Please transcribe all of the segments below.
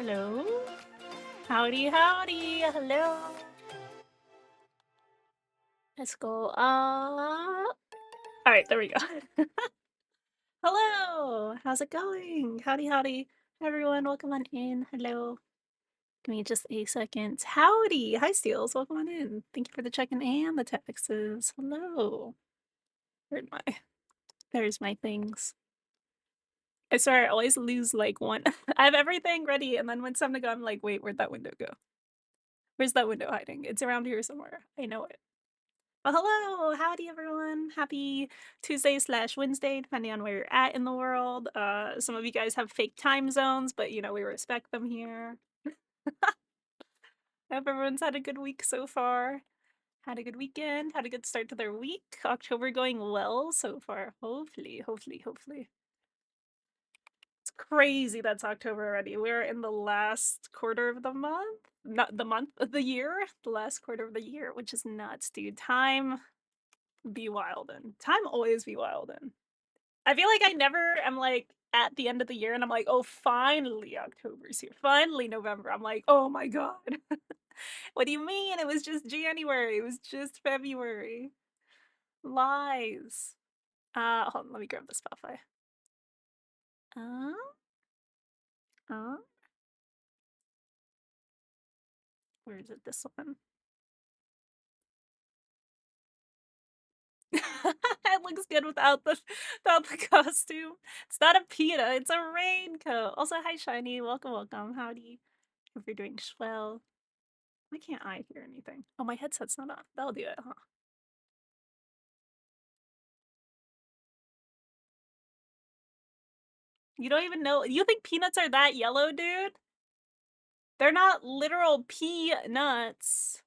Hello? Howdy, howdy. Hello. Let's go up. All right, there we go. Hello. How's it going? Howdy, howdy. Everyone, welcome on in. Hello. Give me just a second. Howdy. Hi, Steels. Welcome on in. Thank you for the check-in and the texts. Hello. Where'd my... There's my things. I swear I always lose like one. I have everything ready, and then when it's time to go, I'm like, wait, where'd that window go? Where's that window hiding? It's around here somewhere. I know it. Well, hello, howdy everyone. Happy Tuesday / Wednesday, depending on where you're at in the world. Some of you guys have fake time zones, but you know, we respect them here. Hope everyone's had a good week so far. Had a good weekend, had a good start to their week. October going well so far. Hopefully. It's crazy that's October already. We're in the last quarter of the month. Not the month of the year. The last quarter of the year, which is nuts, dude. Time be wildin'. Time always be wildin'. I feel like I never am like at the end of the year and I'm like, oh, finally October's here. Finally November. I'm like, oh my God. What do you mean? It was just January. It was just February. Lies. Hold on, let me grab the Spotify. Uh, where is it? This one. It looks good without the costume. It's not a pita, it's a raincoat. Also, hi Shiny, welcome. Howdy. Hope you're doing swell. Why can't I hear anything? Oh, my headset's not on. That'll do it, huh? You don't even know. You think peanuts are that yellow, dude? They're not literal peanuts.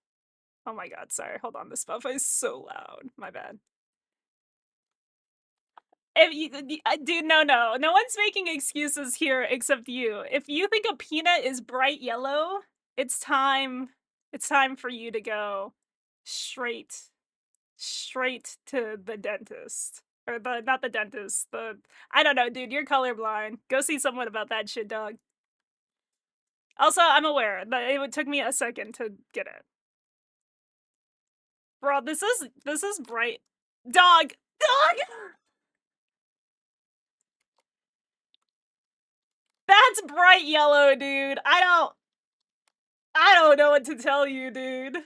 Oh my God, sorry. Hold on, this Spotify is so loud. My bad. If you, dude, no one's making excuses here except you. If you think a peanut is bright yellow, it's time for you to go straight to the dentist. Or not the dentist, I don't know, dude, you're colorblind. Go see someone about that shit, dog. Also, I'm aware that it took me a second to get it. Bro, this is bright. Dog! That's bright yellow, dude. I don't know what to tell you, dude.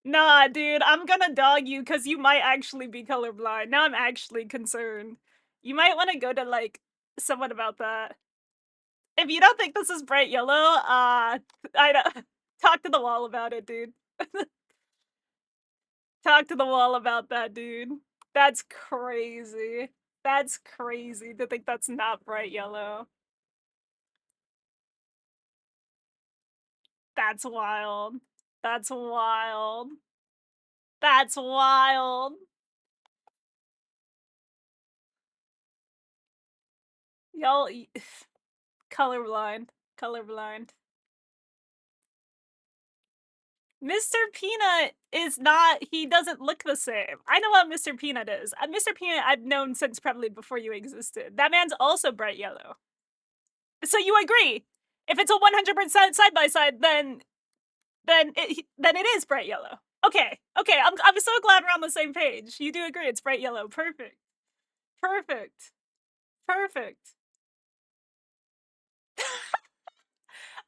Nah, dude, I'm gonna dog you because you might actually be colorblind. Now I'm actually concerned. You might want to go to, like, someone about that. If you don't think this is bright yellow, I don't... Talk to the wall about it, dude. Talk to the wall about that, dude. That's crazy. That's crazy to think that's not bright yellow. That's wild. That's wild. That's wild. Y'all... Colorblind. Colorblind. Mr. Peanut is not... He doesn't look the same. I know what Mr. Peanut is. Mr. Peanut I've known since probably before you existed. That man's also bright yellow. So you agree? If it's a 100% side-by-side, then it is bright yellow. Okay. I'm so glad we're on the same page. You do agree it's bright yellow. Perfect.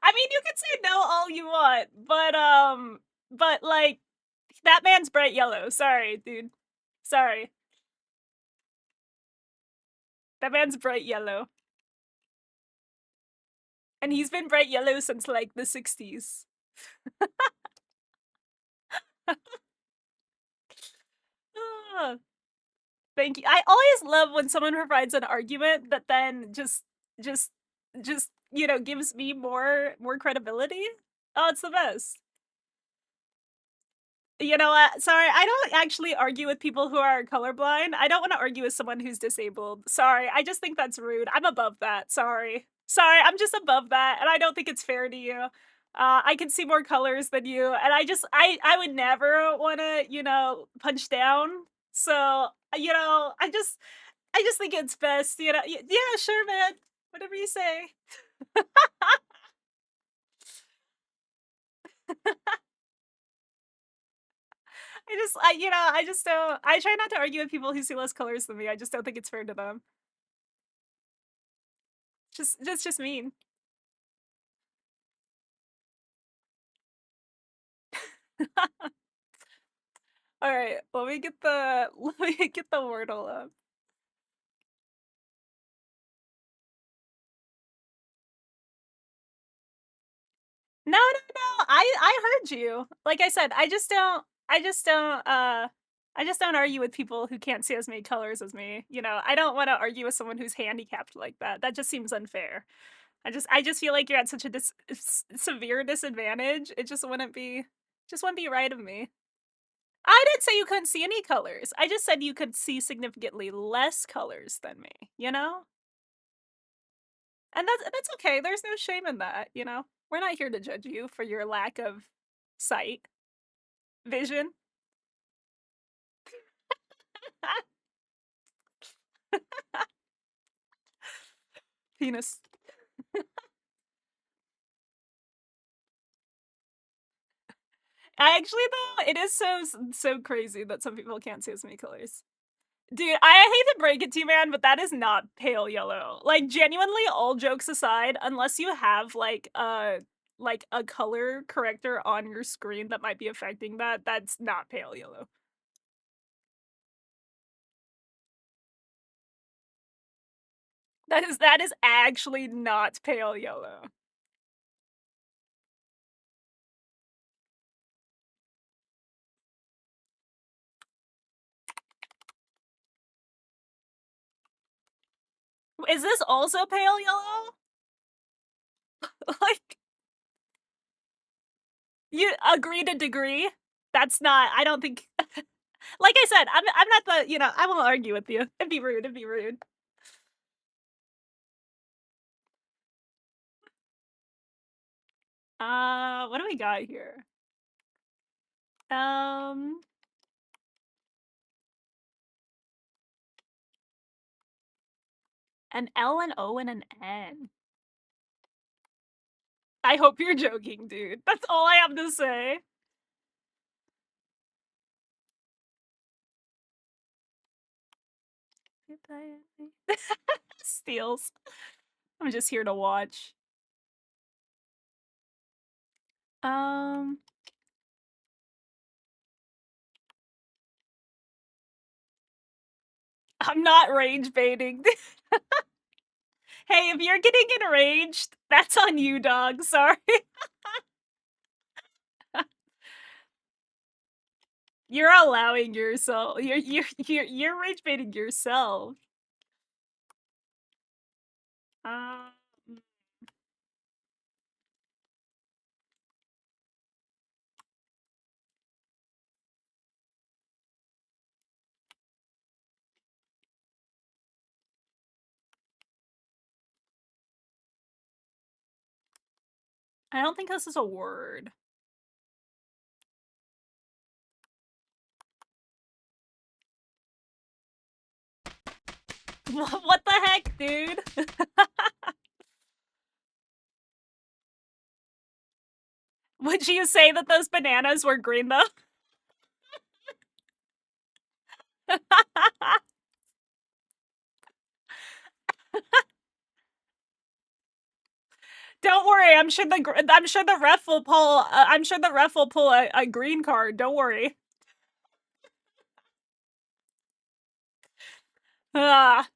I mean, you can say no all you want, but like, that man's bright yellow. Sorry, dude. Sorry. That man's bright yellow. And he's been bright yellow since, like, the 60s. Thank you. I always love when someone provides an argument that then just, you know, gives me more credibility. Oh, it's the best. You know what? Sorry, I don't actually argue with people who are colorblind. I don't want to argue with someone who's disabled. Sorry, I just think that's rude. I'm above that. Sorry, I'm just above that, and I don't think it's fair to you. I can see more colors than you, and I would never want to, you know, punch down. So, you know, I just think it's best, you know. Yeah, sure, man. Whatever you say. I just don't. I try not to argue with people who see less colors than me. I just don't think it's fair to them. That's just mean. All right, let me get the wordle up. No, no, no. I heard you. Like I said, I just don't argue with people who can't see as many colors as me. You know, I don't want to argue with someone who's handicapped like that. That just seems unfair. I just feel like you're at such a severe disadvantage. It just wouldn't be right of me. I didn't say you couldn't see any colors. I just said you could see significantly less colors than me, you know? And that's okay. There's no shame in that, you know? We're not here to judge you for your lack of sight, vision. Penis. I actually though, it is so crazy that some people can't see as many colors. Dude, I hate to break it to you, man, but that is not pale yellow. Like genuinely, all jokes aside, unless you have like a color corrector on your screen that might be affecting that, that's not pale yellow. That is actually not pale yellow. Is this also pale yellow? Like you agree to degree? That's not I don't think like I said, I'm not the, you know, I won't argue with you. It'd be rude, it'd be rude. What do we got here? Um an L, an O, and an N. I hope you're joking, dude. That's all I have to say. Steals. I'm just here to watch. Um, I'm not rage baiting. Hey, if you're getting enraged, that's on you, dog. Sorry. You're allowing yourself. You're rage baiting yourself. Um, I don't think this is a word. What the heck, dude? Would you say that those bananas were green though? Don't worry. I'm sure the ref will pull. I'm sure the ref will pull a green card. Don't worry. Ah.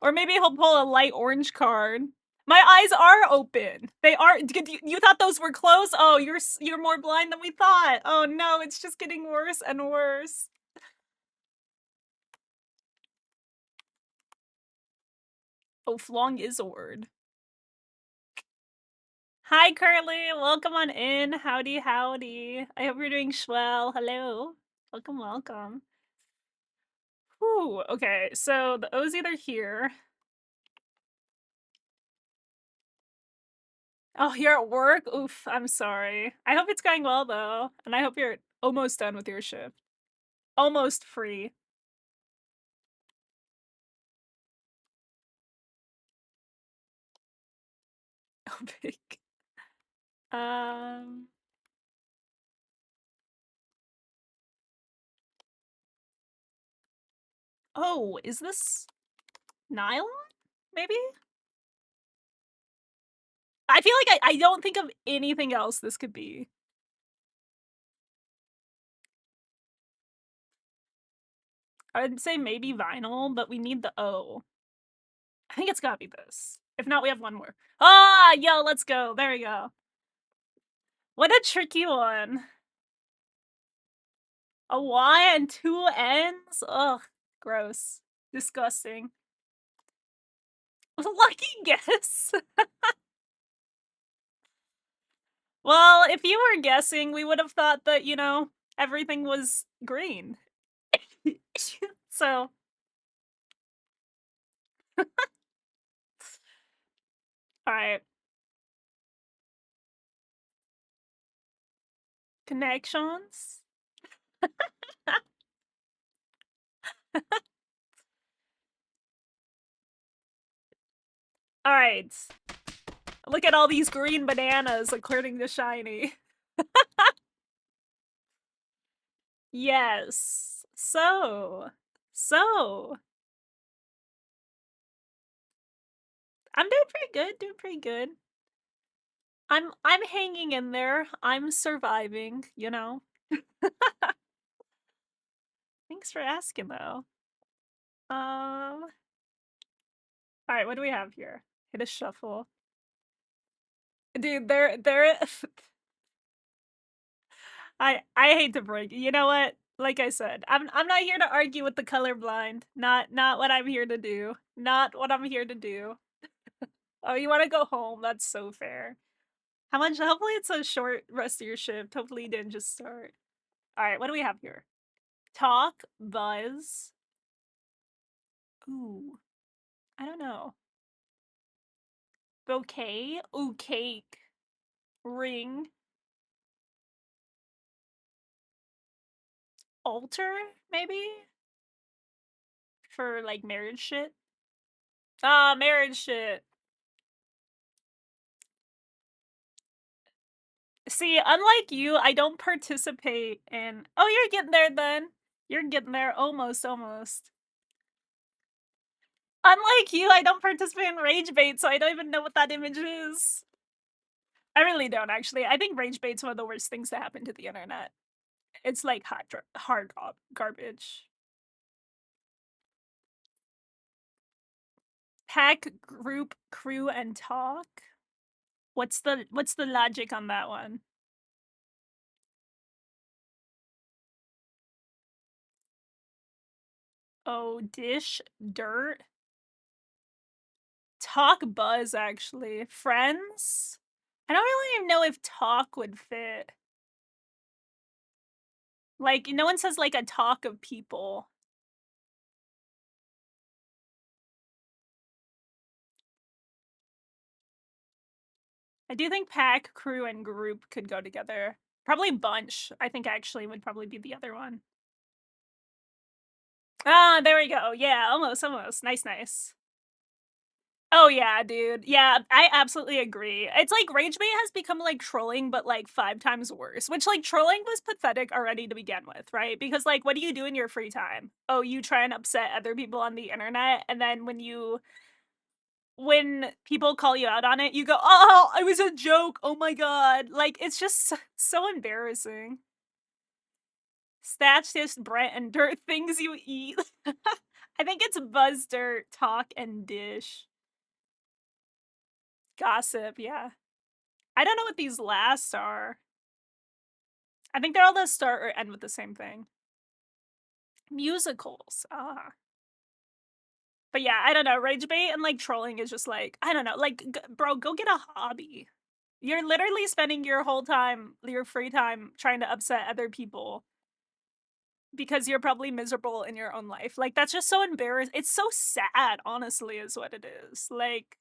Or maybe he'll pull a light orange card. My eyes are open. They are. You thought those were closed? Oh, you're more blind than we thought. Oh no, it's just getting worse and worse. Oh, flong is a word. Hi, Curly. Welcome on in. Howdy, howdy. I hope you're doing swell. Hello. Welcome, welcome. Whew. Okay, so the O's either here. Oh, you're at work? Oof, I'm sorry. I hope it's going well, though. And I hope you're almost done with your shift. Almost free. big. Um. Oh, is this nylon? Maybe? I feel like I don't think of anything else this could be. I'd say maybe vinyl, but we need the O. I think it's gotta be this. If not, we have one more. Ah, yo, let's go. There we go. What a tricky one. A Y and two N's? Ugh, gross. Disgusting. Lucky guess. Well, if you were guessing, we would have thought that, you know, everything was green. So. Alright. Connections? Alright. Look at all these green bananas according to Shiny. Yes. So. I'm doing pretty good. I'm hanging in there. I'm surviving, you know? Thanks for asking, though. Alright, what do we have here? Hit a shuffle. Dude, they're I hate to break it. You know what? Like I said, I'm not here to argue with the colorblind. Not what I'm here to do. Not what I'm here to do. Oh, you want to go home? That's so fair. How much? Hopefully it's a short rest of your shift. Hopefully you didn't just start. All right, what do we have here? Talk, buzz. Ooh, I don't know. Bouquet. Ooh, cake. Ring. Altar, maybe? For like marriage shit. Ah, marriage shit. See, unlike you, I don't participate in. Oh, you're getting there then. You're getting there almost. Unlike you, I don't participate in rage bait, so I don't even know what that image is. I really don't, actually. I think rage bait's one of the worst things to happen to the internet. It's like hard garbage. Pack, group, crew, and talk. What's the logic on that one? Oh, dish, dirt. Talk, buzz, actually. Friends? I don't really even know if talk would fit. Like, no one says, like, a talk of people. I do think pack, crew, and group could go together. Probably bunch, I think, actually, would probably be the other one. Ah, there we go. Yeah, almost. Nice. Oh, yeah, dude. Yeah, I absolutely agree. It's like Rage Bait has become like trolling, but like 5 times worse. Which, like, trolling was pathetic already to begin with, right? Because, like, what do you do in your free time? Oh, you try and upset other people on the internet, and then when people call you out on it, you go, oh, it was a joke. Oh my god. Like, it's just so embarrassing. Stats, just Brent, and dirt things you eat. I think it's buzz, dirt, talk, and dish. Gossip, yeah. I don't know what these last are. I think they're all the start or end with the same thing. Musicals. Ah. But yeah, I don't know. Rage bait and like trolling is just like, I don't know. Like, bro, go get a hobby. You're literally spending your whole time, your free time, trying to upset other people because you're probably miserable in your own life. Like, that's just so embarrassing. It's so sad, honestly, is what it is. Like,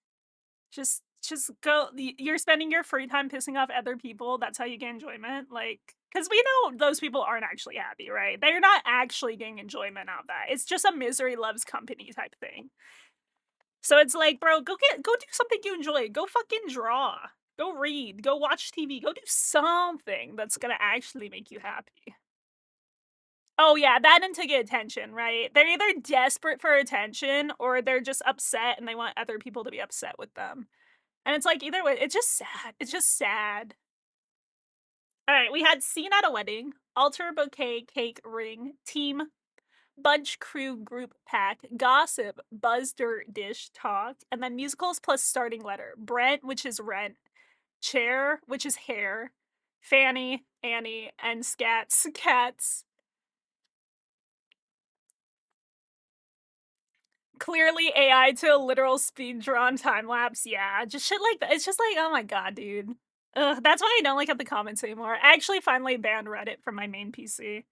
just go. You're spending your free time pissing off other people. That's how you get enjoyment. Like, because we know those people aren't actually happy, right? They're not actually getting enjoyment out of that. It's just a misery loves company type thing. So it's like, bro, go do something you enjoy. Go fucking draw. Go read. Go watch TV. Go do something that's gonna actually make you happy. Oh yeah, that and to get attention, right? They're either desperate for attention or they're just upset and they want other people to be upset with them. And it's like either way, it's just sad. It's just sad. All right, we had scene at a wedding, altar, bouquet, cake, ring, team, bunch, crew, group, pack, gossip, buzz, dirt, dish, talk, and then musicals plus starting letter. Brent, which is rent, chair, which is hair, Fanny, Annie, and scats, cats. Clearly AI to a literal speed drawn time lapse. Yeah, just shit like that. It's just like, oh my god, dude. Ugh, that's why I don't like up the comments anymore. I actually finally banned Reddit from my main PC.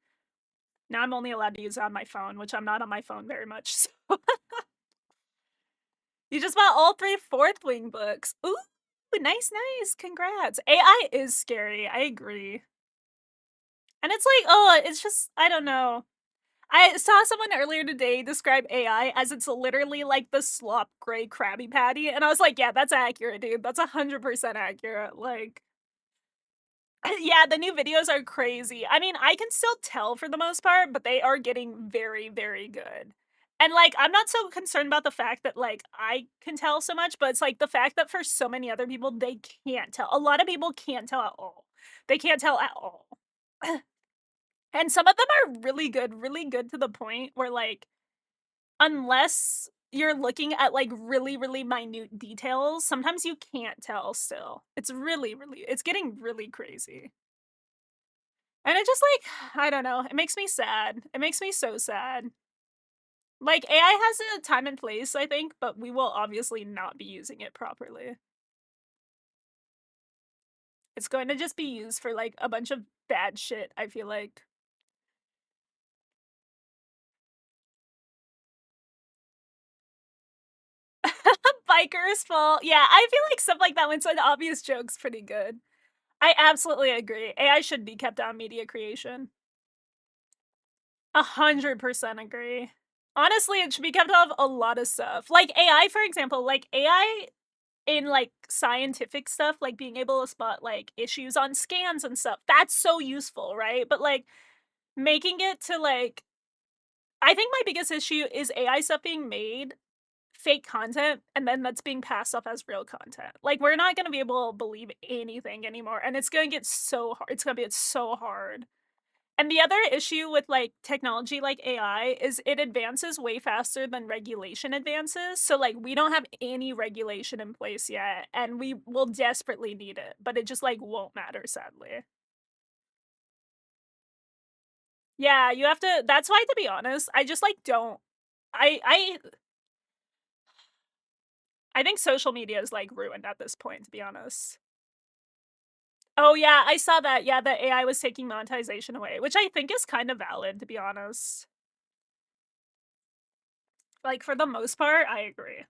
Now I'm only allowed to use it on my phone, which I'm not on my phone very much. So you just bought all 3 Fourth Wing books. Ooh, nice, nice. Congrats. AI is scary. I agree. And it's like, oh, it's just, I don't know. I saw someone earlier today describe AI as it's literally like the slop gray Krabby Patty, and I was like, yeah, that's accurate, dude. That's 100% accurate. Like, yeah, the new videos are crazy. I mean, I can still tell for the most part, but they are getting very, very good. And like, I'm not so concerned about the fact that like I can tell so much, but it's like the fact that for so many other people, they can't tell. A lot of people can't tell at all. They can't tell at all. And some of them are really good to the point where like unless you're looking at like really, really minute details, sometimes you can't tell still. It's it's getting really crazy. And it just like, I don't know, it makes me sad. It makes me so sad. Like AI has a time and place, I think, but we will obviously not be using it properly. It's going to just be used for like a bunch of bad shit, I feel like. Biker's fault. Yeah, I feel like stuff like that when it's an obvious joke's pretty good. I absolutely agree. AI should be kept on media creation. 100% agree. Honestly, it should be kept off a lot of stuff. Like AI, for example, like AI in like scientific stuff, like being able to spot like issues on scans and stuff. That's so useful, right? But like making it to like I think my biggest issue is AI stuff being made fake content and then that's being passed off as real content. Like we're not going to be able to believe anything anymore and it's going to get so hard. It's going to be so hard. And the other issue with like technology like AI is it advances way faster than regulation advances. So like we don't have any regulation in place yet and we will desperately need it, but it just like won't matter sadly. Yeah, you have to that's why to be honest, I just like don't I think social media is like ruined at this point to be honest. Oh yeah, I saw that. Yeah, the AI was taking monetization away, which I think is kind of valid to be honest. Like for the most part, I agree.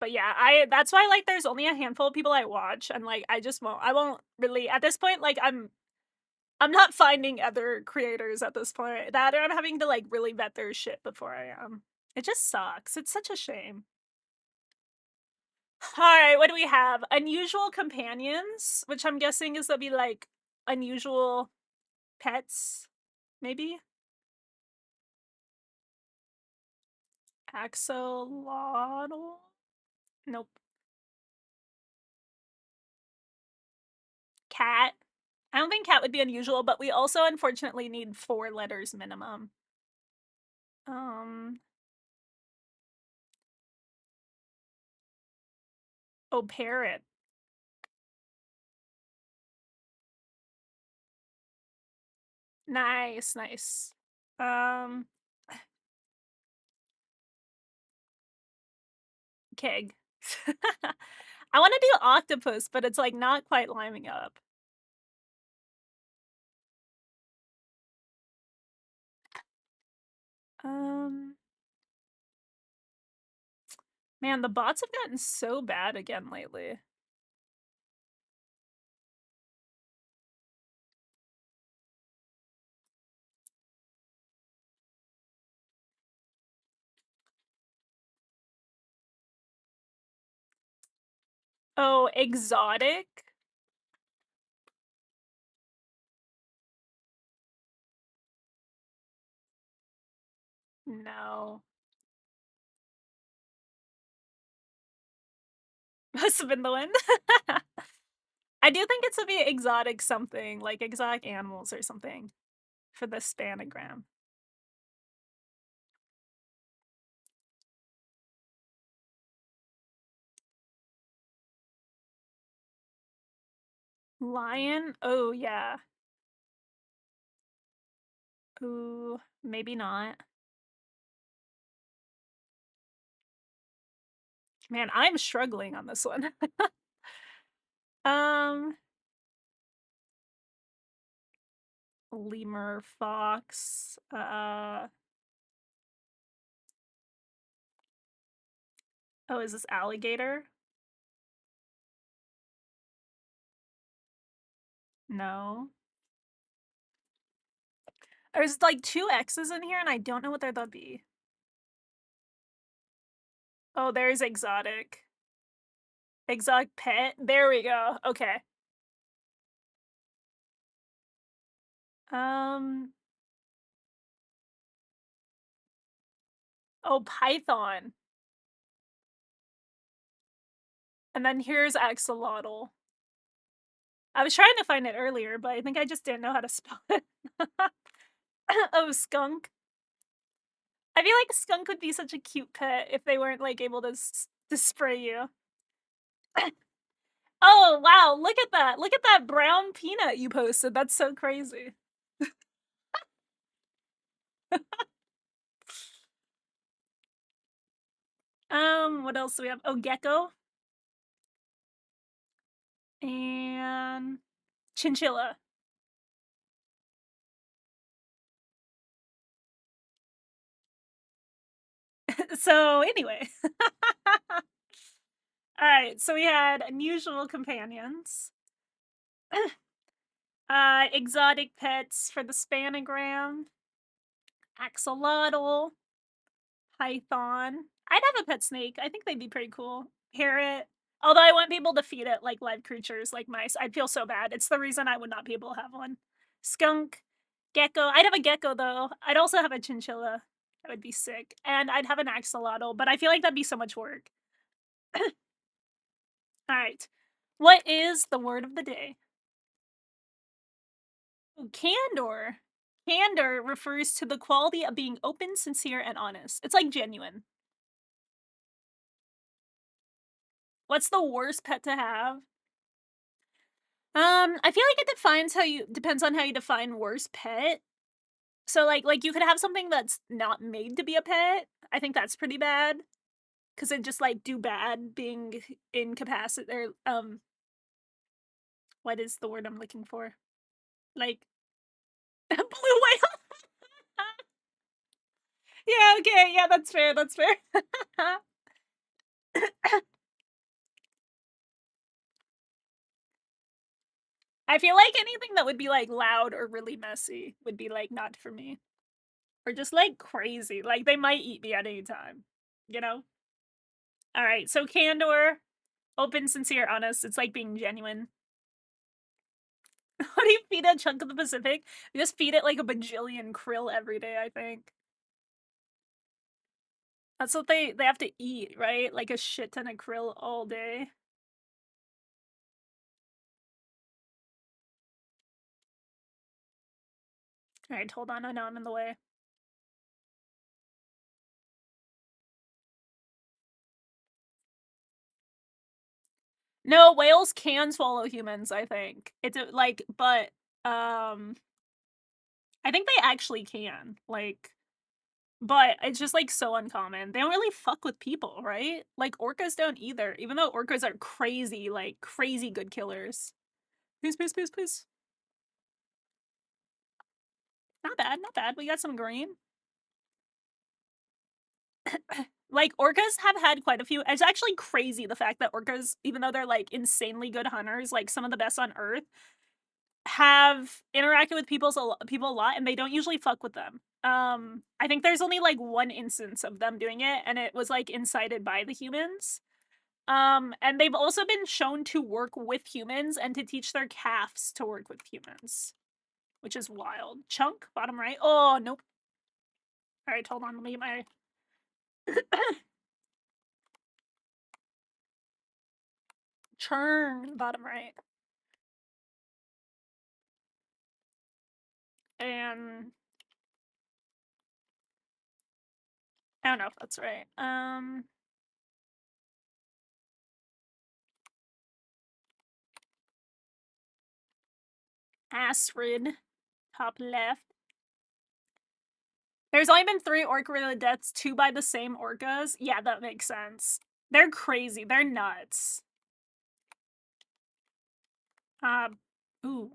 But yeah, I that's why like there's only a handful of people I watch and like I won't really at this point like I'm not finding other creators at this point that I'm having to like really vet their shit before I am. It just sucks. It's such a shame. All right, what do we have? Unusual companions, which I'm guessing is to be like unusual pets, maybe? Axolotl? Nope. Cat? I don't think cat would be unusual, but we also unfortunately need 4 letters minimum. Um. Oh, parrot. Nice, nice. Um. Keg. I want to do octopus, but it's like not quite lining up. Um. Man, the bots have gotten so bad again lately. Oh, exotic? No. Must have been the wind. I do think it's to be exotic something, like exotic animals or something for the spanagram. Lion? Oh, yeah. Ooh, maybe not. Man, I'm struggling on this one. Um, lemur, fox, oh, is this alligator? No. There's like two X's in here and I don't know what they'd be. Oh, there's exotic. Exotic pet? There we go. Okay. Um, oh, python. And then here's axolotl. I was trying to find it earlier, but I think I just didn't know how to spell it. Oh, skunk. I feel like skunk would be such a cute pet if they weren't like able to spray you. Oh, wow, look at that. Look at that brown peanut you posted. That's so crazy. What else do we have? Oh, gecko and chinchilla. So anyway. All right, so we had unusual companions. Exotic pets for the spanagram. Axolotl. Python. I'd have a pet snake. I think they'd be pretty cool. Parrot. Although I want people to feed it like live creatures, like mice. I'd feel so bad. It's the reason I would not be able to have one. Skunk. Gecko. I'd have a gecko though. I'd also have a chinchilla. That would be sick. And I'd have an axolotl, but I feel like that'd be so much work. All right. What is the word of the day? Ooh, candor. Candor refers to the quality of being open, sincere, and honest. It's like genuine. What's the worst pet to have? I feel like it depends on how you define worst pet. So like you could have something that's not made to be a pet. I think that's pretty bad because it just like do bad being incapacitated or what is the word I'm looking for? Like blue whale. Yeah, okay, yeah, that's fair. That's fair. I feel like anything that would be like loud or really messy would be like not for me. Or just like crazy. Like they might eat me at any time. You know? All right. So candor, open, sincere, honest. It's like being genuine. How do you feed a chunk of the Pacific? You just feed it like a bajillion krill every day, I think. That's what they have to eat, right? Like a shit ton of krill all day. All right, hold on. I know I'm in the way. No, whales can swallow humans, I think. It's like, but I think they actually can. Like, but it's just like so uncommon. They don't really fuck with people, right? Like orcas don't either, even though orcas are crazy, like crazy good killers. Peace, peace, peace, peace. Not bad, not bad. We got some green. Like orcas have had quite a few. It's actually crazy the fact that orcas, even though they're like insanely good hunters, like some of the best on earth, have interacted with people a lot, and they don't usually fuck with them. I think there's only like one instance of them doing it, and it was like incited by the humans. And they've also been shown to work with humans and to teach their calves to work with humans, which is wild. Chunk, bottom right. Oh, nope. All right, hold on. Let me get my... Churn, bottom right. And... I don't know if that's right. Astrid, top left. There's only been 3 orca-related deaths, 2 by the same orcas. Yeah, that makes sense. They're crazy. They're nuts. Ooh.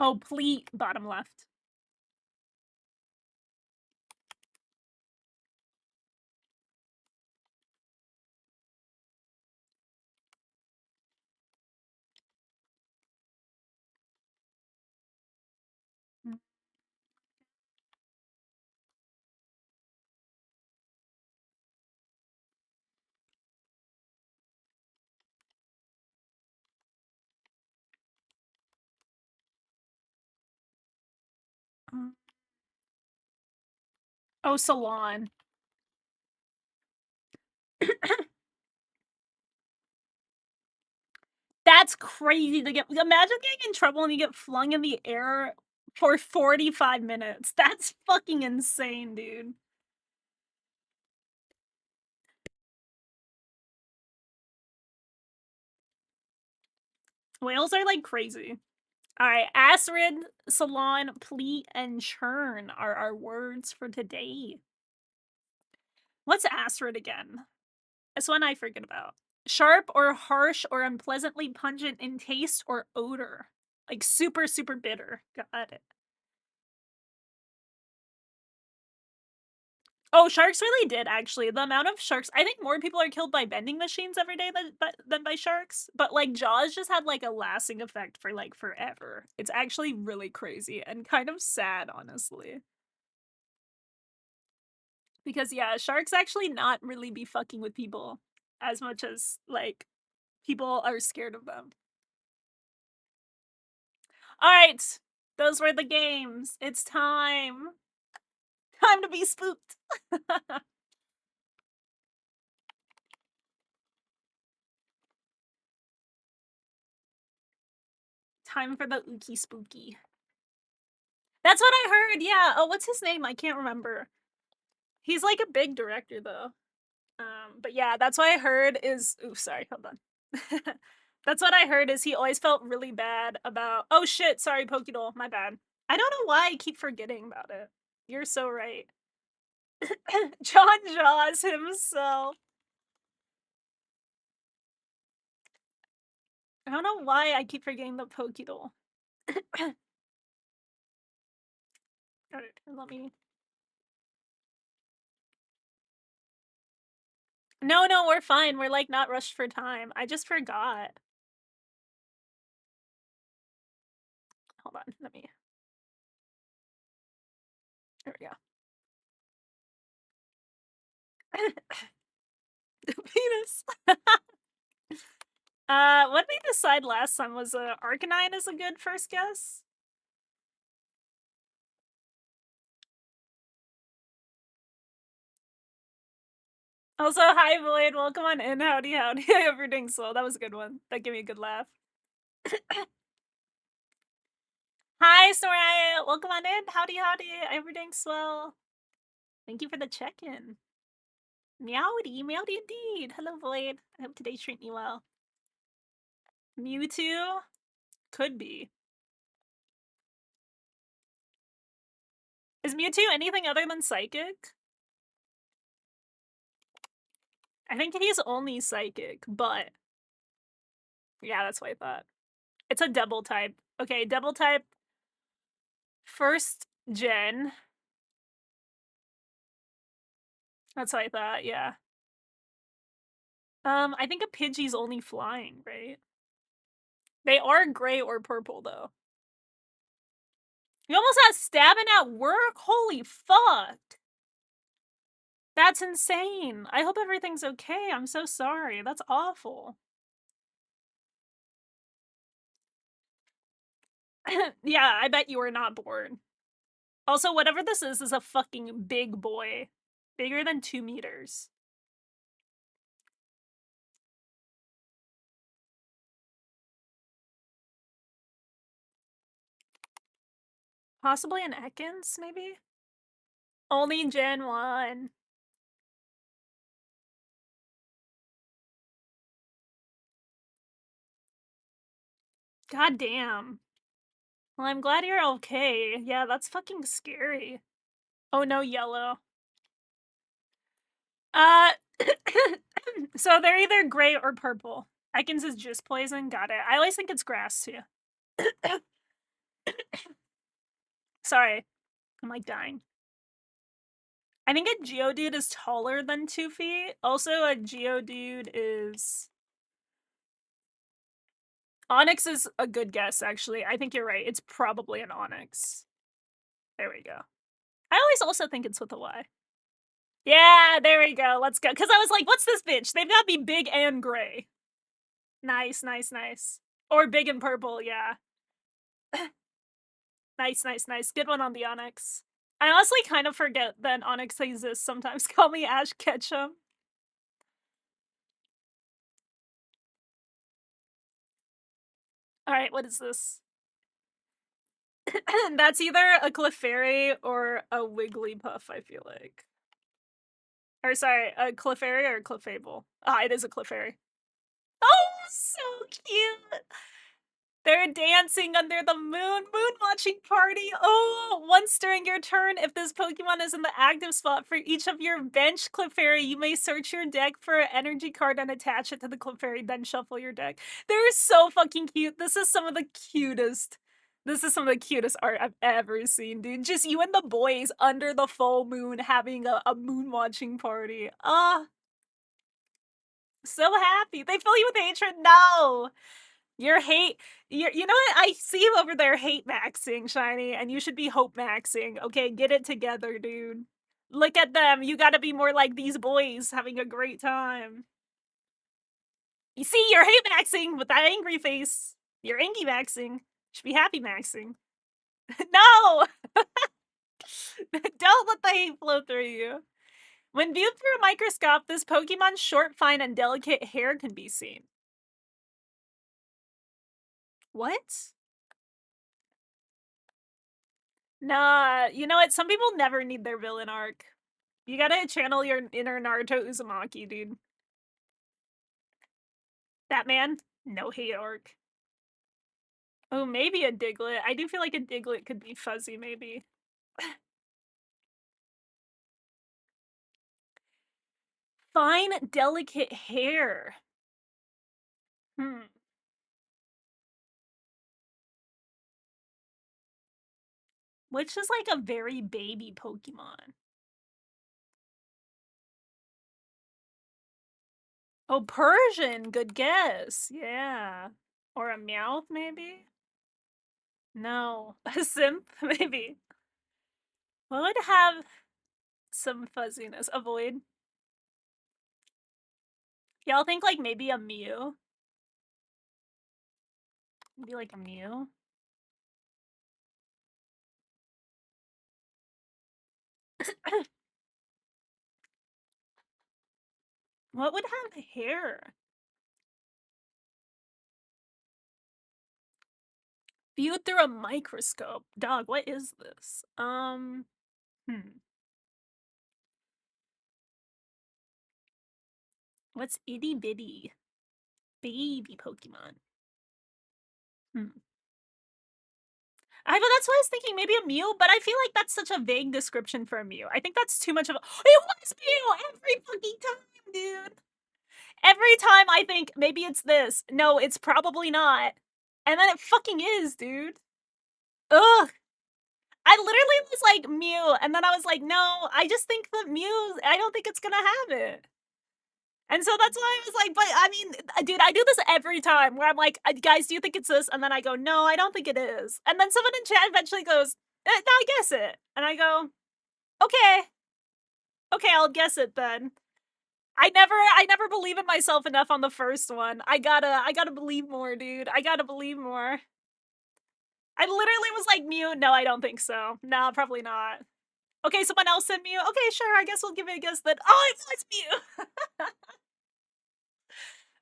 Oh, pleat, bottom left. Oh, salon. That's crazy to get. Imagine getting in trouble and you get flung in the air for 45 minutes. That's fucking insane, dude. Whales are like crazy. All right, acrid, salon, pleat, and churn are our words for today. What's acrid again? That's one I forget about. Sharp or harsh or unpleasantly pungent in taste or odor. Like super, super bitter. Got it. Oh, sharks really did, actually. The amount of sharks... I think more people are killed by vending machines every day than by sharks. But, like, Jaws just had, like, a lasting effect for, like, forever. It's actually really crazy and kind of sad, honestly. Because, yeah, sharks actually not really be fucking with people as much as, like, people are scared of them. Alright! Those were the games. It's time. Time to be spooked. Time for the ookie spooky. That's what I heard, yeah. Oh, what's his name? I can't remember. He's like a big director though. But yeah, that's what I heard is... Ooh, sorry, hold on. That's what I heard is he always felt really bad about... Oh shit, sorry, Pokédoll, my bad. I don't know why I keep forgetting about it. You're so right. John Jaws himself. I don't know why I keep forgetting the Pokédoll. Let me... No, we're fine. We're like not rushed for time. I just forgot. Hold on, let me... There we go. Penis. What did we decide last time? Was Arcanine is a good first guess? Also, hi Void, welcome on in. Howdy. I hope you're doing slow. That was a good one. That gave me a good laugh. Hi Soraya, welcome on in. Howdy. I hope you're doing swell. Thank you for the check-in. Meowdy indeed. Hello Void. I hope today's treating you well. Mewtwo? Could be. Is Mewtwo anything other than psychic? I think he's only psychic, but... Yeah, that's what I thought. It's a double type. Okay, double type. First gen. That's what I thought, yeah. I think a Pidgey's only flying, right? They are gray or purple, though. You almost got stabbing at work? Holy fuck. That's insane. I hope everything's okay. I'm so sorry. That's awful. Yeah, I bet you were not born. Also, whatever this is a fucking big boy. Bigger than 2 meters. Possibly an Ekans, maybe? Only Gen 1. God damn. Well, I'm glad you're okay. Yeah, that's fucking scary. Oh no, yellow. Uh, so they're either gray or purple. Ekans is just poison. Got it. I always think it's grass too. Sorry, I'm like dying. I think a Geodude is taller than 2 feet. Also, a Geodude is... Onyx is a good guess, actually. I think you're right. It's probably an Onyx. There we go. I always also think it's with a Y. Yeah, there we go. Let's go. Because I was like, what's this bitch? They've got to be big and gray. Nice, nice, nice. Or big and purple, yeah. Nice, nice, nice. Good one on the Onyx. I honestly kind of forget that Onyx exists sometimes. Call me Ash Ketchum. Alright, what is this? That's either a Clefairy or a Wigglypuff, I feel like. Or sorry, a Clefairy or a Clefable. Ah, it is a Clefairy. Oh, so cute! They're dancing under the moon watching party. Oh, once during your turn, if this Pokemon is in the active spot for each of your bench Clefairy, you may search your deck for an energy card and attach it to the Clefairy, then shuffle your deck. They're so fucking cute. This is some of the cutest art I've ever seen, dude. Just you and the boys under the full moon having a moon watching party. Ah, so happy. They fill you with hatred? No! Your hate, you know what? I see you over there hate maxing, Shiny, and you should be hope maxing. Okay, get it together, dude. Look at them. You gotta be more like these boys having a great time. You see, you're hate maxing with that angry face. You're angry maxing. You should be happy maxing. No! Don't let the hate flow through you. When viewed through a microscope, this Pokemon's short, fine, and delicate hair can be seen. What? Nah, you know what? Some people never need their villain arc. You gotta channel your inner Naruto Uzumaki, dude. Batman, no hate arc. Oh, maybe a Diglett. I do feel like a Diglett could be fuzzy, maybe. Fine, delicate hair. Which is like a very baby Pokemon. Oh, Persian. Good guess. Yeah. Or a Meowth, maybe? No. A Synth, maybe. What would have some fuzziness? A Void. Y'all think like maybe a Mew? Maybe like a Mew? What would have hair? Viewed through a microscope. Dog, what is this? What's itty bitty? Baby Pokemon. That's why I was thinking maybe a Mew, but I feel like that's such a vague description for a Mew. I think that's too much of a- It was Mew! Every fucking time, dude! Every time I think maybe it's this. No, it's probably not. And then it fucking is, dude. Ugh! I literally was like Mew, and then I was like, no, I just think that Mew, I don't think it's gonna have it. And so that's why I was like, but I mean, dude, I do this every time where I'm like, guys, do you think it's this? And then I go, no, I don't think it is. And then someone in chat eventually goes, no, I guess it. And I go, okay, I'll guess it then. I never believe in myself enough on the first one. I gotta believe more, dude. I gotta believe more. I literally was like, Mew, no, I don't think so. No, probably not. Okay, someone else said Mew. Okay, sure, I guess we'll give it a guess then. Oh, it was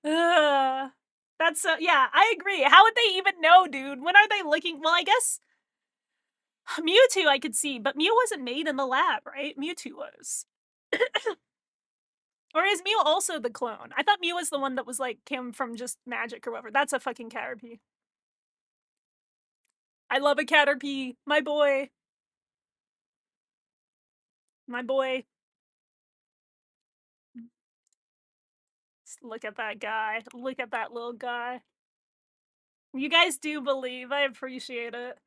Mew! That's so, yeah, I agree. How would they even know, dude? When are they looking? Well, I guess Mewtwo I could see, but Mew wasn't made in the lab, right? Mewtwo was. Or is Mew also the clone? I thought Mew was the one that was like came from just magic or whatever. That's a fucking Caterpie. I love a Caterpie. My boy. My boy. Just look at that guy. Look at that little guy. You guys do believe. I appreciate it.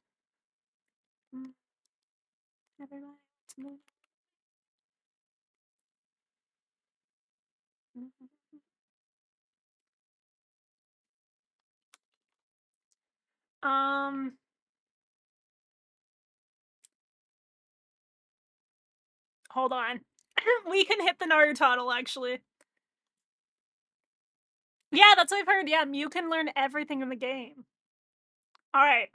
Um, hold on. We can hit the Naruto actually. Yeah, that's what I've heard. Yeah, Mew can learn everything in the game. All right.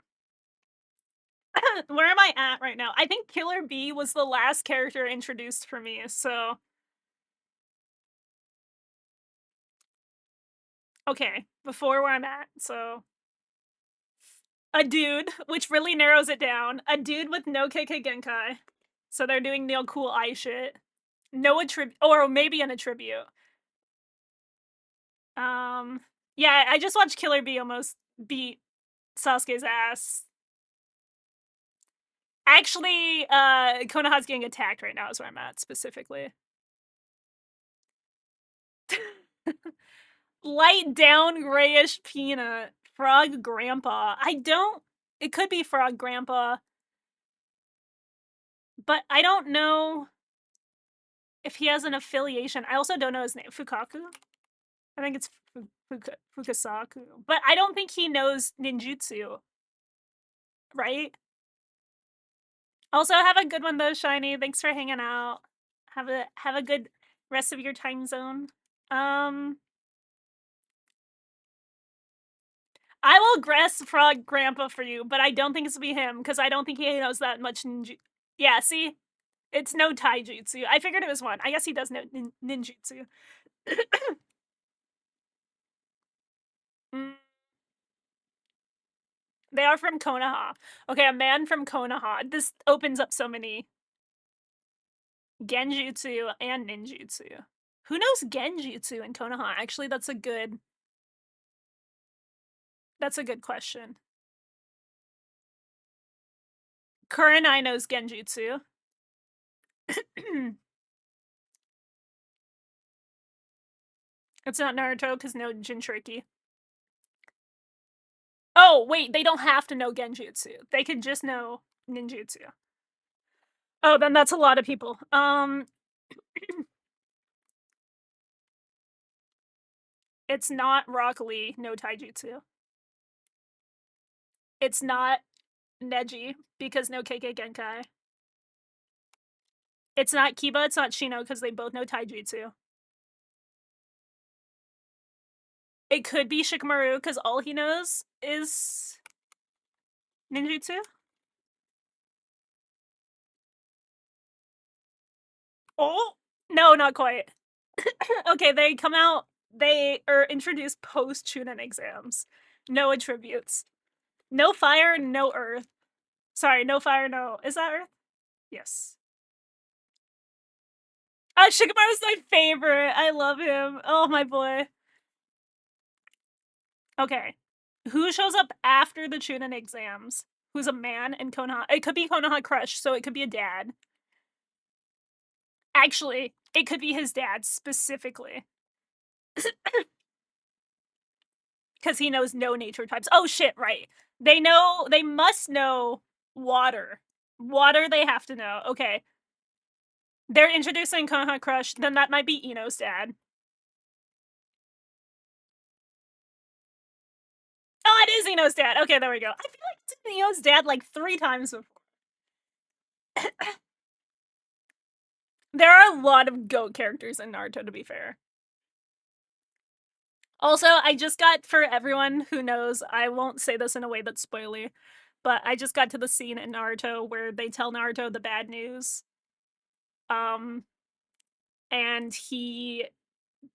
Where am I at right now? I think Killer Bee was the last character introduced for me, so. Okay, before where I'm at, so. A dude, which really narrows it down. A dude with no KK Genkai. So they're doing the cool eye shit. No attribute, or maybe an attribute. Yeah, I just watched Killer Bee almost beat Sasuke's ass. Actually, Konoha's getting attacked right now is where I'm at, specifically. Light down grayish peanut. Frog Grandpa. It could be Frog Grandpa. But I don't know if he has an affiliation. I also don't know his name. Fukaku? I think it's Fukasaku. But I don't think he knows ninjutsu. Right? Also, have a good one though, Shiny. Thanks for hanging out. Have a good rest of your time zone. I will guess Frog Grandpa for you, but I don't think it's will be him because I don't think he knows that much ninjutsu. Yeah, see? It's no taijutsu. I figured it was one. I guess he does know ninjutsu. They are from Konoha. Okay, a man from Konoha. This opens up so many genjutsu and ninjutsu. Who knows genjutsu in Konoha? Actually, that's a good question. Kurenai knows genjutsu. It's not Naruto because no Jinchuriki. Oh, wait, they don't have to know genjutsu. They could just know ninjutsu. Oh, then that's a lot of people. It's not Rock Lee, no taijutsu. It's not Neji, because no KK Genkai. It's not Kiba, it's not Shino, because they both know taijutsu. It could be Shikamaru, because all he knows is ninjutsu. Oh! No, not quite. Okay, they come out, they are introduced post-Chunin exams. No attributes. No fire, no earth. Sorry, no fire, no... Is that earth? Yes. Shikamaru's my favorite. I love him. Oh, my boy. Okay. Who shows up after the Chunin exams? Who's a man in Konoha? It could be Konoha Crush, so it could be a dad. Actually, it could be his dad, specifically. Because he knows no nature types. Oh, shit, right. They must know water. Water they have to know. Okay. They're introducing Konoha Crush, then that might be Ino's dad. Nino's dad. Okay, there we go. I feel like it's Neo's dad like 3 times before. There are a lot of GOAT characters in Naruto, to be fair. Also, I just got, for everyone who knows, I won't say this in a way that's spoily, but I just got to the scene in Naruto where they tell Naruto the bad news. And he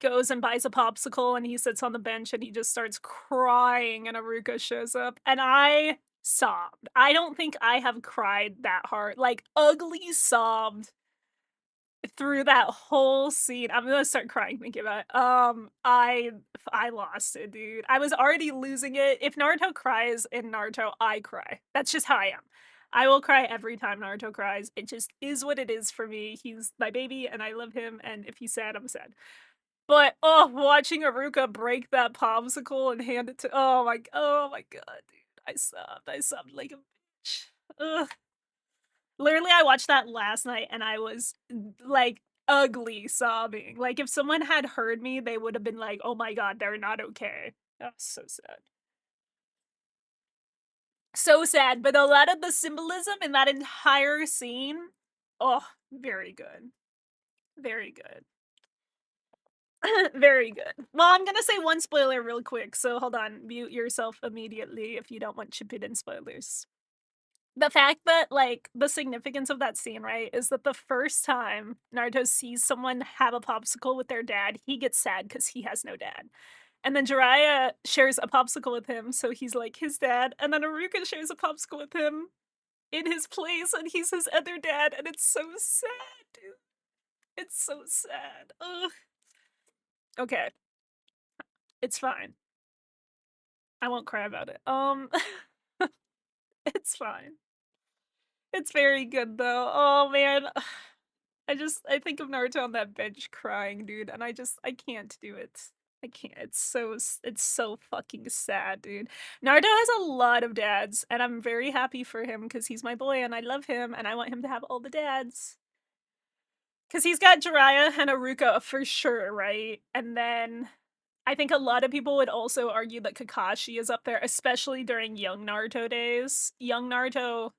goes and buys a popsicle and he sits on the bench and he just starts crying and Aruka shows up and I sobbed. I don't think I have cried that hard. Like, ugly sobbed through that whole scene. I'm gonna start crying thinking about it. I lost it, dude. I was already losing it. If Naruto cries in Naruto, I cry. That's just how I am. I will cry every time Naruto cries. It just is what it is for me. He's my baby and I love him, and if he's sad, I'm sad. But oh, watching Aruka break that popsicle and hand it to oh my god, dude. I sobbed like a bitch. Ugh. Literally, I watched that last night and I was like ugly sobbing. Like if someone had heard me, they would have been like, "Oh my god, they're not okay." That was so sad. So sad, but a lot of the symbolism in that entire scene, oh, very good. Very good. Very good. Well, I'm gonna say one spoiler real quick, so hold on. Mute yourself immediately if you don't want Shippuden spoilers. The fact that, like, the significance of that scene, right, is that the first time Naruto sees someone have a popsicle with their dad, he gets sad because he has no dad. And then Jiraiya shares a popsicle with him, so he's like his dad. And then Aruka shares a popsicle with him in his place, and he's his other dad. And it's so sad, dude. It's so sad. Ugh. Okay. It's fine. I won't cry about it. It's fine. It's very good though. Oh man. I think of Naruto on that bench crying, dude, and I can't do it. I can't. It's so fucking sad, dude. Naruto has a lot of dads, and I'm very happy for him because he's my boy and I love him and I want him to have all the dads. Because he's got Jiraiya and Aruka for sure, right? And then I think a lot of people would also argue that Kakashi is up there, especially during young Naruto days. Young Naruto,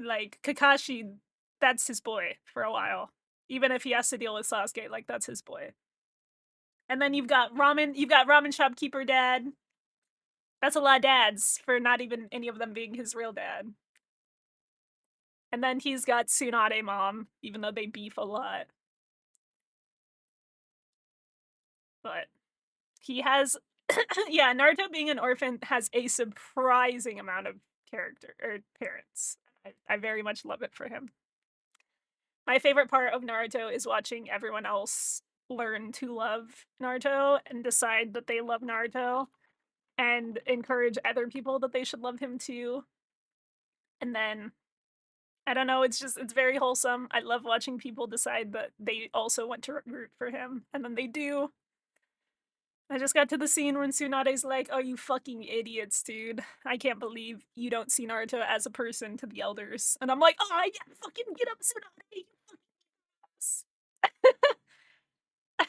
like, Kakashi, that's his boy for a while. Even if he has to deal with Sasuke, like, that's his boy. And then you've got Ramen Shopkeeper Dad. That's a lot of dads for not even any of them being his real dad. And then he's got Tsunade Mom, even though they beef a lot. But he has yeah, Naruto being an orphan has a surprising amount of character or parents. I very much love it for him. My favorite part of Naruto is watching everyone else learn to love Naruto and decide that they love Naruto and encourage other people that they should love him too. And then I don't know, it's very wholesome. I love watching people decide that they also want to root for him, and then they do. I just got to the scene when Tsunade's like, "Oh, you fucking idiots, dude. I can't believe you don't see Naruto as a person to the elders." And I'm like, "Oh, yeah, fucking get up, Tsunade, you fucking ass."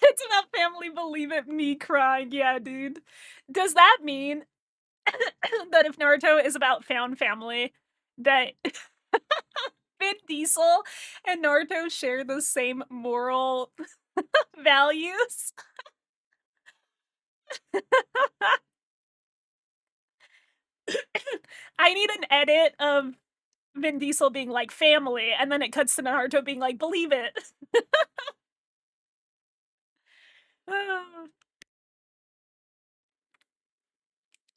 It's about family, believe it, me crying, yeah, dude. Does that mean that if Naruto is about found family, that Vin Diesel and Naruto share the same moral values? I need an edit of Vin Diesel being like family, and then it cuts to Naruto being like, believe it.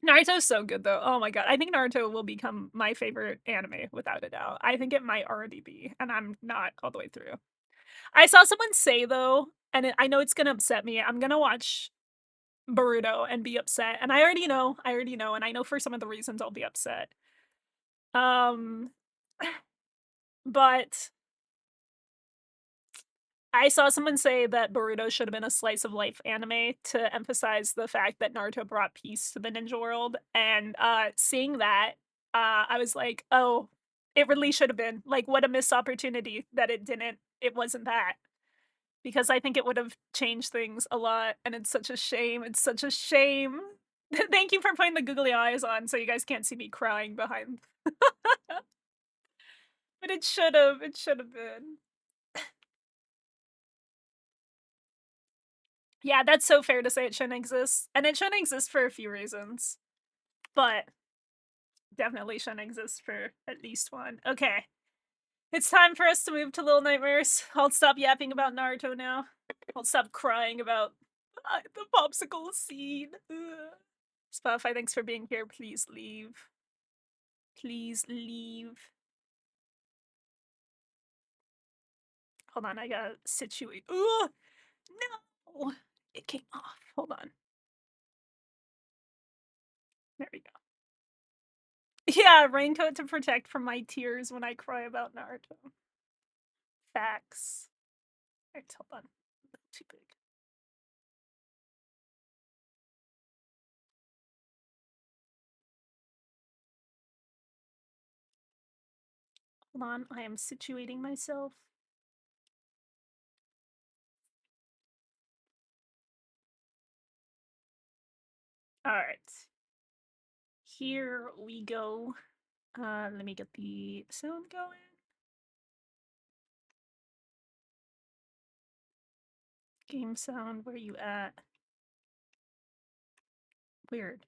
Naruto's so good though. Oh my god. I think Naruto will become my favorite anime without a doubt. I think it might already be, and I'm not all the way through. I saw someone say though, and I know it's gonna upset me, I'm gonna watch Boruto and be upset. And I already know, and I know for some of the reasons I'll be upset. Um, but I saw someone say that Boruto should have been a slice of life anime to emphasize the fact that Naruto brought peace to the ninja world. And seeing that, I was like, oh, it really should have been. Like, what a missed opportunity that it wasn't that. Because I think it would have changed things a lot, and it's such a shame. It's such a shame. Thank you for putting the googly eyes on so you guys can't see me crying behind. But it should've been. Yeah, that's so fair to say it shouldn't exist, and it shouldn't exist for a few reasons, but definitely shouldn't exist for at least one. Okay, it's time for us to move to Little Nightmares. I'll stop yapping about Naruto now. I'll stop crying about the popsicle scene. Ugh. Spotify, thanks for being here. Please leave. Please leave. Hold on, I gotta situate. Ugh! No! It came off. Hold on. There we go. Yeah, raincoat to protect from my tears when I cry about Naruto. Facts. Alright, hold on. Too big. Hold on, I am situating myself. Alright. Here we go. Let me get the sound going. Game sound, where you at? Weird.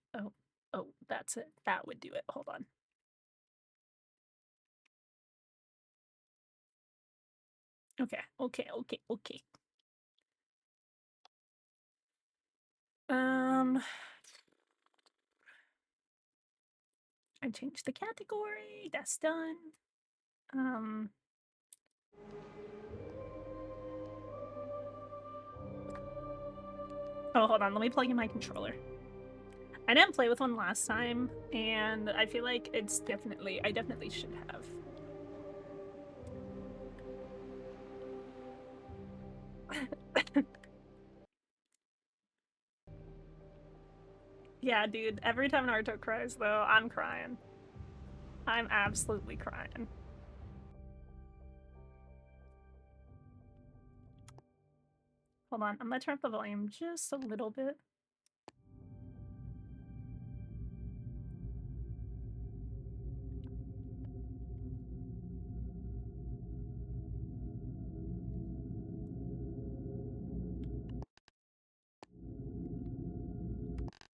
Oh, that's it. That would do it. Hold on. Okay. I changed the category. That's done. Oh, hold on. Let me plug in my controller. I didn't play with one last time, and I feel like I definitely should have. Yeah, dude, every time Naruto cries, though, I'm crying. I'm absolutely crying. Hold on, I'm gonna turn up the volume just a little bit.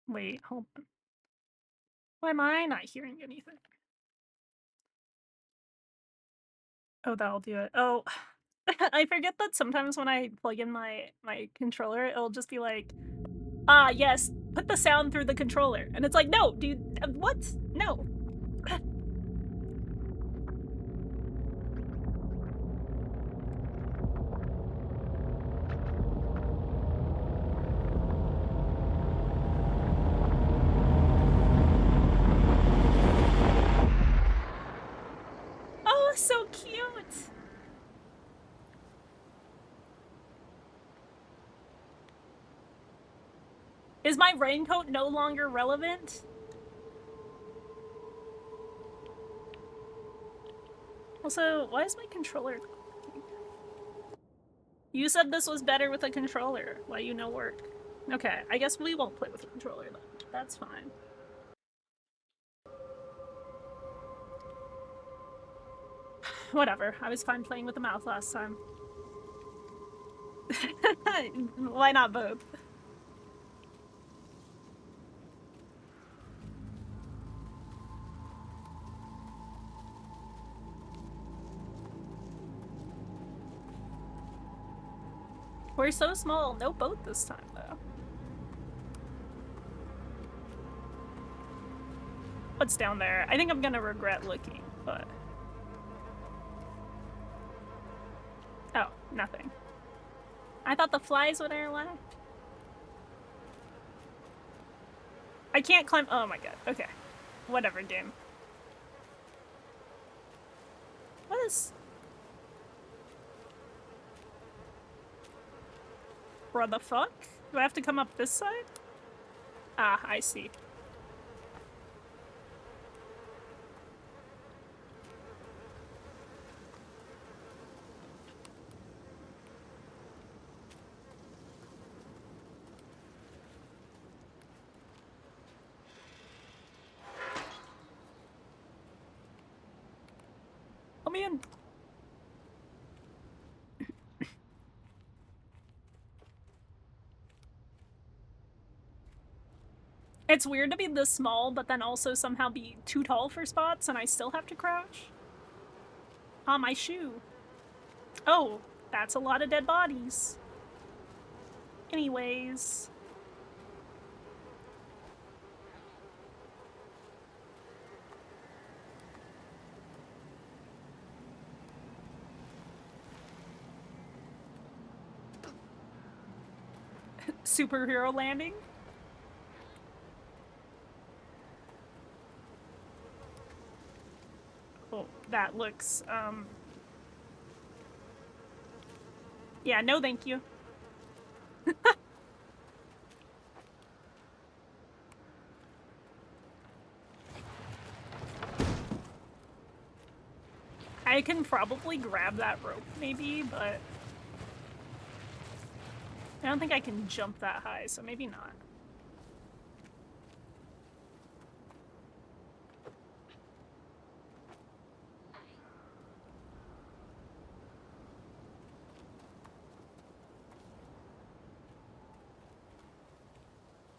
Wait, hold on. Why am I not hearing anything? Oh, that'll do it. Oh, I forget that sometimes when I plug in my controller, it'll just be like, ah, yes, put the sound through the controller. And it's like, no, dude, what? No. Oh, so cute. Is my raincoat no longer relevant? Also, why is my controller talking? You said this was better with a controller. Why you no work? Okay, I guess we won't play with a controller then. That's fine. Whatever, I was fine playing with the mouth last time. Why not both? We're so small, no boat this time though. What's down there? I think I'm gonna regret looking, but... Oh, nothing. I thought the flies would interact. I can't climb- oh my god, okay. Whatever, game. What is... What the fuck? Do I have to come up this side? Ah, I see. me in. It's weird to be this small, but then also somehow be too tall for spots, and I still have to crouch. Ah, my shoe. Oh, that's a lot of dead bodies. Anyways. Superhero landing? Oh, that looks, yeah, no thank you. I can probably grab that rope, maybe, but I don't think I can jump that high, so maybe not.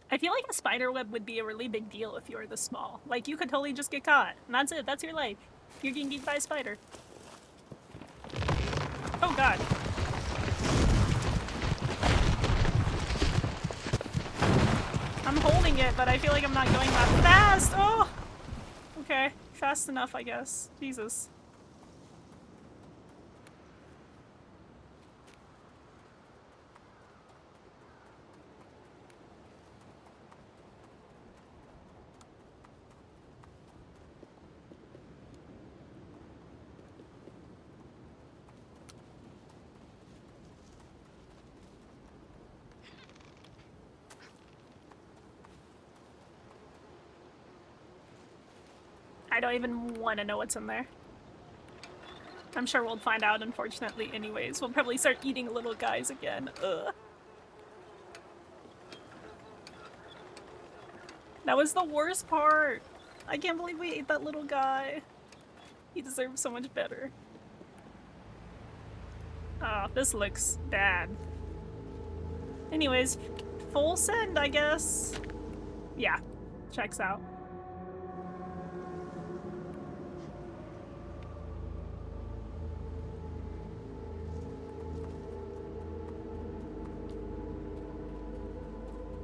I feel like a spider web would be a really big deal if you were this small. Like, you could totally just get caught, and that's it. That's your life. You're getting eaten by a spider. Oh god. I'm holding it, but I feel like I'm not going that fast. Oh! Okay. Fast enough, I guess. Jesus. I don't even want to know what's in there. I'm sure we'll find out, unfortunately, anyways. We'll probably start eating little guys again. Ugh. That was the worst part. I can't believe we ate that little guy. He deserves so much better. Oh, this looks bad. Anyways, full send, I guess. Yeah, checks out.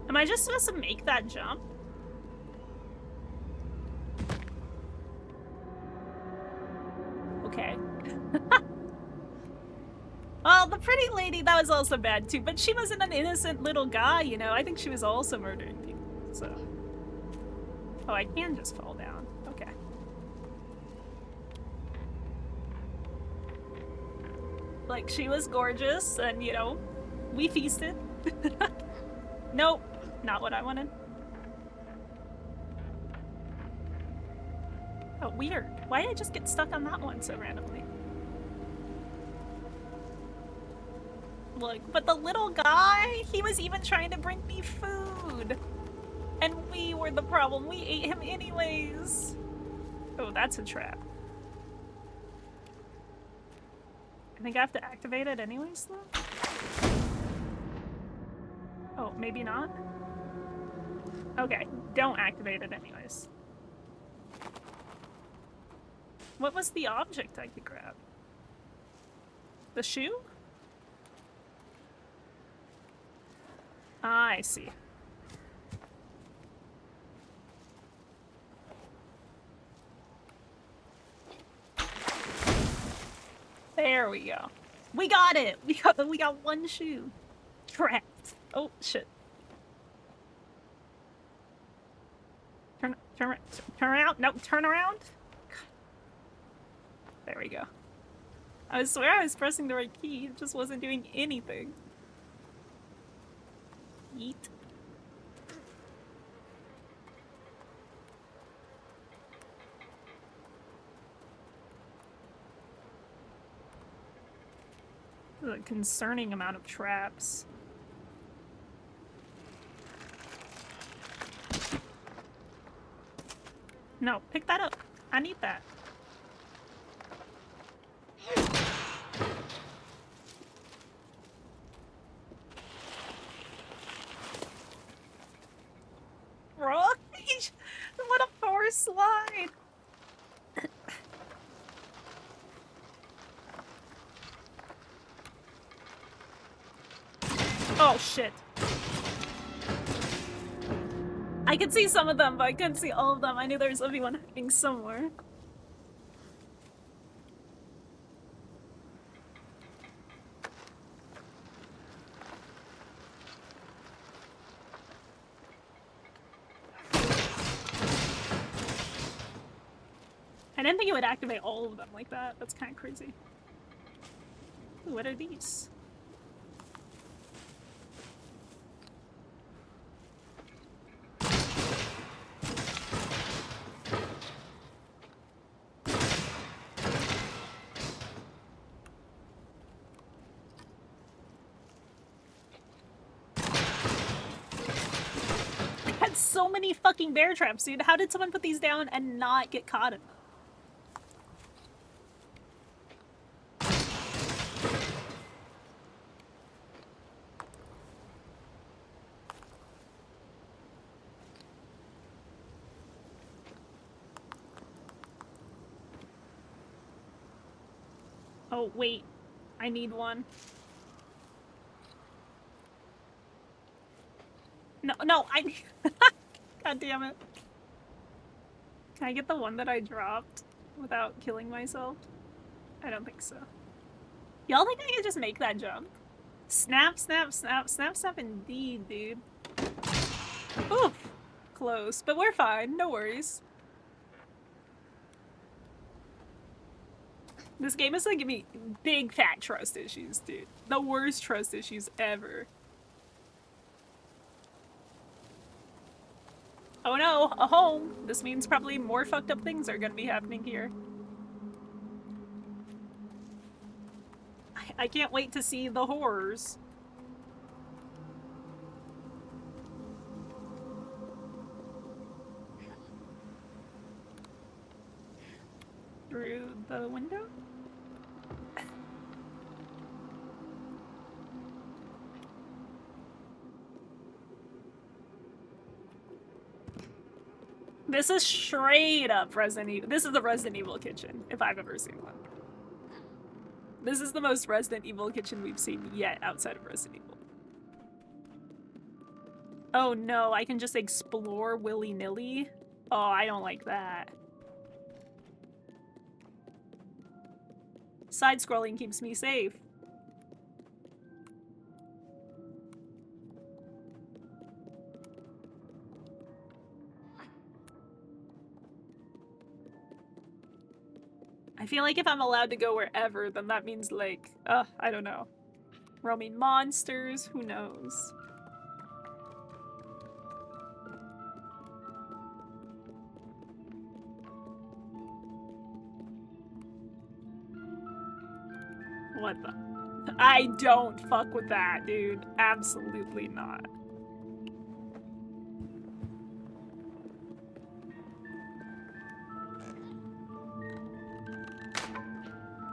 Am I just supposed to make that jump? Okay. Well, the pretty lady, that was also bad too, but she wasn't an innocent little guy, you know? I think she was also murdering people, so... Oh, I can just fall down. Okay. Like, she was gorgeous, and, you know, we feasted. Nope, not what I wanted. Oh, weird. Why did I just get stuck on that one so randomly? Look, but the little guy, he was even trying to bring me food. And we were the problem. We ate him anyways. Oh, that's a trap. I think I have to activate it anyways, though? Oh, maybe not? Okay, don't activate it anyways. What was the object I could grab? The shoe? Ah, I see. There we go. We got it! We got one shoe. Trapped. Oh, shit. Turn around. No, turn around. There we go. I swear I was pressing the right key. It just wasn't doing anything. Yeet. A concerning amount of traps. No, pick that up. I need that. What a force slide! Oh shit. I could see some of them, but I couldn't see all of them. I knew there was everyone hiding somewhere. I didn't think it would activate all of them like that. That's kind of crazy. Ooh, what are these? I had so many fucking bear traps, dude. How did someone put these down and not get caught in them? Oh, wait. I need one. No, no, I... God damn it. Can I get the one that I dropped without killing myself? I don't think so. Y'all think I could just make that jump? Snap, snap, snap, snap, snap indeed, dude. Oof. Close, but we're fine. No worries. This game is like giving me big fat trust issues, dude. The worst trust issues ever. Oh no, a home. This means probably more fucked up things are gonna be happening here. I can't wait to see the horrors. Through the window? This is straight up Resident Evil. This is the Resident Evil kitchen, if I've ever seen one. This is the most Resident Evil kitchen we've seen yet outside of Resident Evil. Oh no, I can just explore willy-nilly? Oh, I don't like that. Side-scrolling keeps me safe. I feel like if I'm allowed to go wherever, then that means like, I don't know. Roaming monsters, who knows? What the? I don't fuck with that, dude. Absolutely not.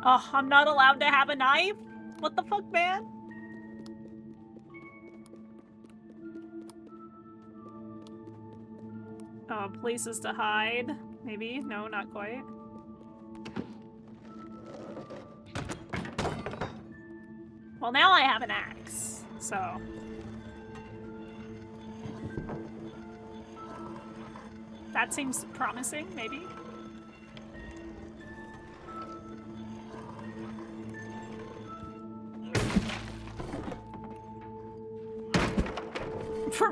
Oh, I'm not allowed to have a knife? What the fuck, man? Places to hide. Maybe? No, not quite. Well, now I have an axe, so... That seems promising, maybe?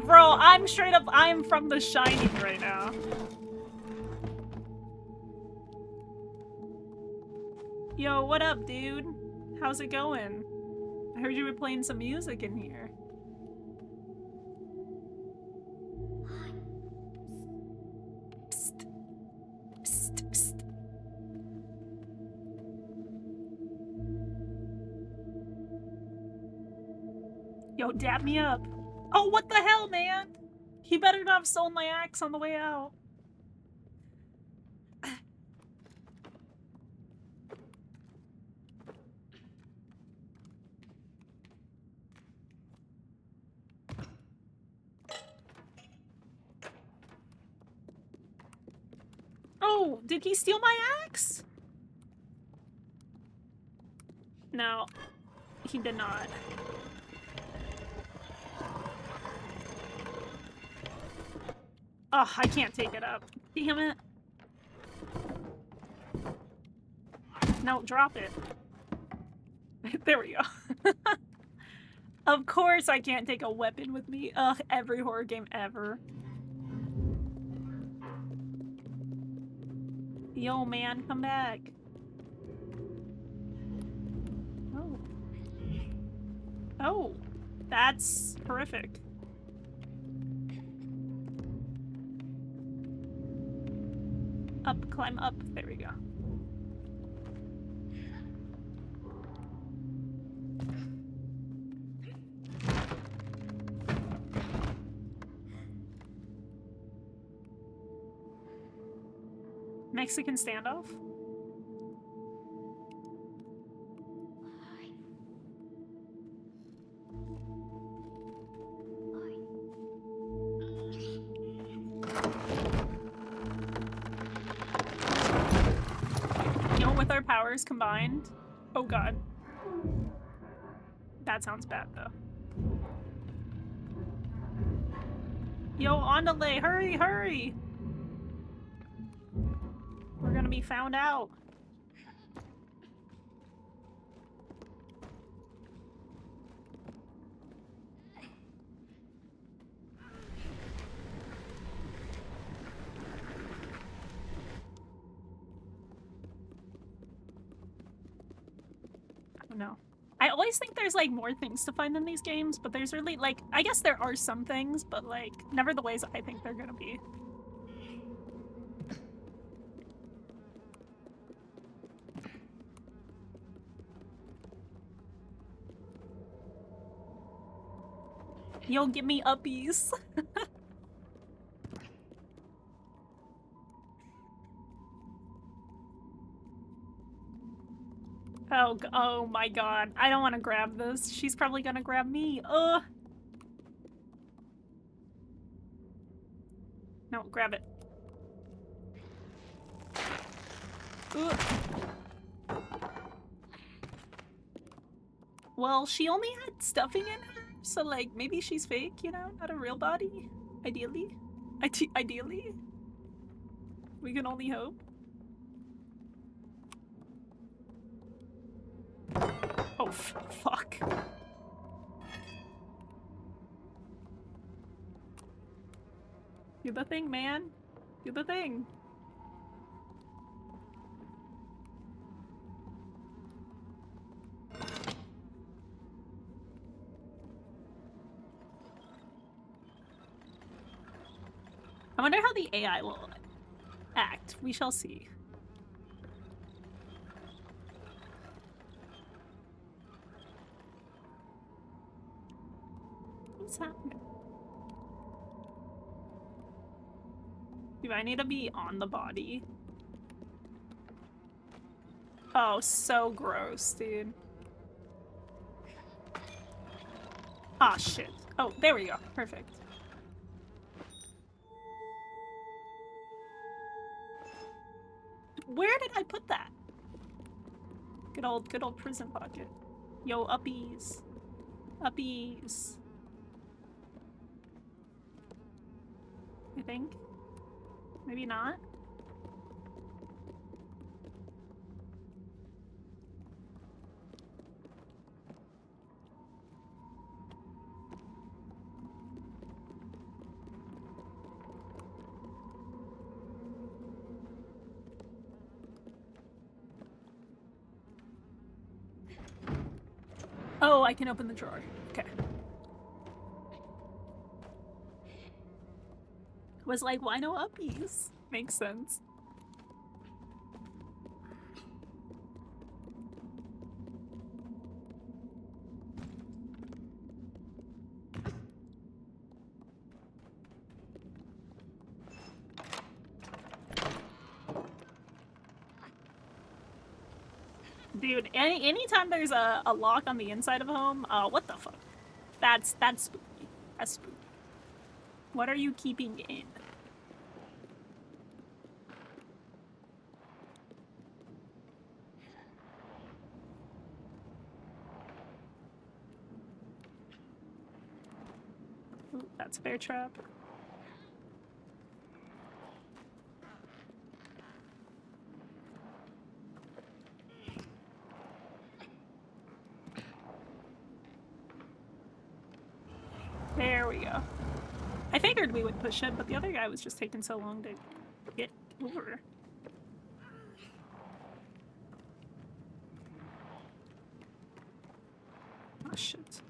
Bro, I'm straight up, I'm from The Shining right now. Yo, what up, dude? How's it going? I heard you were playing some music in here. Psst. Psst, psst. Yo, dab me up. Oh, what the hell, man? He better not have stolen my axe on the way out. Oh, did he steal my axe? No, he did not. Oh, I can't take it up. Damn it. No, drop it. There we go. Of course I can't take a weapon with me. Ugh, every horror game ever. Yo, man, come back. Oh. Oh, that's horrific. Up, climb up. There we go. Mexican standoff? You know, with our powers combined? Oh god. That sounds bad, though. Yo, on delay! Hurry, hurry! We're gonna be found out. I don't know. I always think there's, like, more things to find in these games, but there's really, like, I guess there are some things, but, like, never the ways I think they're gonna be. Yo, give me uppies. Oh my god. I don't want to grab this. She's probably gonna grab me. Ugh. No, grab it. Ugh. Well, she only had stuffing in her, so, like, maybe she's fake, you know? Not a real body. Ideally. Ideally. We can only hope. Oh, fuck. Do the thing, man. Do the thing. I wonder how the AI will act. We shall see. What's happening? Do I need to be on the body? Oh, so gross, dude. Ah, shit. Oh, there we go. Perfect. Where did I put that? Good old prison pocket. Yo, uppies. Uppies. I think. Maybe not. Oh, I can open the drawer. Okay. Was like, why no uppies? Makes sense. Dude, anytime there's a lock on the inside of a home, what the fuck? That's spooky. That's spooky. What are you keeping in? Ooh, that's a bear trap. There we go. I figured we would push it, but the other guy was just taking so long to get over. Oh shit.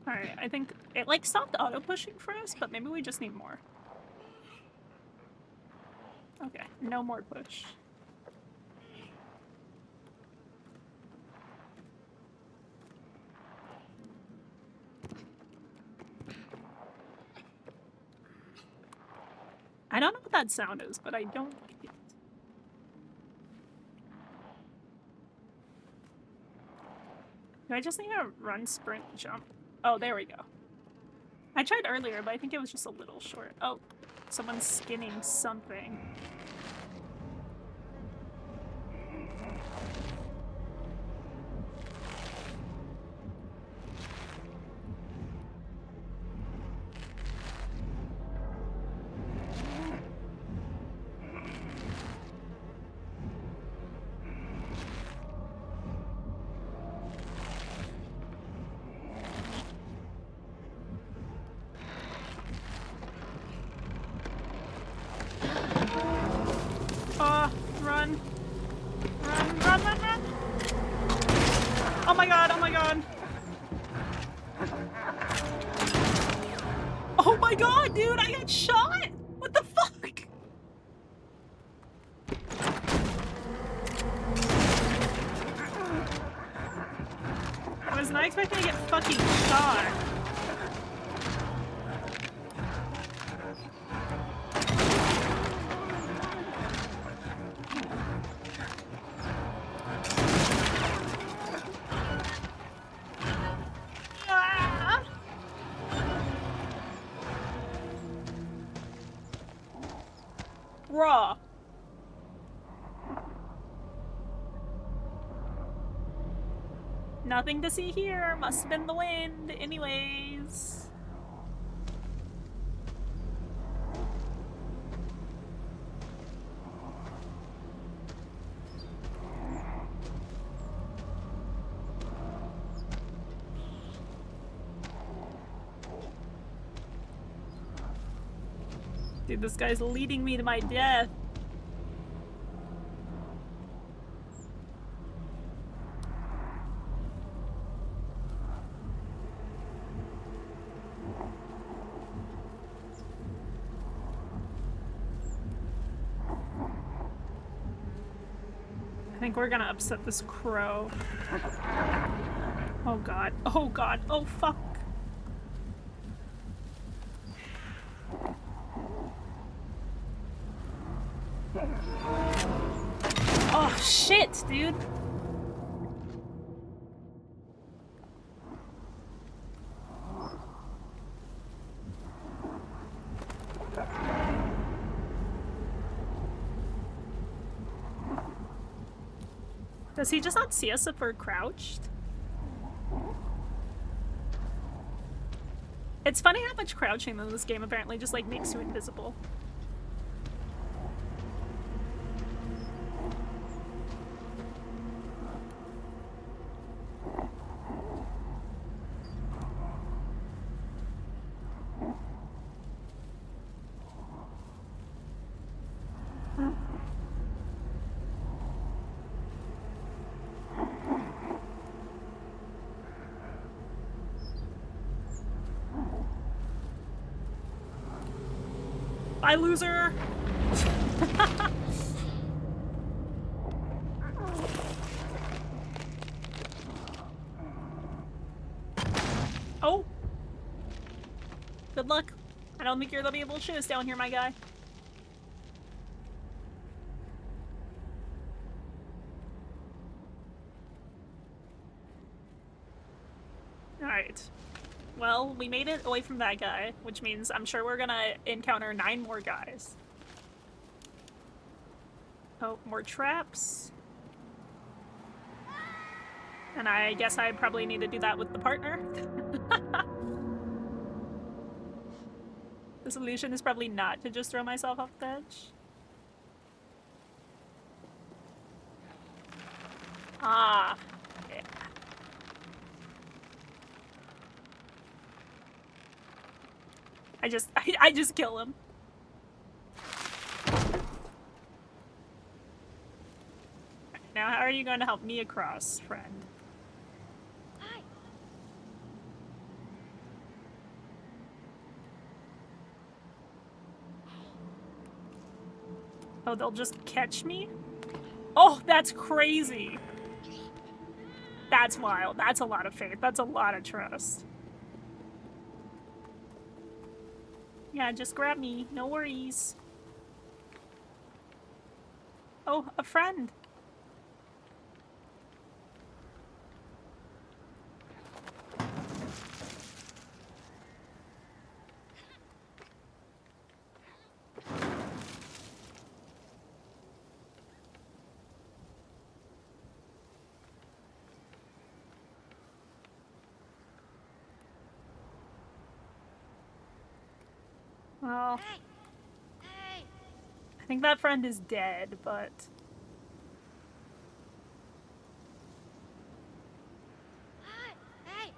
Alright, I think it like stopped auto-pushing for us, but maybe we just need more. Okay, no more push. I don't know what that sound is, but I don't like it. Do I just need to run, sprint, jump? Oh, there we go. I tried earlier, but I think it was just a little short. Oh, someone's skinning something. Run. Run, run, run, run! Oh my god, oh my god! Oh my god, dude, I got shot! What the fuck? I was not expecting to get fucking shot. Raw. Nothing to see here. Must have been the wind. Anyways. Dude, this guy's leading me to my death. I think we're gonna upset this crow. Oh god. Oh god. Oh fuck. Oh shit, dude. Does he just not see us if we're crouched? It's funny how much crouching in this game apparently just like makes you invisible. Bye, loser! Oh! Good luck. I don't think you're gonna be able to shoot us down here, my guy. Alright. Well, we made it away from that guy, which means I'm sure we're gonna encounter 9 more guys. Oh, more traps. And I guess I probably need to do that with the partner. The solution is probably not to just throw myself off the edge. Ah. Yeah. I just kill him. Now how are you going to help me across, friend? Hi. Oh, they'll just catch me? Oh, that's crazy. That's wild. That's a lot of faith. That's a lot of trust. Yeah, just grab me. No worries. Oh, a friend. Well, Hey. Hey. I think that friend is dead, but... Hi. Hey.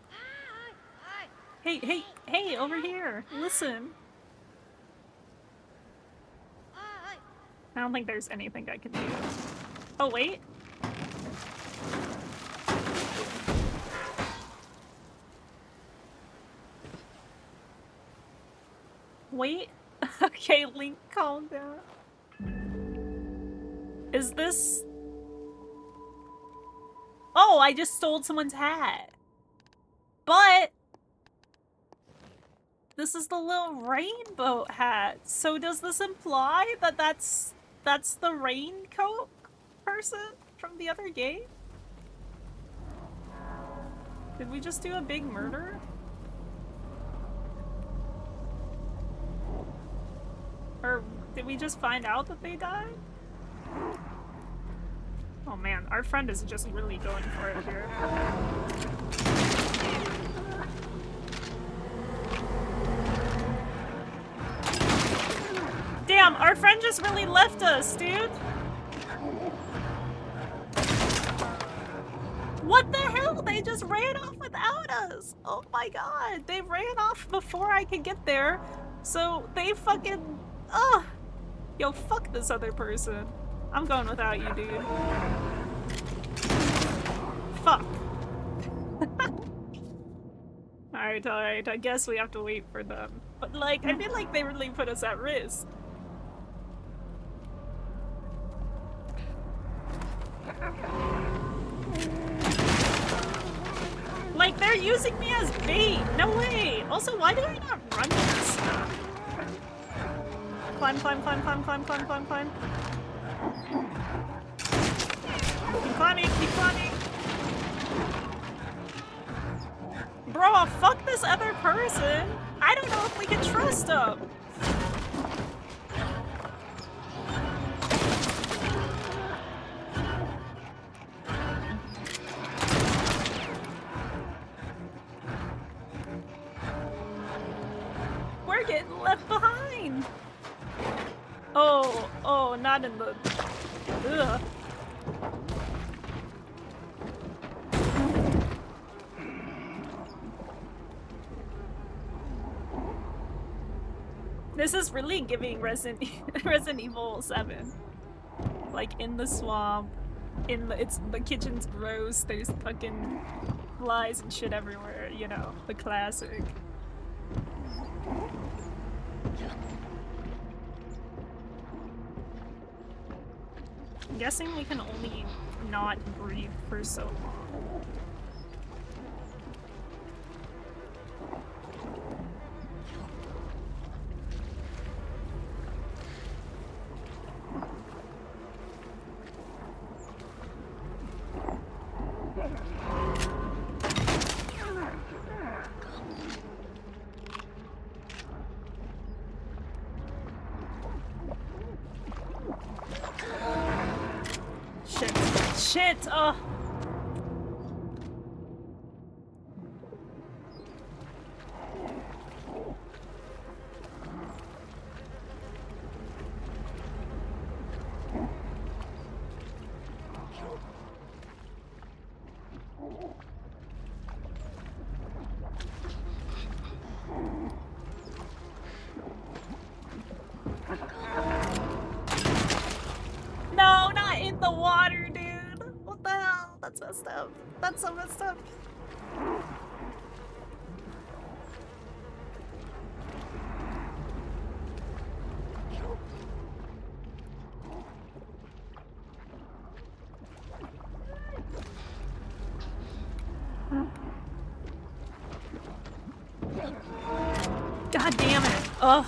Hi. Hi. Hey, over here. Listen. Hi. I don't think there's anything I can do. Oh, wait. Wait. Okay, Link, calm down. Is this... Oh, I just stole someone's hat. But... This is the little rainbow hat. So does this imply that that's the raincoat person from the other game? Did we just do a big murder? Or did we just find out that they died? Oh man, our friend is just really going for it here. Damn, our friend just really left us, dude! What the hell? They just ran off without us! Oh my god, they ran off before I could get there, so they fucking... Ugh! Yo, fuck this other person. I'm going without you, dude. Fuck. Alright, I guess we have to wait for them. But like, I feel like they really put us at risk. Like, they're using me as bait! No way! Also, why do I not run this? Climb. Keep climbing! Bro, fuck this other person! I don't know if we can trust them! We're getting left behind! Oh, not in the... Ugh. This is really giving Resident Evil 7. Like, in the swamp, the kitchen's gross, there's fucking flies and shit everywhere, you know, the classic. I'm guessing we can only not breathe for so long. Shit! Oh. That's messed up. That's so messed up. God damn it. Ugh.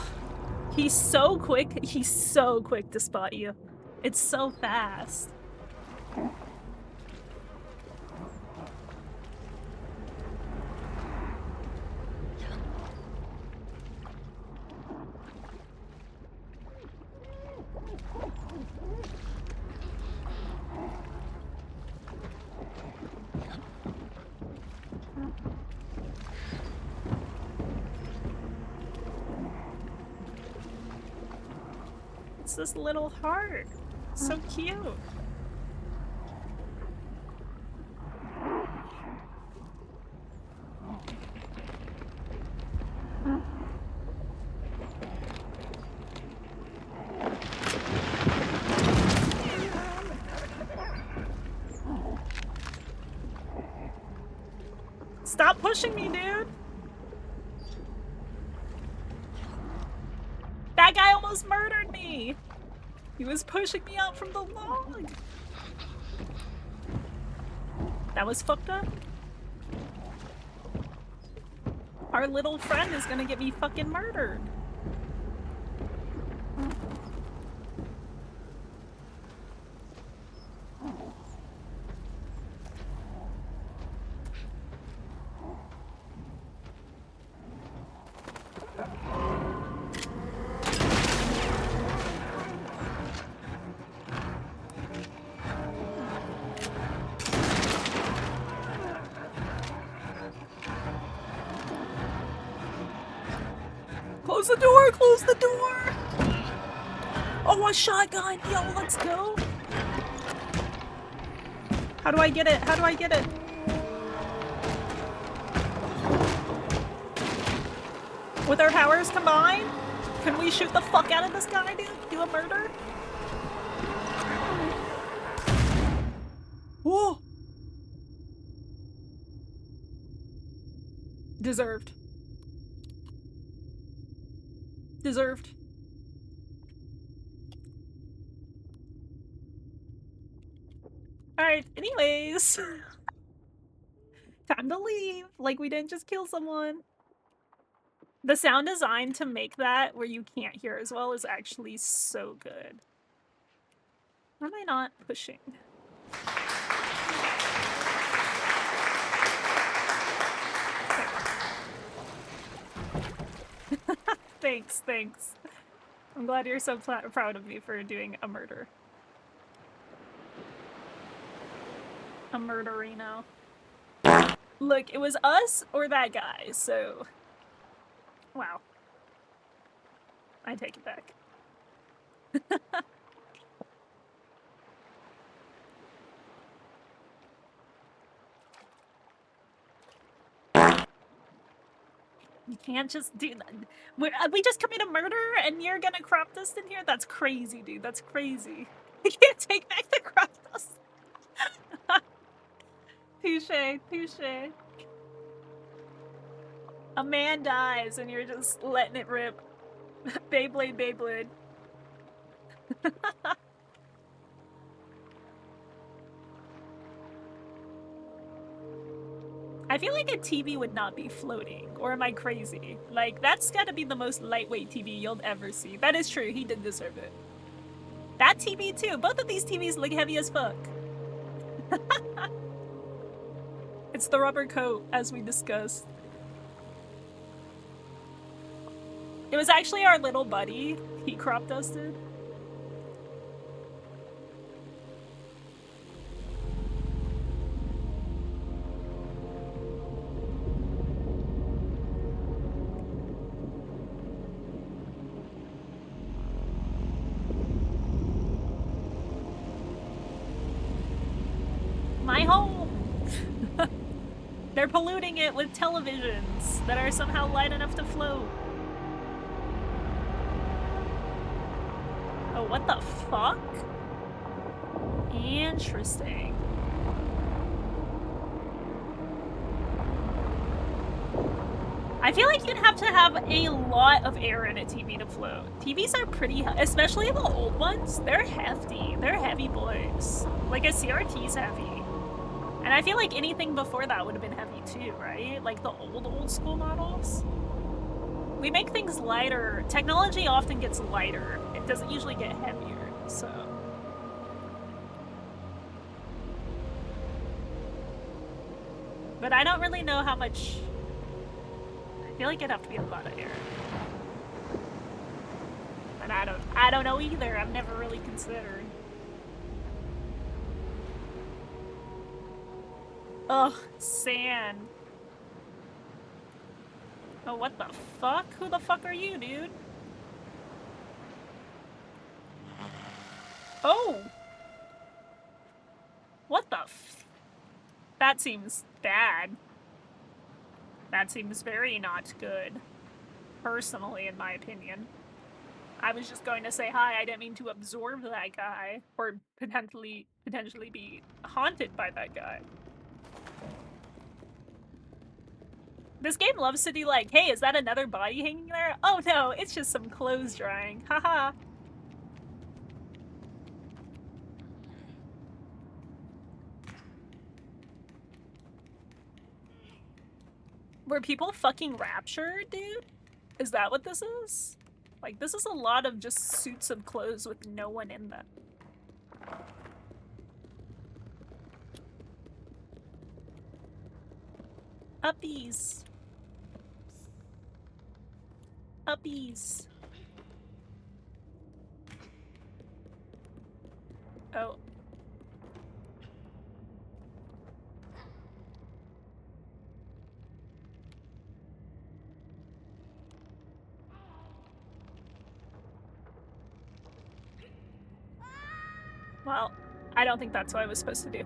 He's so quick. He's so quick to spot you. It's so fast. It's this little heart. So cute. Stop pushing me, dude! That guy almost murdered me! He was pushing me out from the log! That was fucked up. Our little friend is gonna get me fucking murdered. Close the door! Close the door! Oh, a shotgun! Yo, let's go! How do I get it? How do I get it? With our powers combined? Can we shoot the fuck out of this guy, dude? Do a murder? Whoa! Deserved. Deserved. Alright, anyways. Time to leave. Like, we didn't just kill someone. The sound design to make that where you can't hear as well is actually so good. Why am I not pushing? Thanks, thanks. I'm glad you're so proud of me for doing a murder. A murderino. Look, it was us or that guy, so... Wow. I take it back. You can't just do that. We just committed a murder and you're gonna crop dust in here? That's crazy, dude. That's crazy. I can't take back the crop dust. Touche, touche. A man dies and you're just letting it rip. Beyblade, Beyblade. I feel like a TV would not be floating, or am I crazy? Like, that's gotta be the most lightweight TV you'll ever see. That is true, he did deserve it. That TV too, both of these TVs look heavy as fuck. It's the rubber coat, as we discussed. It was actually our little buddy. He crop dusted. My home! They're polluting it with televisions that are somehow light enough to float. Oh, what the fuck? Interesting. I feel like you'd have to have a lot of air in a TV to float. TVs are pretty, especially the old ones. They're hefty. They're heavy boys. Like a CRT's heavy. And I feel like anything before that would have been heavy too, right? Like the old school models. We make things lighter. Technology often gets lighter. It doesn't usually get heavier, so. But I don't really know how much. I feel like it'd have to be a lot of air. But I don't know either. I've never really considered. Ugh, sand. Oh, what the fuck? Who the fuck are you, dude? Oh! What the f- That seems bad. That seems very not good. Personally, in my opinion. I was just going to say hi. I didn't mean to absorb that guy. Or potentially be haunted by that guy. This game loves to be like, hey, is that another body hanging there? Oh no, it's just some clothes drying. Haha. Were people fucking raptured, dude? Is that what this is? Like, this is a lot of just suits of clothes with no one in them. Uppies. Uppies. Oh. Well, I don't think that's what I was supposed to do.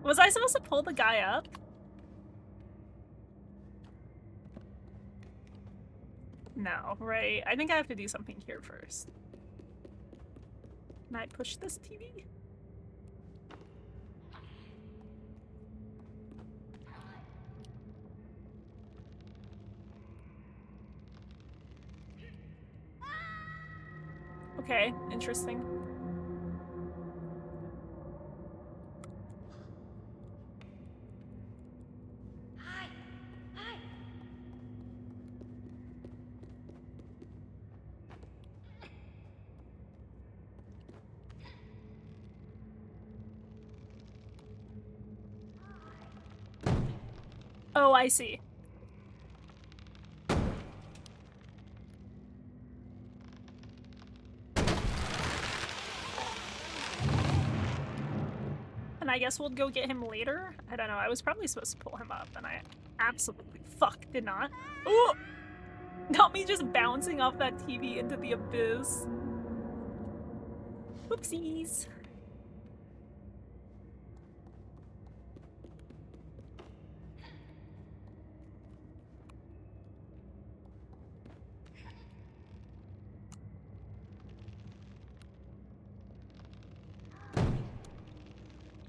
Was I supposed to pull the guy up? No, right? I think I have to do something here first. Can I push this TV? Okay, interesting. Hi! Hi! Oh, I see. And I guess we'll go get him later? I don't know, I was probably supposed to pull him up, and I absolutely did not. Ooh! Not me just bouncing off that TV into the abyss. Whoopsies.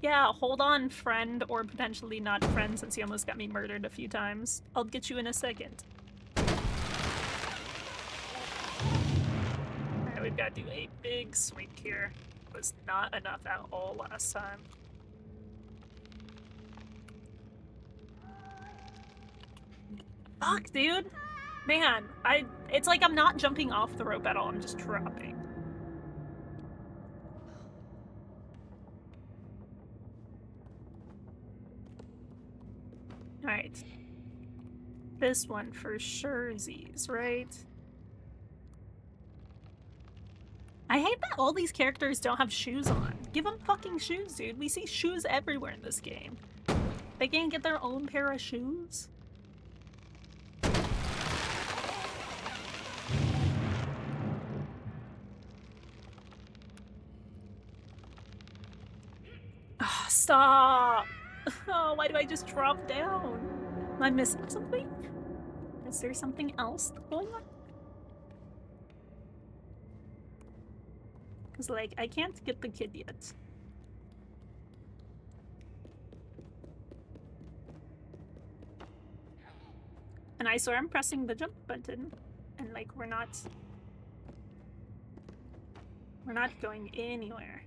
Yeah, hold on, friend, or potentially not friend, since you almost got me murdered a few times. I'll get you in a second. Alright, we've got to do a big sweep here. It was not enough at all last time. Fuck, dude! Man, it's like I'm not jumping off the rope at all, I'm just dropping. Alright. This one for surezies, right? I hate that all these characters don't have shoes on. Give them fucking shoes, dude. We see shoes everywhere in this game. They can't get their own pair of shoes? Oh, stop! Oh, why do I just drop down? Am I missing something? Is there something else going on? Because, like, I can't get the kid yet. And I swear I'm pressing the jump button. And like, we're not going anywhere.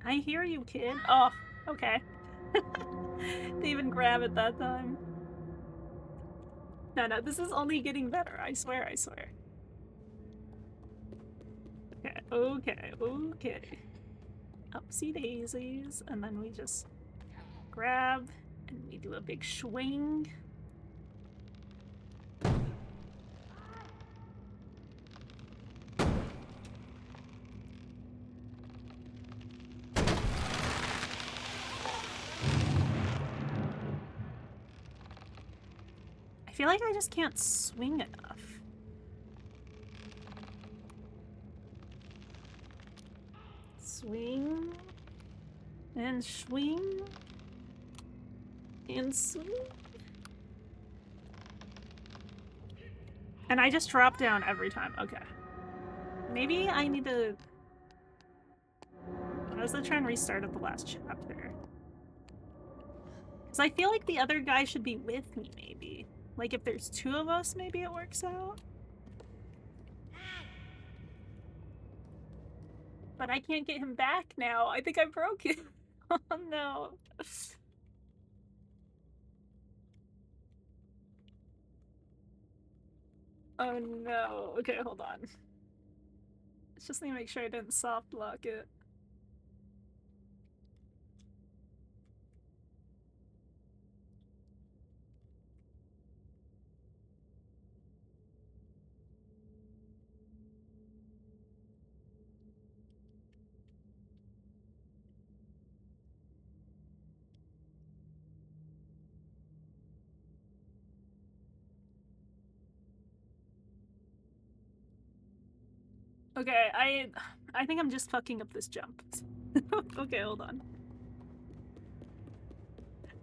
I hear you, kid. Oh, okay. They even grab it that time. No, this is only getting better. I swear, I swear. Okay. Upsy daisies. And then we just grab and we do a big swing. I feel like I just can't swing enough. Swing. And swing. And swing. And I just drop down every time. Okay. Maybe I need to... I was gonna try and restart at the last chapter. Because I feel like the other guy should be with me, maybe. Like, if there's two of us, maybe it works out. But I can't get him back now. I think I broke it. Oh, no. Oh, no. Okay, hold on. Just need to make sure I didn't soft lock it. Okay, I think I'm just fucking up this jump. Okay, hold on.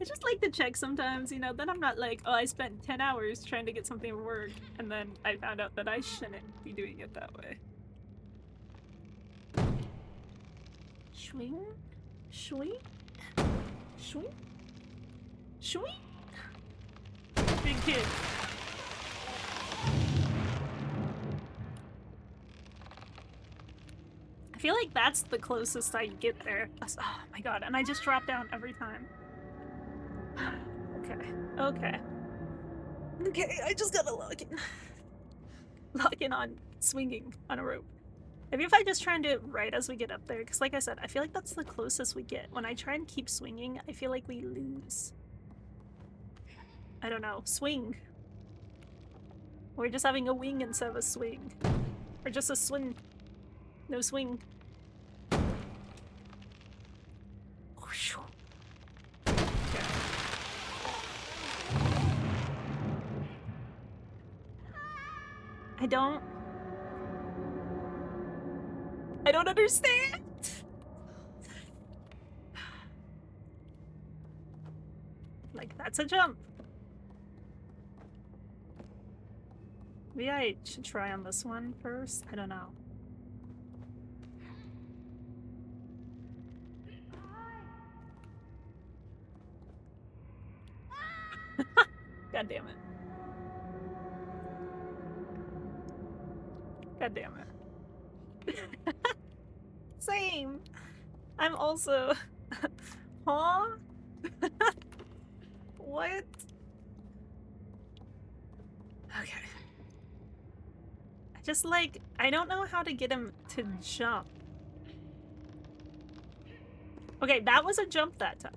I just like to check sometimes, you know, then I'm not like, oh, I spent 10 hours trying to get something to work, and then I found out that I shouldn't be doing it that way. Swing? Swing? Swing? Swing? Big kid. I feel like that's the closest I get there. Oh my god, and I just drop down every time. Okay, I just gotta lock in on swinging on a rope. Maybe if I just try and do it right as we get up there, because like I said, I feel like that's the closest we get. When I try and keep swinging, I feel like we lose. I don't know. Swing. We're just having a wing instead of a swing. Or just a swing. No swing. I don't understand. Like, that's a jump. Maybe I should try on this one first. I don't know. God damn it. God damn it. Same. I'm also... Huh? What? Okay. Just like, I don't know how to get him to jump. Okay, that was a jump that time.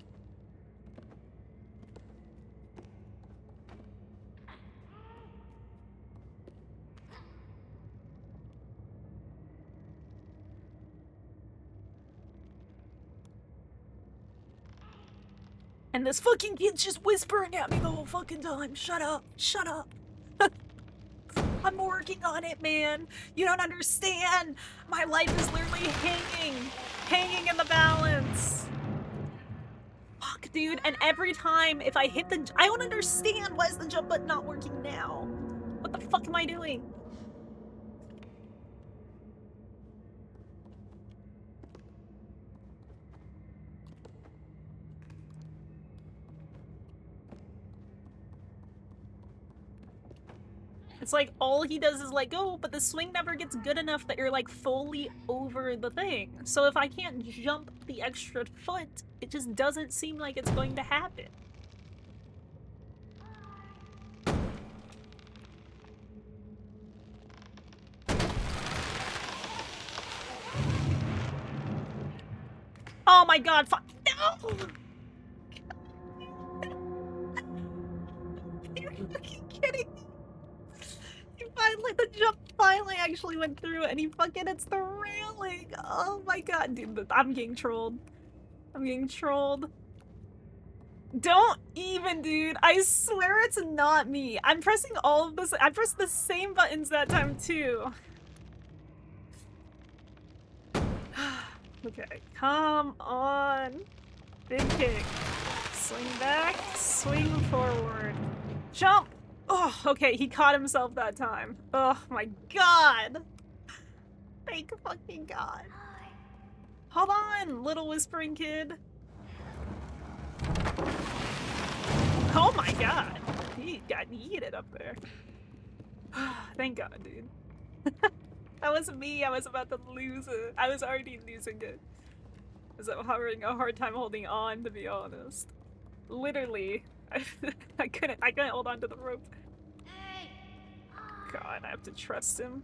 And this fucking kid's just whispering at me the whole fucking time. Shut up. Shut up. I'm working on it, man. You don't understand. My life is literally hanging in the balance. Fuck, dude. And every time if I hit the... I don't understand. Why is the jump button not working now? What the fuck am I doing? It's like all he does is let go, but the swing never gets good enough that you're like fully over the thing. So if I can't jump the extra foot, it just doesn't seem like it's going to happen. Oh my god, fuck. No! You're fucking kidding me. The jump finally actually went through and he fucking hits the railing. Oh my god, dude, I'm getting trolled. I'm getting trolled. Don't even, dude. I swear it's not me. I'm pressing all of this. I pressed the same buttons that time too. Okay, come on. Big kick. Swing back, swing forward. Jump! Oh, okay, he caught himself that time. Oh my god! Thank fucking god. Hold on, little whispering kid. Oh my god. He got yeeted up there. Thank god, dude. That wasn't me. I was about to lose it. I was already losing it. I was having a hard time holding on, to be honest. Literally. I couldn't hold on to the rope. God, I have to trust him.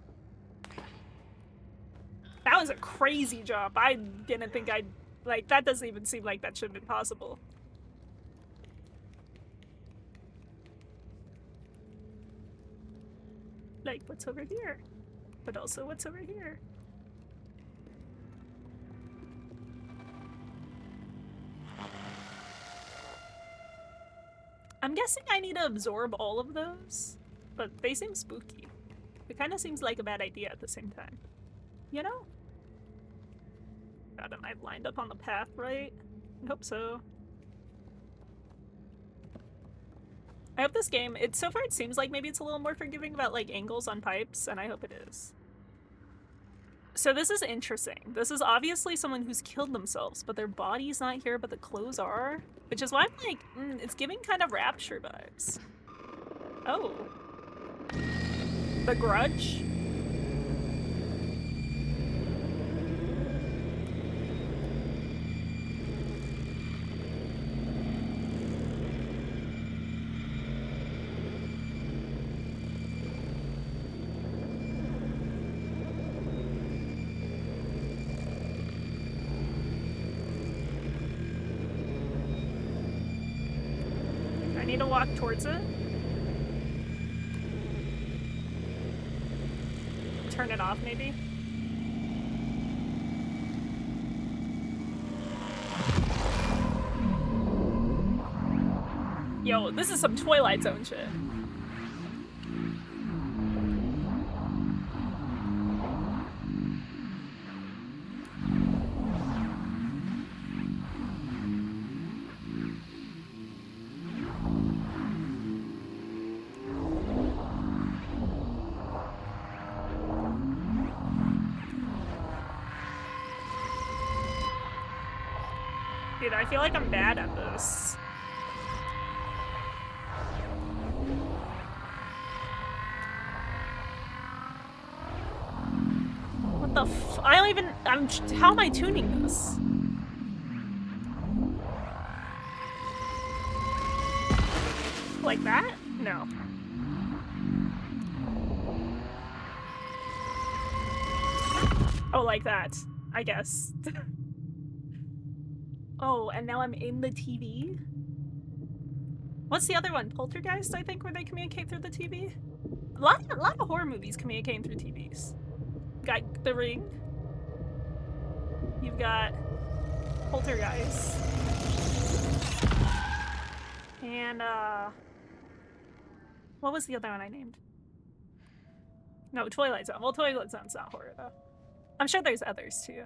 That was a crazy jump. I didn't think I'd... Like, that doesn't even seem like that should have been possible. Like, what's over here? But also, what's over here? I'm guessing I need to absorb all of those, but they seem spooky. It kind of seems like a bad idea at the same time. You know? God, am I lined up on the path right? I hope so. I hope this game, so far it seems like maybe it's a little more forgiving about like angles on pipes, and I hope it is. So this is interesting. This is obviously someone who's killed themselves, but their body's not here, but the clothes are. Which is why I'm like, it's giving kind of Rapture vibes. Oh. The Grudge? I need to walk towards it. Turn it off, maybe? Yo, this is some Twilight Zone shit. Dude, I feel like I'm bad at this. What the I don't even- how am I tuning this? Like that? No. Oh, like that. I guess. Oh, and now I'm in the TV? What's the other one? Poltergeist, I think, where they communicate through the TV? A lot of horror movies communicating through TVs. Got The Ring. You've got Poltergeist. And, what was the other one I named? No, Twilight Zone. Well, Twilight Zone's not horror, though. I'm sure there's others, too.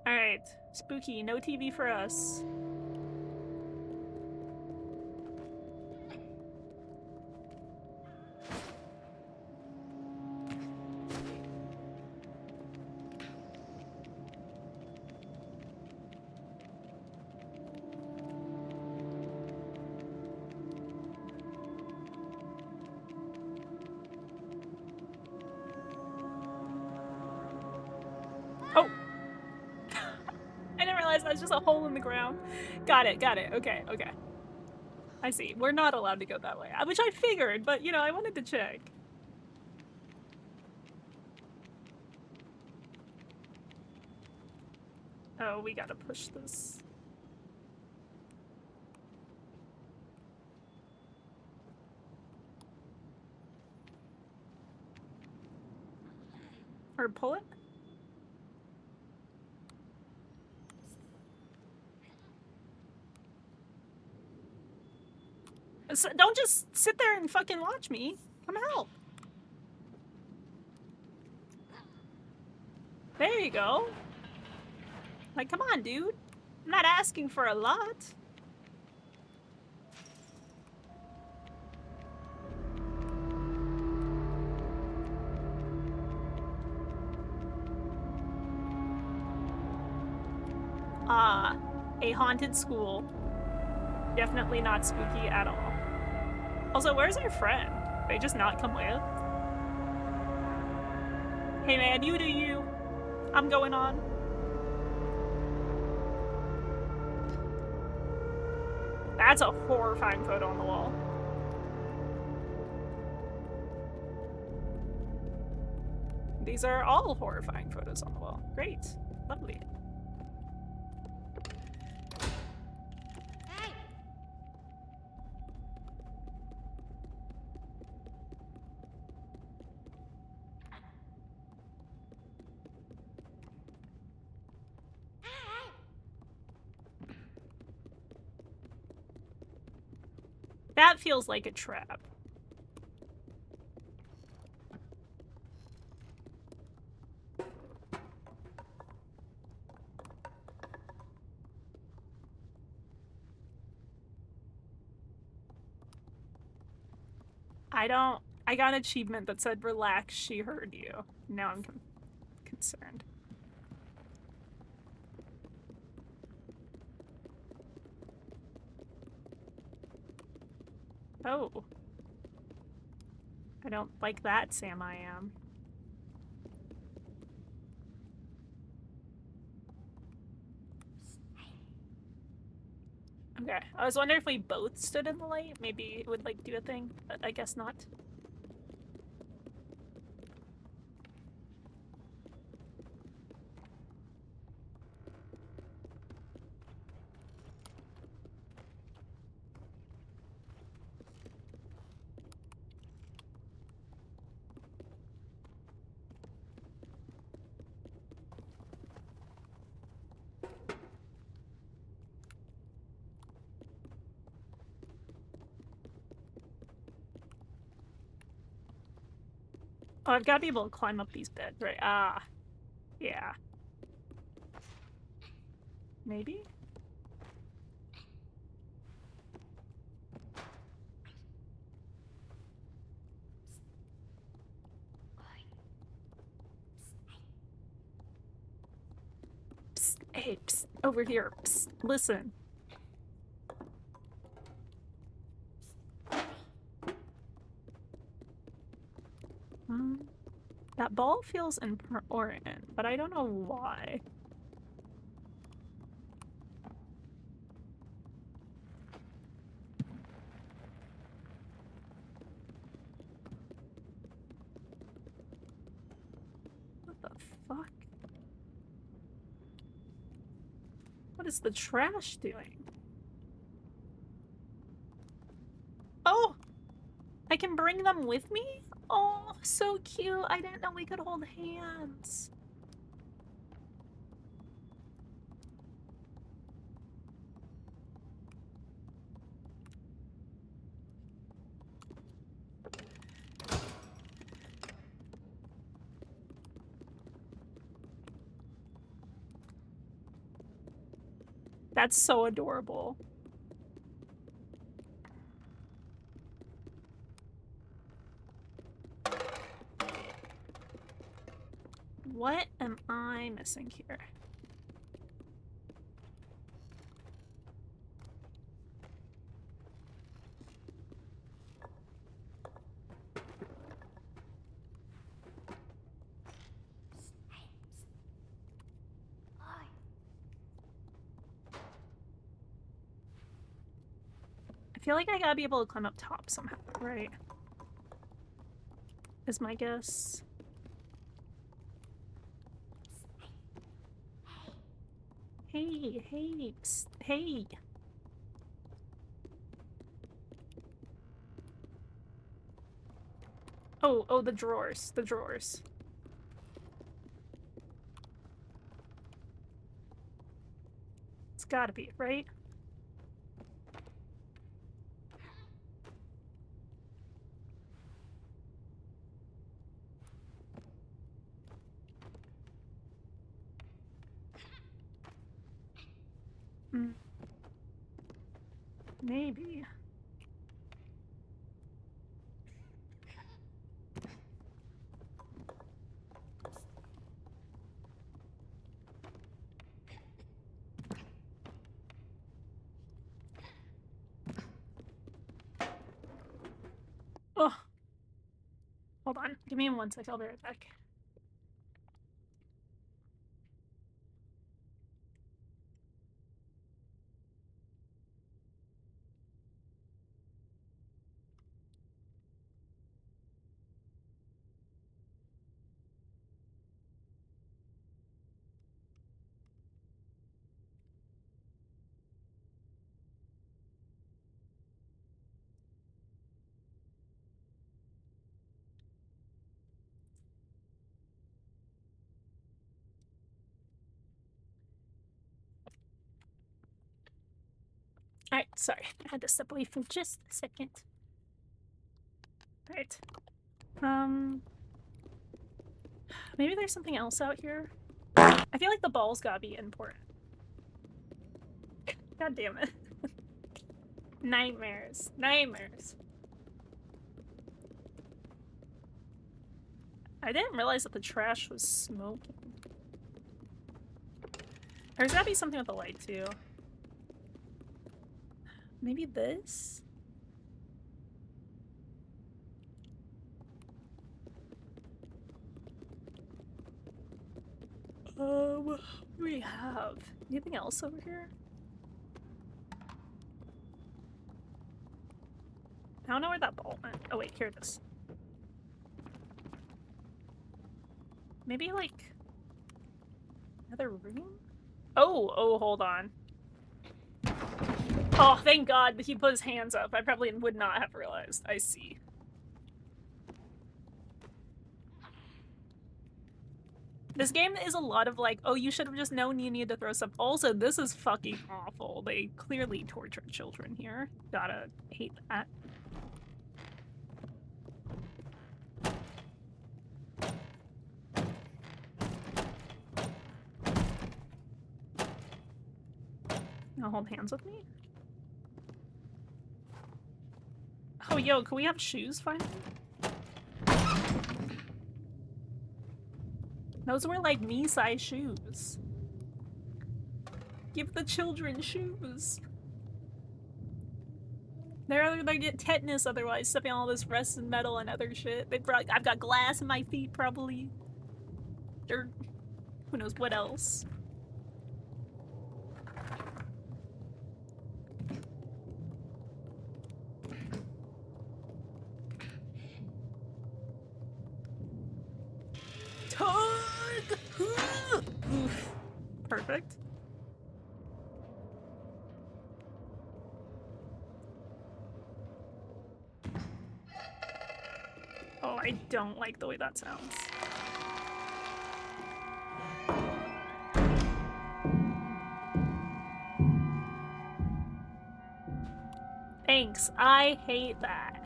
Alright. Spooky. No TV for us. It's just a hole in the ground. Got it. Okay. I see. We're not allowed to go that way, which I figured, but, you know, I wanted to check. Oh, we gotta push this. Or pull it? So don't just sit there and fucking watch me. Come help. There you go. Like, come on, dude. I'm not asking for a lot. A haunted school. Definitely not spooky at all. Also, where's our friend? They just not come with? Hey man, you do you. I'm going on. That's a horrifying photo on the wall. These are all horrifying photos on the wall. Great. Lovely. Hey! That feels like a trap. I got an achievement that said relax, she heard you. Now I'm concerned. Oh. I don't like that, Sam I am. Okay. I was wondering if we both stood in the light, maybe it would, like, do a thing, but I guess not. Oh, I've got to be able to climb up these beds, right? Ah. Yeah. Maybe? Psst, hey, psst, over here. Psst, listen. That ball feels important, but I don't know why. What the fuck? What is the trash doing? Oh! I can bring them with me? Oh, so cute. I didn't know we could hold hands. That's so adorable. What am I missing here? feel like I gotta be able to climb up top somehow, right? Is my guess. Hey, hey, psst, hey. Oh, the drawers, the drawers. It's gotta be, right? Mm, maybe. Oh, hold on. Give me 1 sec. I'll be right back. Alright, sorry. I had to step away for just a second. Alright. Maybe there's something else out here. I feel like the ball's gotta be important. God damn it. Nightmares. Nightmares. I didn't realize that the trash was smoking. There's gotta be something with the light, too. Maybe this? What do we have? Anything else over here? I don't know where that ball went. Oh wait, here it is. Maybe like another room? Oh, hold on. Oh, thank God he put his hands up. I probably would not have realized. I see. This game is a lot of like, oh, you should have just known you needed to throw stuff. Also, this is fucking awful. They clearly tortured children here. Gotta hate that. Now hold hands with me? Oh, yo, can we have shoes finally? Those were like me-size shoes. Give the children shoes. They're gonna get tetanus otherwise, stepping on all this rusted metal and other shit. I've got glass in my feet probably. Or who knows what else. Tug! Oof. Perfect. Oh, I don't like the way that sounds. Thanks. I hate that.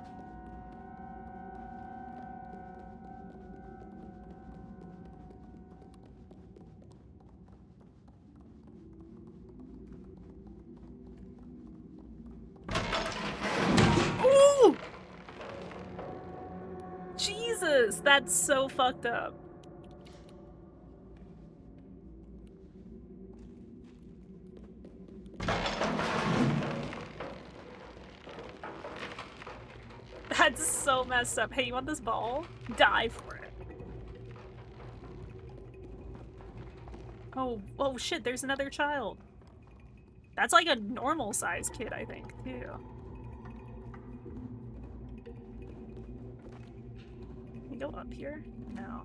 Ooh! Jesus, that's so fucked up. That's so messed up. Hey, you want this ball? Die for it. Oh shit, there's another child. That's like a normal size kid, I think, too. we go up here? No.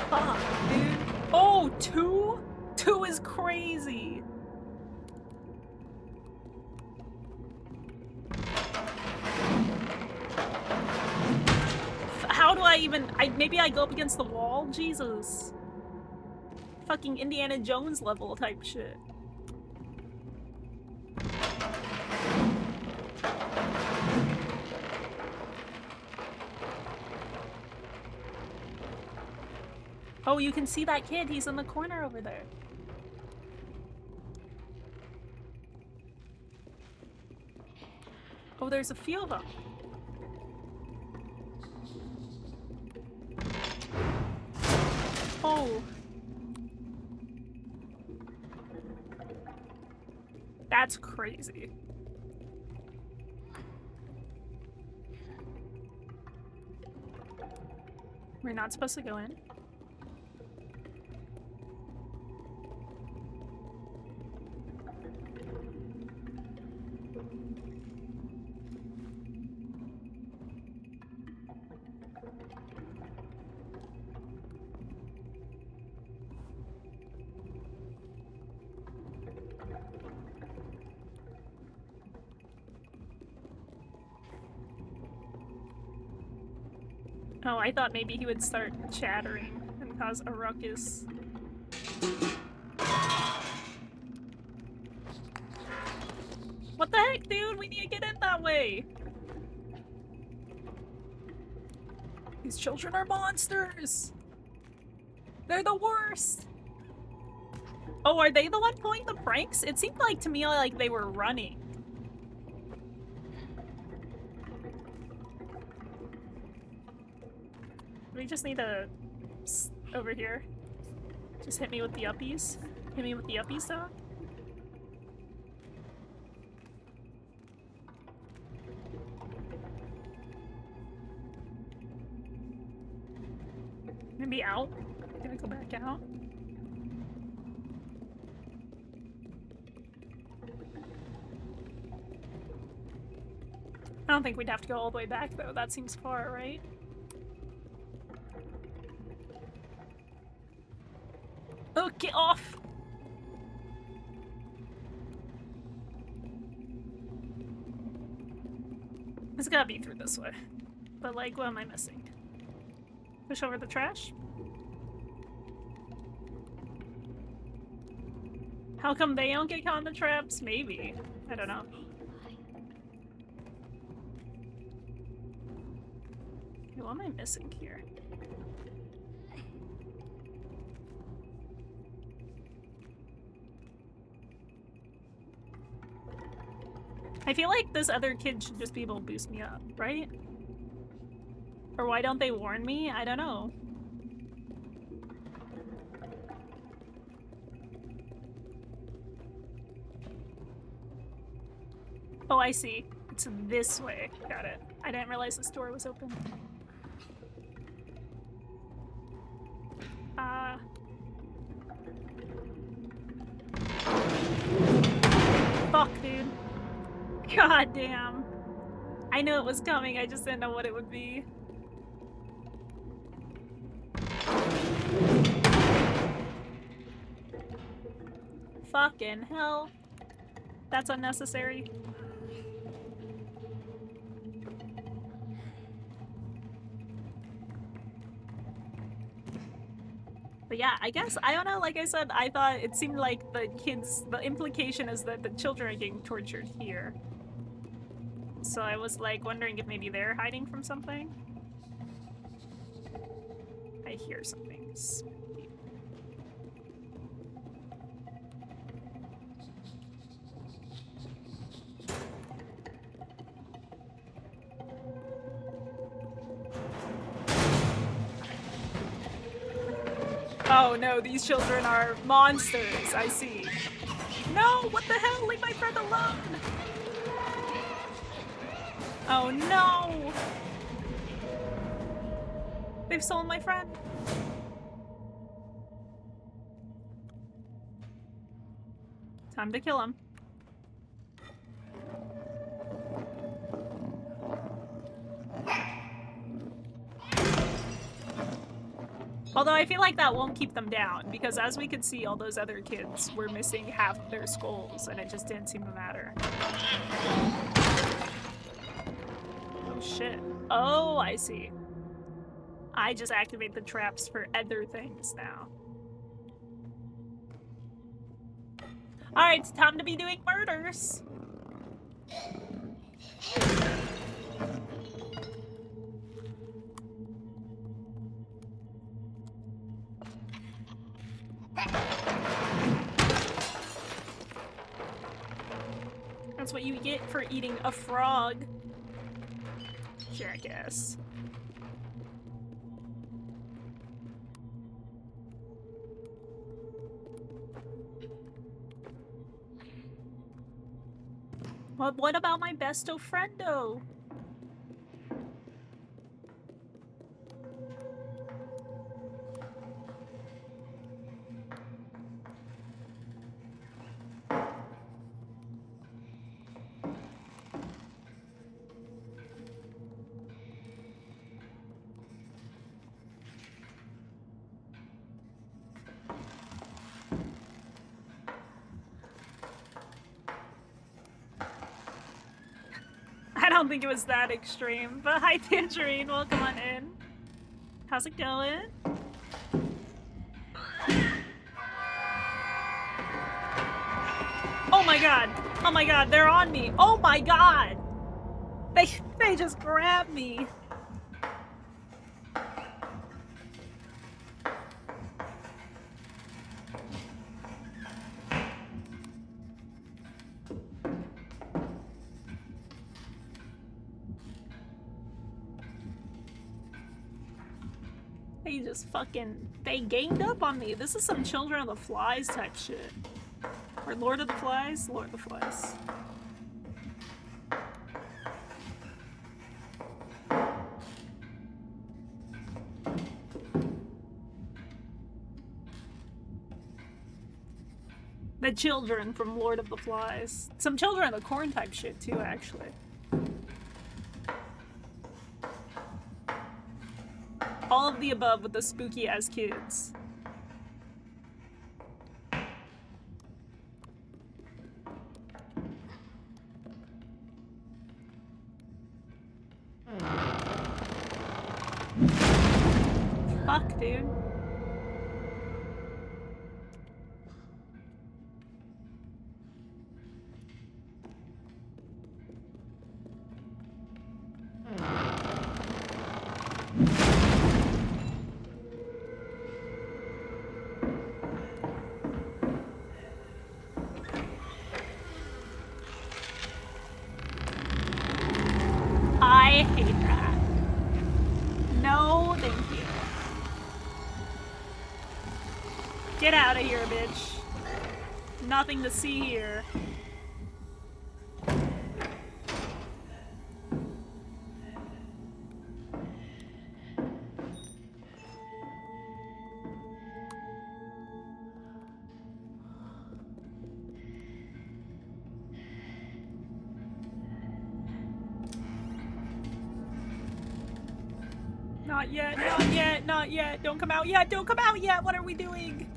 Fuck, dude. Oh, two? Two is crazy. How do I even... maybe I go up against the wall? Jesus. Fucking Indiana Jones level type shit. Oh, you can see that kid. He's in the corner over there. Oh, there's a few of them. Oh. That's crazy. We're not supposed to go in. Oh, I thought maybe he would start chattering and cause a ruckus. What the heck, dude? We need to get in that way! These children are monsters! They're the worst! Oh, are they the one pulling the pranks? It seemed like to me like they were running. We just need to... over here. Just hit me with the uppies. Hit me with the uppies, though. Maybe out? Gonna go back out? I don't think we'd have to go all the way back, though. That seems far, right? Oh, get off! It's gotta be through this way. But, like, what am I missing? Push over the trash? How come they don't get caught in the traps? Maybe. I don't know. Okay, what am I missing here? I feel like this other kid should just be able to boost me up, right? Or why don't they warn me? I don't know. Oh, I see. It's this way. Got it. I didn't realize this door was open. Fuck, dude. God damn. I knew it was coming, I just didn't know what it would be. Fucking hell. That's unnecessary. But yeah, I guess, I don't know, like I said, I thought it seemed like the kids, the implication is that the children are getting tortured here. So I was like wondering if maybe they're hiding from something. I hear something. Oh no, these children are monsters, I see. No, what the hell? Leave my friend alone! Oh no! They've stolen my friend. Time to kill him. Although I feel like that won't keep them down, because as we could see, all those other kids were missing half of their skulls, and it just didn't seem to matter. Oh shit. Oh, I see. I just activate the traps for other things now. Alright, it's time to be doing murders. That's what you get for eating a frog. Jackass. What about my besto friendo? I don't think it was that extreme, but hi Tangerine, welcome on in. How's it going? Oh my god! Oh my god, they're on me! Oh my god! They just grabbed me! They just fucking... They ganged up on me. This is some Children of the Flies type shit. Or Lord of the Flies? Lord of the Flies. The children from Lord of the Flies. Some Children of the Corn type shit too, actually. All of the above with the spooky ass kids. Fuck, dude. I hate that. No, thank you. Get out of here, bitch. Nothing to see here. Not yet, not yet, not yet. Don't come out yet, don't come out yet. What are we doing?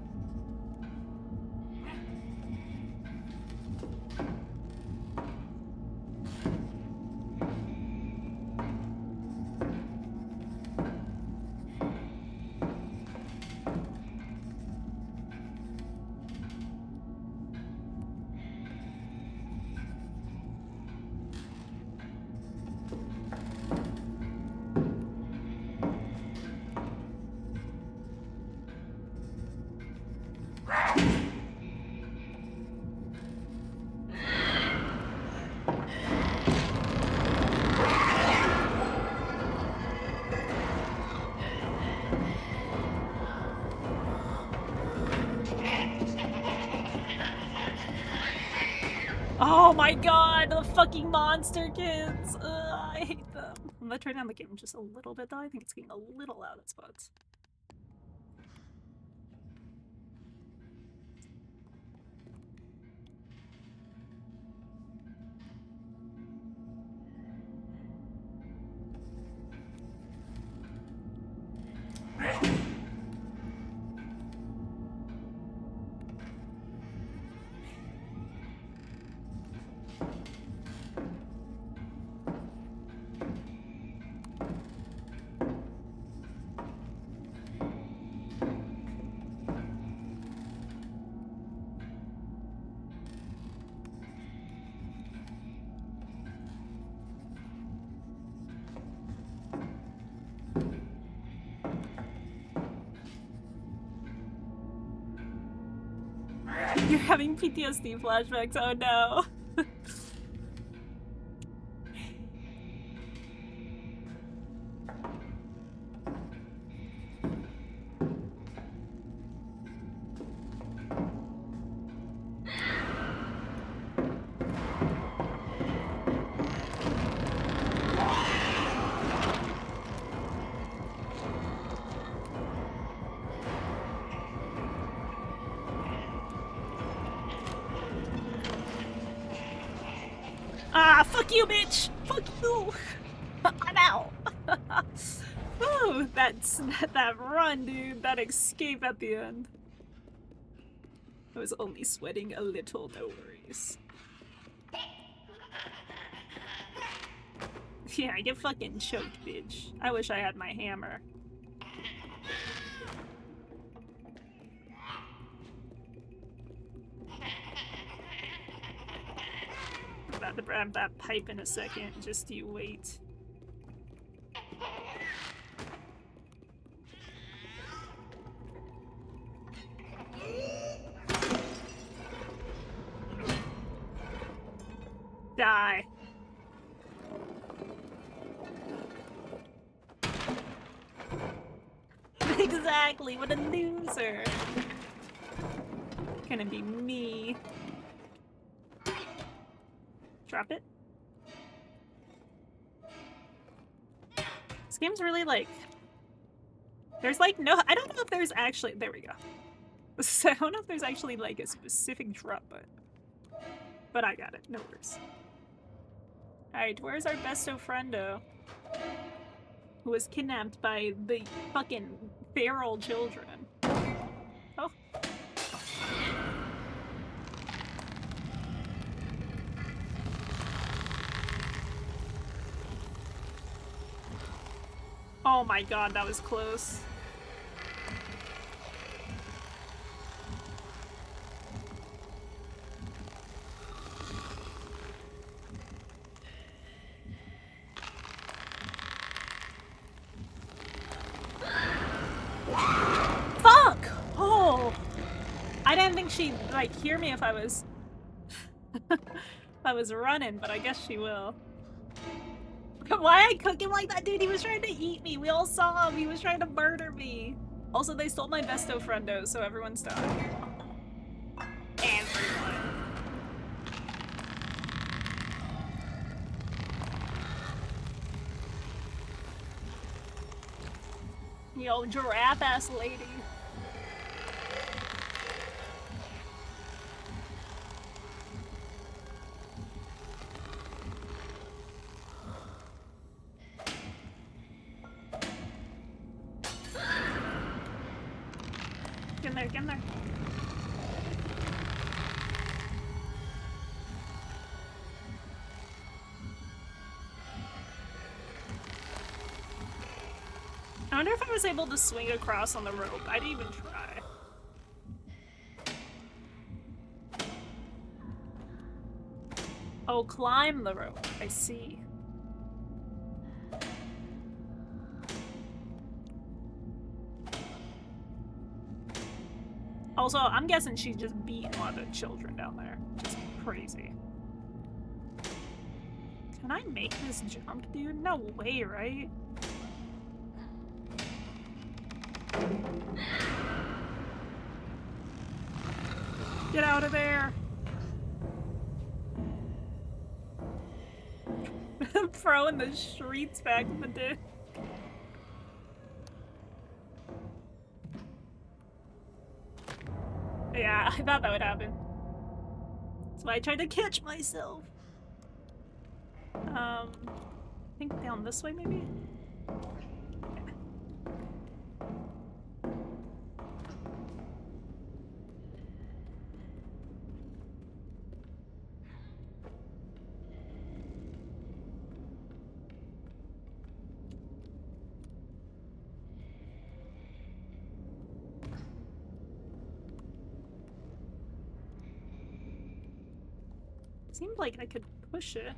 Oh my god, the fucking monster kids! Ugh, I hate them. I'm gonna turn down the game just a little bit though. I think it's getting a little loud at spots. You're having PTSD flashbacks. Oh no. Ah, fuck you, bitch! Fuck you! I'm out! Oh, that run, dude. That escape at the end. I was only sweating a little, no worries. Yeah, get fucking choked, bitch. I wish I had my hammer. I'm about to grab that pipe in a second, just you wait. Die. Exactly, what a loser. Gonna be me. Drop it. This game's really like... There's like no... I don't know if there's actually... There we go. So I don't know if there's actually like a specific drop button. But I got it, no worries. Alright, where's our besto friendo? Who was kidnapped by the fucking feral children. Oh. Oh my god, that was close. Fuck! Oh! I didn't think she'd, like, hear me if I was... if I was running, but I guess she will. Why I cook him like that, dude? He was trying to eat me. We all saw him. He was trying to murder me. Also, they stole my besto friendo, so everyone's dying. Everyone. Yo, giraffe ass lady. Get in there, get in there. I wonder if I was able to swing across on the rope. I didn't even try. Oh, climb the rope. I see. Also, I'm guessing she's just beating one of the children down there. Just crazy. Can I make this jump, dude? No way, right? Get out of there! Throwing the streets back in the day. Yeah, I thought that would happen. That's why I tried to catch myself. I think down this way, maybe? Seemed like I could push it.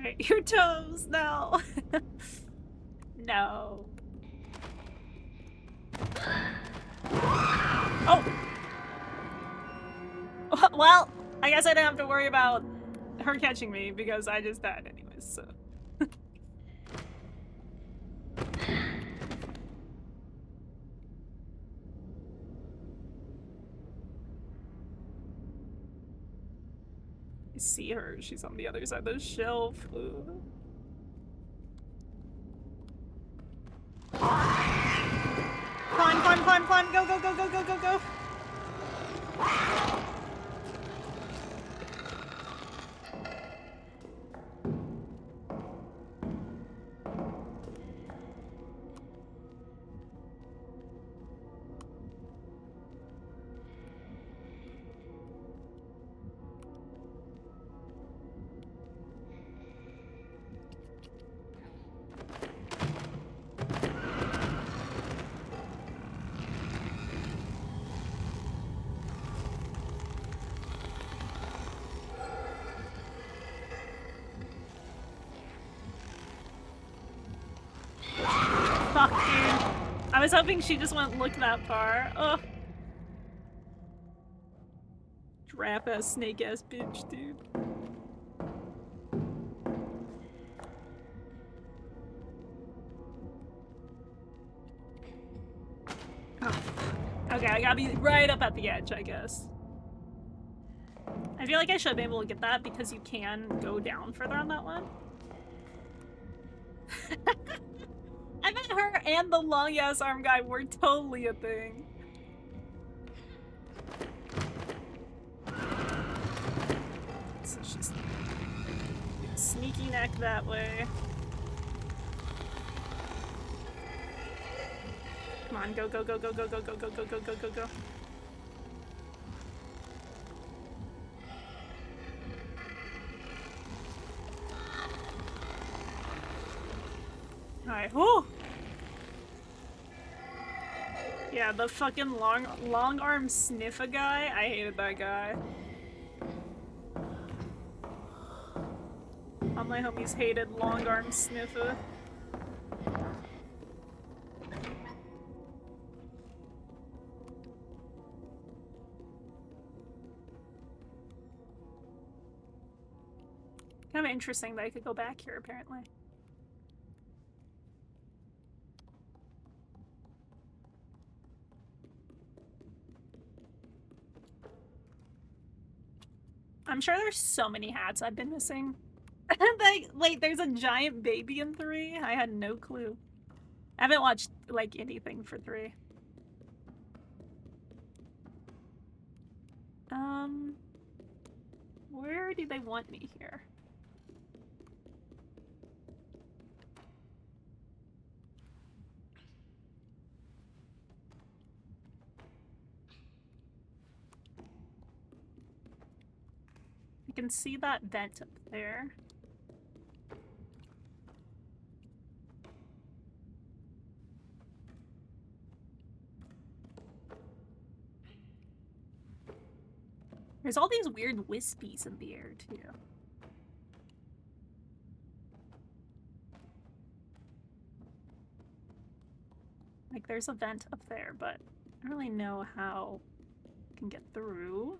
Alright, your toes, no. No. Oh! Well, I guess I didn't have to worry about her catching me because I just died anyways, so. I see her. She's on the other side of the shelf. Ugh. Climb, climb, climb, climb. Go, go, go, go, go, go, go. Fuck, dude. I was hoping she just wouldn't look that far. Ugh. Giraffe ass, snake ass bitch, dude. Oh. Okay, I gotta be right up at the edge, I guess. I feel like I should be able to get that because you can go down further on that one. I bet her and the long ass arm guy were totally a thing. So she's sneaky neck that way. Come on, go, go, go, go, go, go, go, go, go, go, go, go, go. Alright, whoo! Yeah, the fucking long arm sniffer guy. I hated that guy. All my homies hated long arm sniffer. Kind of interesting that I could go back here, apparently. I'm sure there's so many hats I've been missing. Like, wait, there's a giant baby in 3? I had no clue. I haven't watched, like, anything for 3. Where do they want me here? I can see that vent up there. There's all these weird wispies in the air, too. Like, there's a vent up there, but I don't really know how I can get through.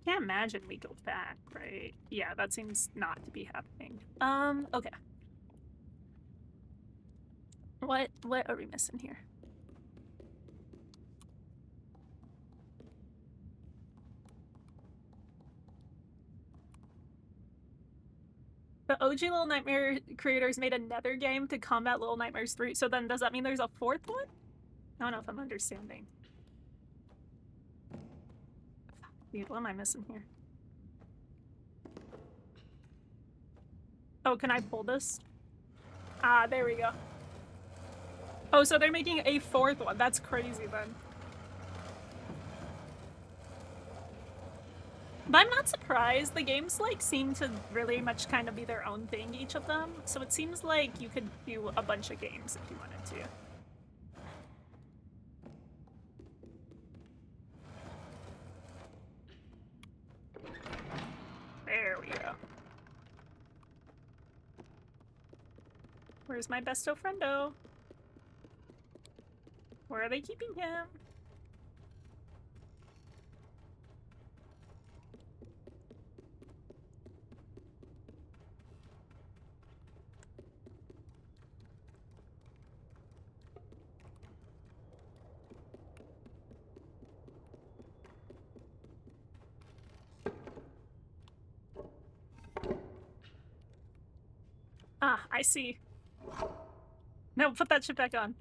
Can't imagine we go back, right? Yeah, that seems not to be happening. Okay. What are we missing here? The OG Little Nightmare creators made another game to combat Little Nightmares 3, so then does that mean there's a 4th one? I don't know if I'm understanding. Dude, what am I missing here? Oh, can I pull this? Ah, there we go. Oh, so they're making a 4th one. That's crazy then. I'm not surprised. The games, like, seem to really much kind of be their own thing, each of them. So it seems like you could do a bunch of games if you wanted to. There we go. Where's my besto friendo? Where are they keeping him? Ah, I see. No, put that shit back on.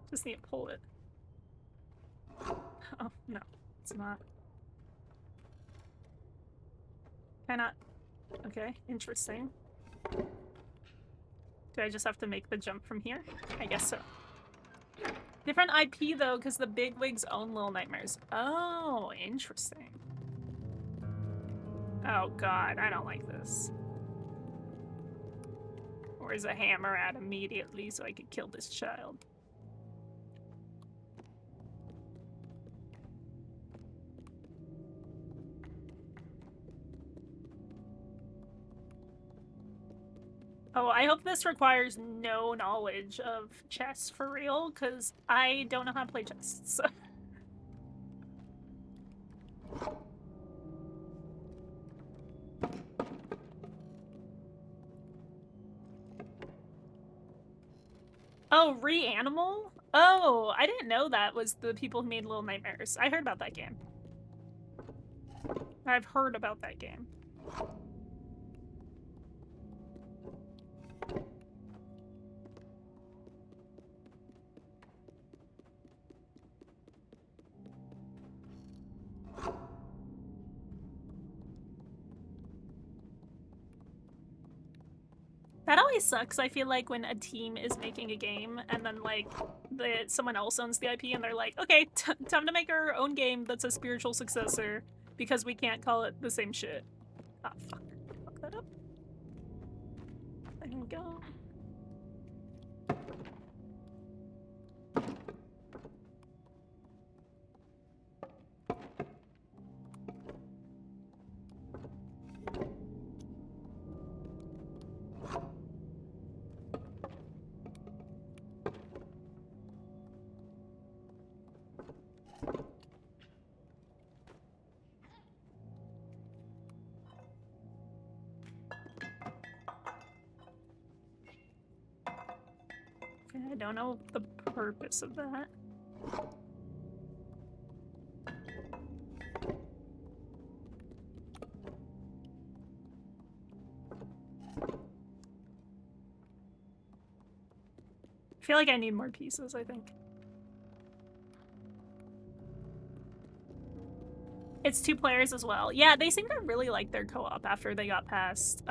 Just need to pull it. Oh, no. It's not. Can I not? Okay, interesting. Do I just have to make the jump from here? I guess so. Different IP, though, because the bigwigs own Little Nightmares. Oh, interesting. Oh, God, I don't like this. Where's a hammer at immediately so I could kill this child? Oh, I hope this requires no knowledge of chess for real, because I don't know how to play chess, so... Oh, Reanimal? Oh, I didn't know that was the people who made Little Nightmares. I heard about that game. I've heard about that game. That always sucks, I feel like, when a team is making a game and then, like, someone else owns the IP and they're like, okay, time to make our own game that's a spiritual successor because we can't call it the same shit. Ah, fuck. Fuck that up. There we go. Okay, I don't know the purpose of that. I feel like I need more pieces, I think. It's 2 players as well. Yeah, they seem to really like their co-op after they got past,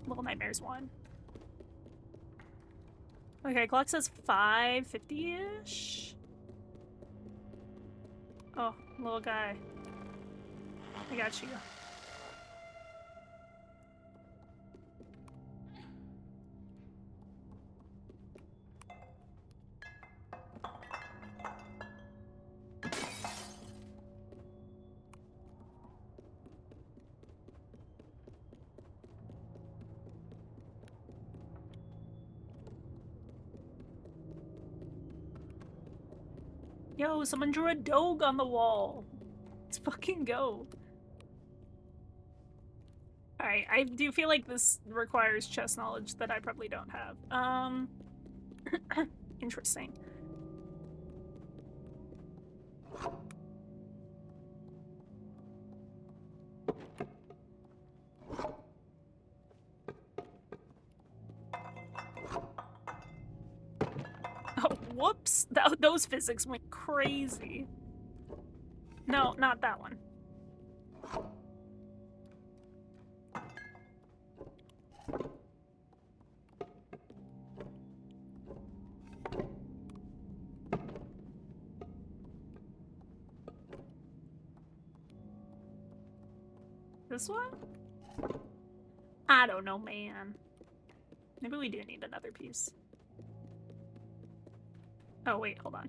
Little Nightmares 1. Okay, clock says 5:50-ish? Oh, little guy. I got you. Yo, someone drew a dog on the wall. Let's fucking go. Alright, I do feel like this requires chess knowledge that I probably don't have. Interesting. Oh, whoops! Those physics went crazy. No, not that one. This one? I don't know, man. Maybe we do need another piece. Oh, wait, hold on.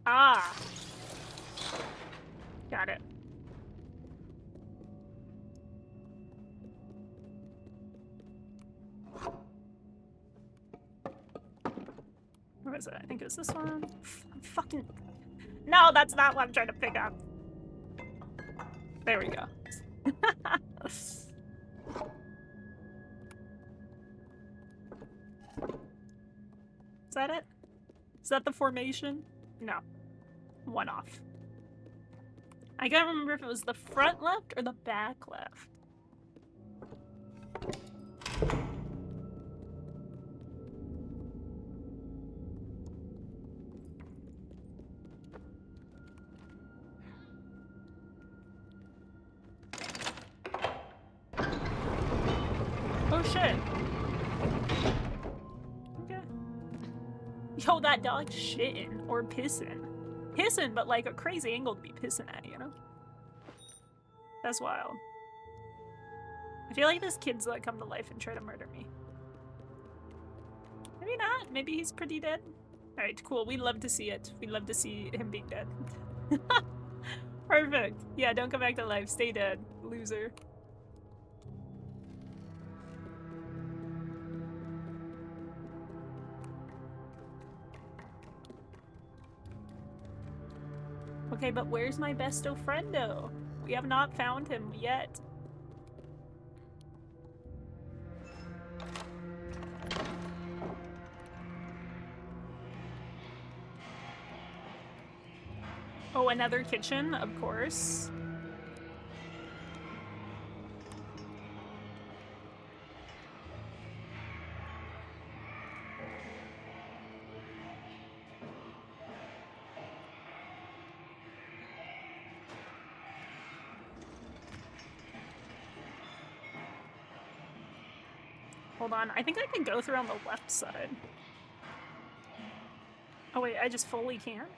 Ah! Got it. Where was it? I think it was this one. Fucking... No, that's not what I'm trying to pick up. There we go. Is that it? Is that the formation? No. One off. I can't remember if it was the front left or the back left. Oh shit. Okay. Yo, that dog's shitting or pissing. Pissing, but like a crazy angle to be pissing at, you know? That's wild. I feel like this kid's gonna come to life and try to murder me. Maybe not. Maybe he's pretty dead. Alright, cool. We'd love to see it. We'd love to see him being dead. Perfect. Yeah, don't come back to life. Stay dead. Loser. Okay, but where's my besto friendo? We have not found him yet. Oh, another kitchen, of course. Hold on, I think I can go through on the left side. Oh wait, I just fully can't?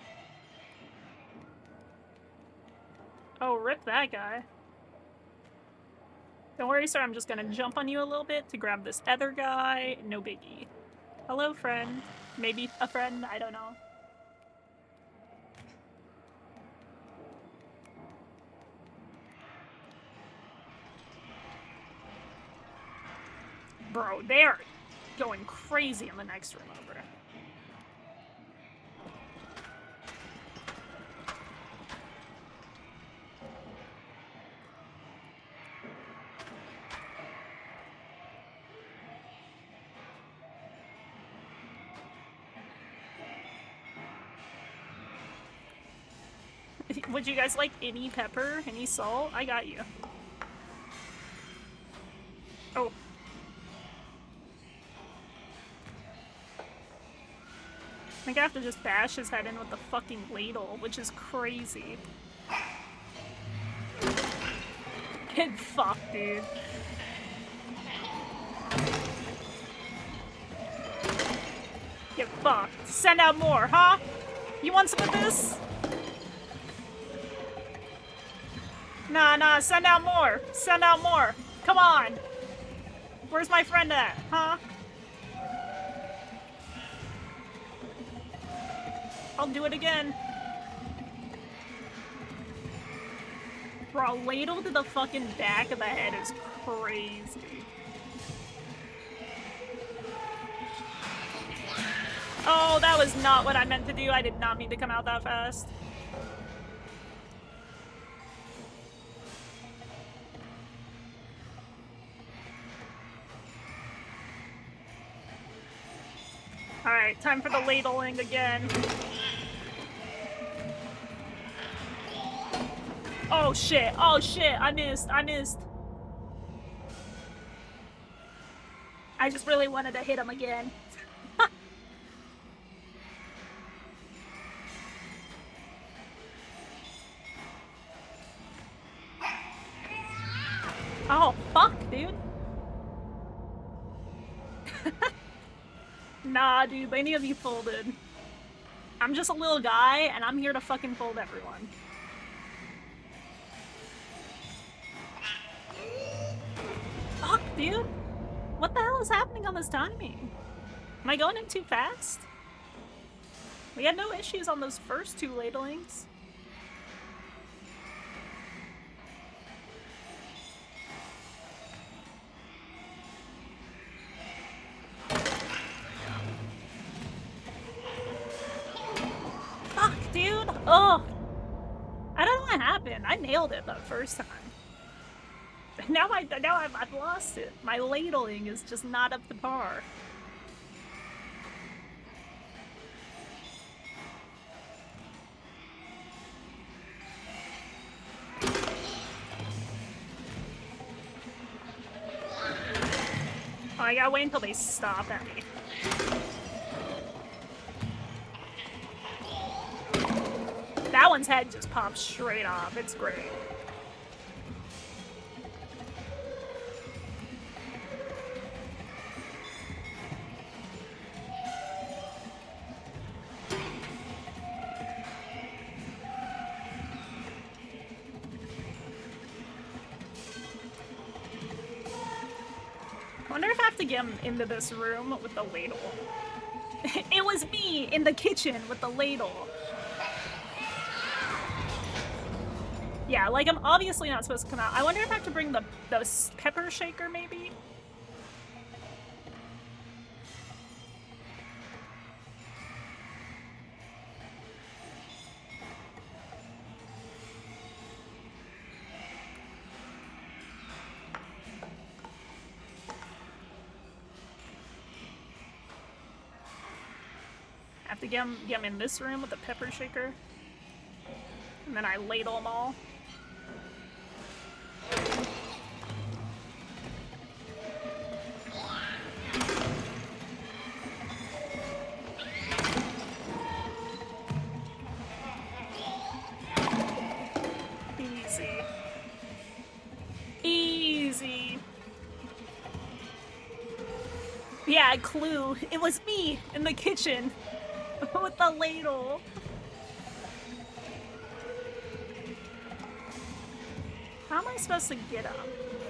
Oh, rip that guy. Don't worry, sir, I'm just gonna jump on you a little bit to grab this other guy. No biggie. Hello, friend. Maybe a friend, I don't know. Bro, they're going crazy in the next room over. Would you guys like any pepper? Any salt? I got you. Oh. I think I have to just bash his head in with the fucking ladle, which is crazy. Get fucked, dude. Get fucked. Send out more, huh? You want some of this? Nah, send out more. Send out more. Come on. Where's my friend at, huh? I'll do it again. Bro, ladle to the fucking back of the head is crazy. Oh, that was not what I meant to do. I did not mean to come out that fast. Alright, time for the ladling again. Oh shit, I missed. I just really wanted to hit him again. Oh, fuck, dude. Nah, dude, any of you folded. I'm just a little guy, and I'm here to fucking fold everyone. Dude, what the hell is happening on this timing? Am I going in too fast? We had no issues on those first two ladlings. Fuck, dude. Oh. I don't know what happened. I nailed it that first time. Now I've lost it. My ladling is just not up to par. Oh, I gotta wait until they stop at me. That one's head just pops straight off. It's great. I wonder if I have to get him into this room with the ladle. It was me in the kitchen with the ladle. Yeah, like I'm obviously not supposed to come out. I wonder if I have to bring the pepper shaker, maybe? I have to get him in this room with the pepper shaker. And then I ladle them all. Easy. Easy. Yeah, clue. It was me in the kitchen with the ladle. How am I supposed to get them?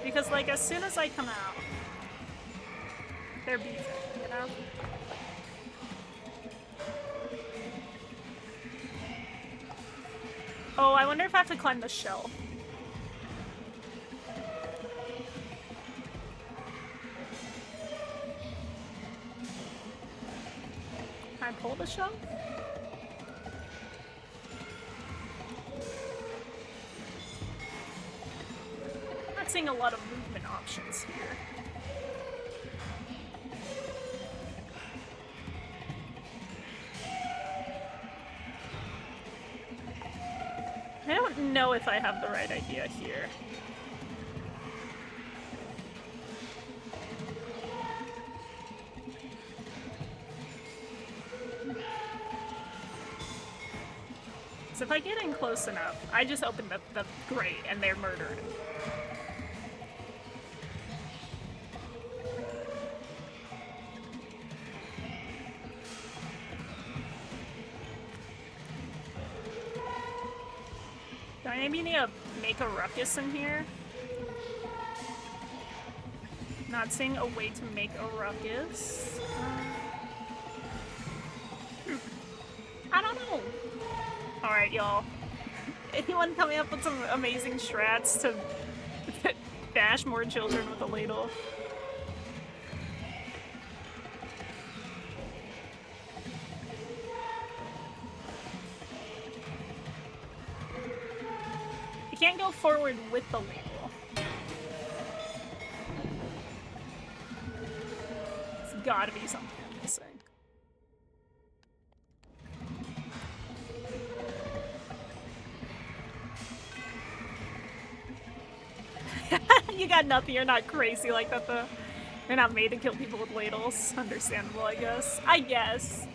Because, like, as soon as I come out, they're beefing, you know? Oh, I wonder if I have to climb the shelf. Can I pull the shelf? I'm not seeing a lot of movement options here. I don't know if I have the right idea here. So if I get in close enough, I just open the grate and they're murdered. Do I maybe need to make a ruckus in here? Not seeing a way to make a ruckus. I don't know. Alright, y'all. Anyone coming up with some amazing strats to bash more children with a ladle? You can't go forward with the ladle. It's gotta be something I'm missing. You got nothing, you're not crazy like that though. You're not made to kill people with ladles. Understandable, I guess. I guess.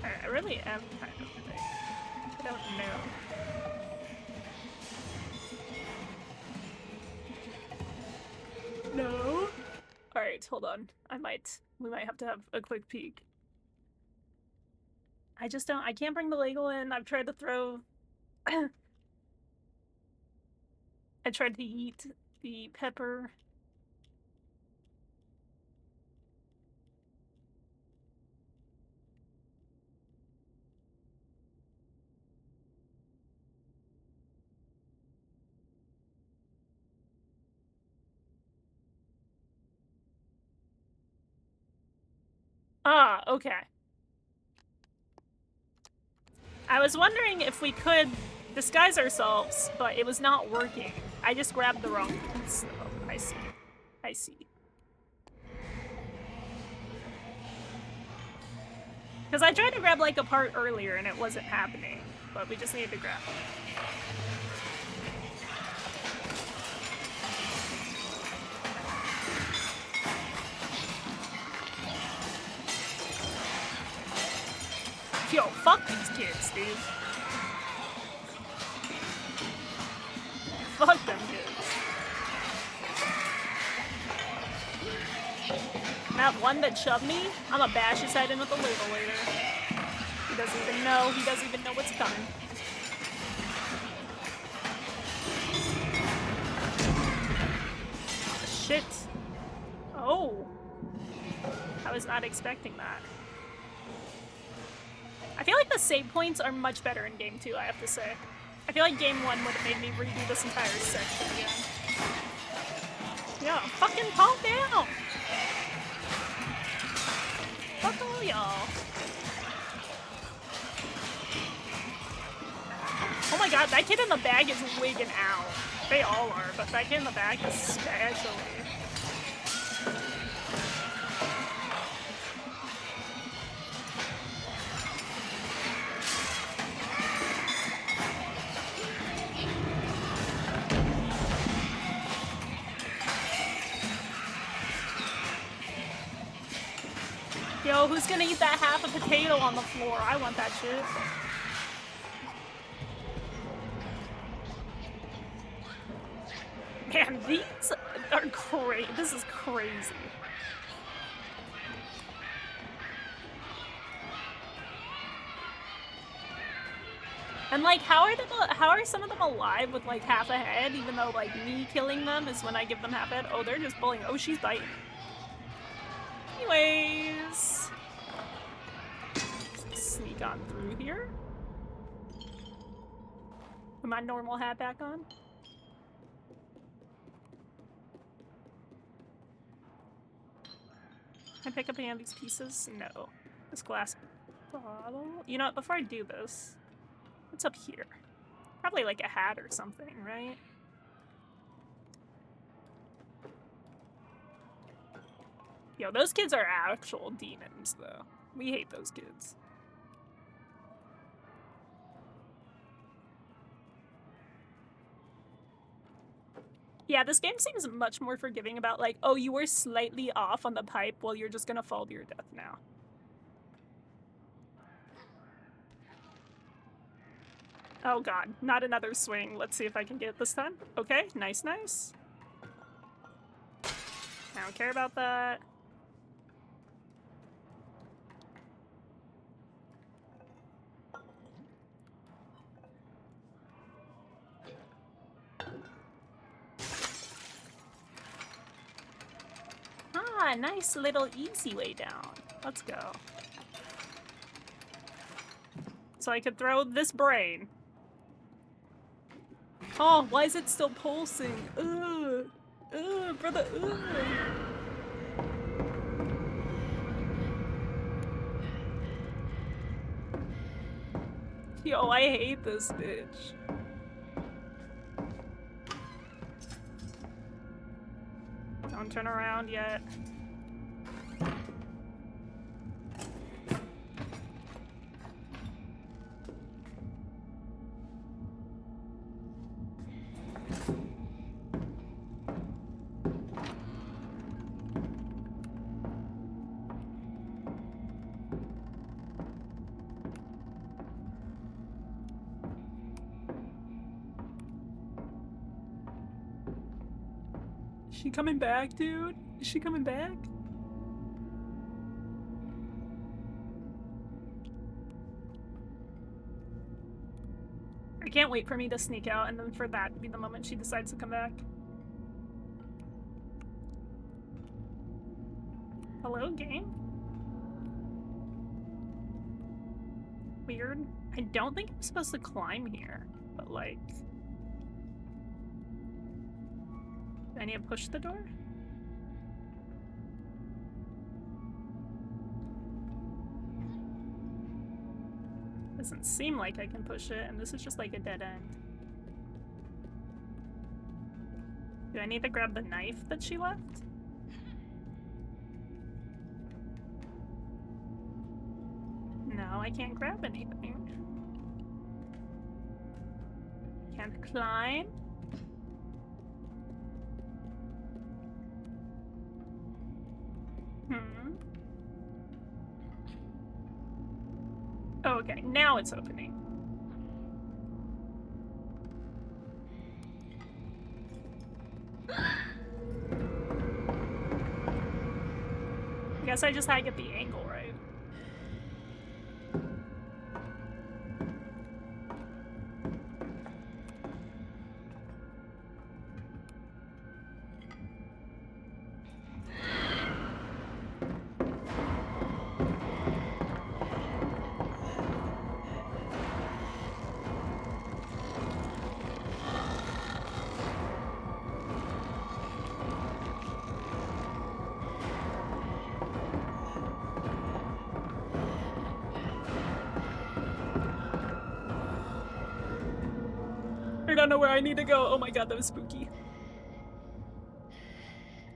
I really am kind of like, I don't know. No? Alright, hold on. We might have to have a quick peek. I can't bring the ladle in. I've tried to throw I tried to eat the pepper. Ah, okay. I was wondering if we could disguise ourselves, but it was not working. I just grabbed the wrong piece. Oh, I see. I see. Because I tried to grab like a part earlier and it wasn't happening, but we just needed to grab it. Yo, fuck these kids, dude. Fuck them kids. And that one that shoved me, I'ma bash his head in with a ladle later. He doesn't even know. He doesn't even know what's coming. Shit. Oh. I was not expecting that. I feel like the save points are much better in game 2, I have to say. I feel like game 1 would have made me redo this entire section again. Yeah, fucking calm down! Fuck all y'all. Oh my god, that kid in the bag is wigging out. They all are, but that kid in the bag especially. Yo, who's gonna eat that half a potato on the floor? I want that shit. Man, these are crazy. This is crazy. And like, how are some of them alive with like half a head, even though like me killing them is when I give them half a head? Oh, they're just pulling. Oh, she's biting. Anyways, sneak on through here. Put my normal hat back on. Can I pick up any of these pieces? No. This glass bottle. You know what? Before I do this, what's up here? Probably like a hat or something, right? Yo, those kids are actual demons, though. We hate those kids. Yeah, this game seems much more forgiving about like, oh, you were slightly off on the pipe, well, you're just gonna fall to your death now. Oh god, not another swing. Let's see if I can get it this time. Okay, nice, nice. I don't care about that. Ah, nice little easy way down. Let's go. So I could throw this brain. Oh, why is it still pulsing? Ugh. Ugh, brother, ugh. Yo, I hate this bitch. Don't turn around yet. Is she coming back, dude? Is she coming back? I can't wait for me to sneak out and then for that to be the moment she decides to come back. Hello, game? Weird. I don't think I'm supposed to climb here, but like... Do I need to push the door? Doesn't seem like I can push it, and this is just like a dead end. Do I need to grab the knife that she left? No, I can't grab anything. Can't climb. Okay, now it's opening. I guess I just had to get the angle right. I don't know where I need to go. Oh my god, that was spooky.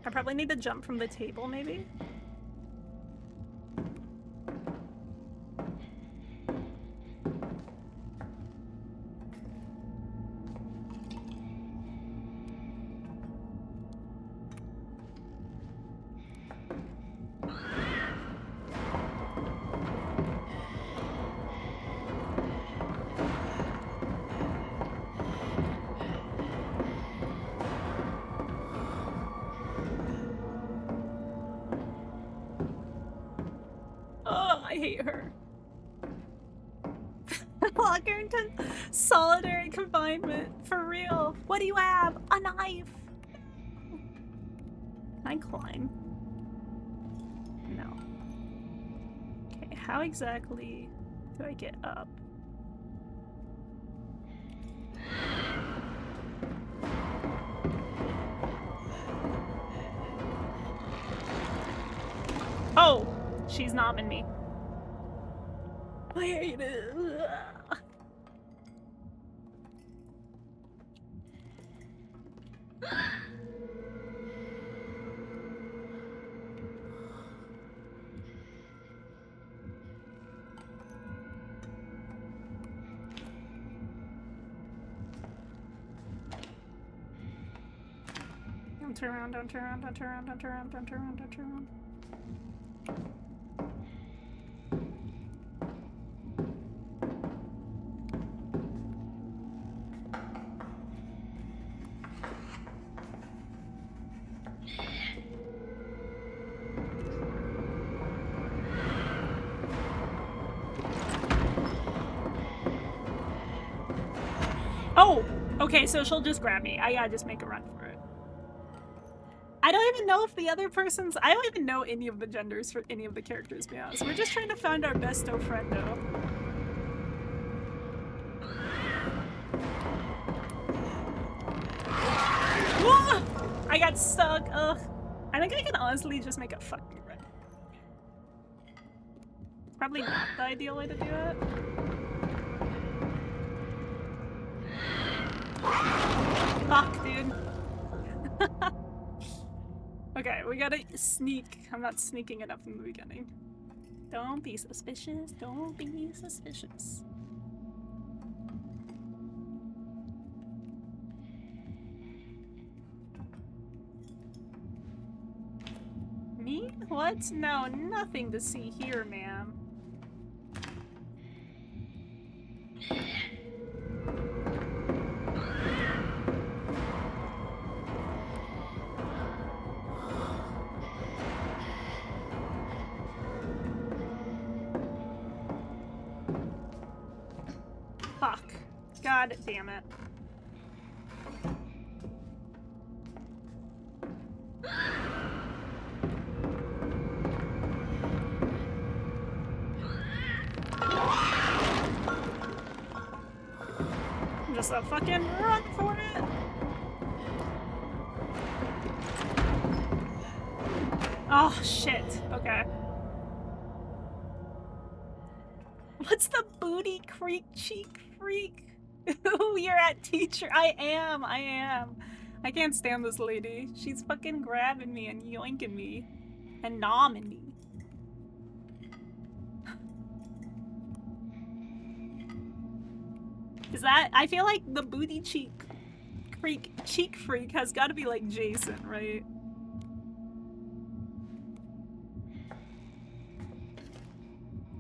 I probably need to jump from the table, maybe? I hate her. Lock her into solitary confinement. For real. What do you have? A knife. Can I climb? No. Okay, how exactly do I get up? Oh! She's nomming me. I hate it. Don't turn around, don't turn around, don't turn around, don't turn around, don't turn around, don't turn around. Oh! Okay, so she'll just grab me. I gotta just make a run for it. I don't even know if the other person's... I don't even know any of the genders for any of the characters, to be honest. We're just trying to find our besto friendo. Whoa! I got stuck. Ugh. I think I can honestly just make a fucking run. Probably not the ideal way to do it. Fuck, dude. Okay, we gotta sneak. I'm not sneaking enough in the beginning. Don't be suspicious. Don't be suspicious. Me? What? No, nothing to see here, ma'am. Fuck. God damn it. just a fucking run for it. Oh, shit. Okay. What's the booty creak cheek freak? Ooh, you're at teacher. I am. I can't stand this lady. She's fucking grabbing me and yoinking me. And nomming me. Is that... I feel like the booty cheek freak has gotta be like Jason, right?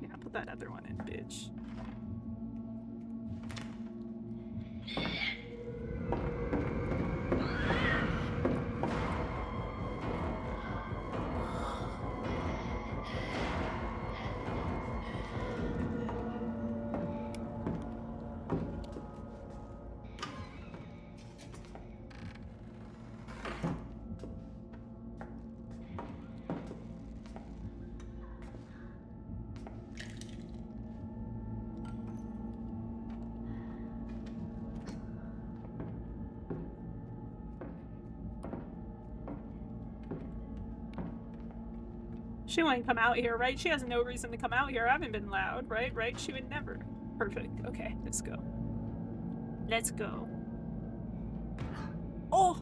Yeah, put that other one in, bitch. She wouldn't come out here, right? She has no reason to come out here. I haven't been loud, right? Right? She would never. Perfect. Okay, let's go. Let's go. Oh!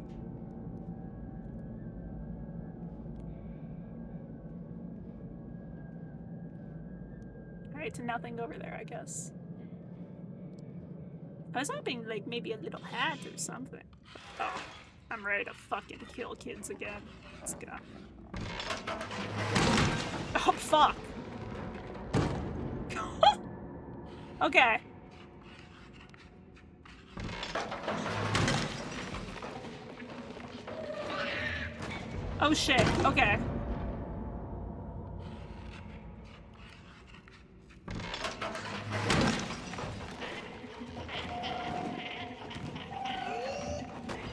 Alright, so nothing over there, I guess. I was hoping, like, maybe a little hat or something. Oh, I'm ready to fucking kill kids again. Let's go. Oh, fuck. Okay. Oh, shit. Okay.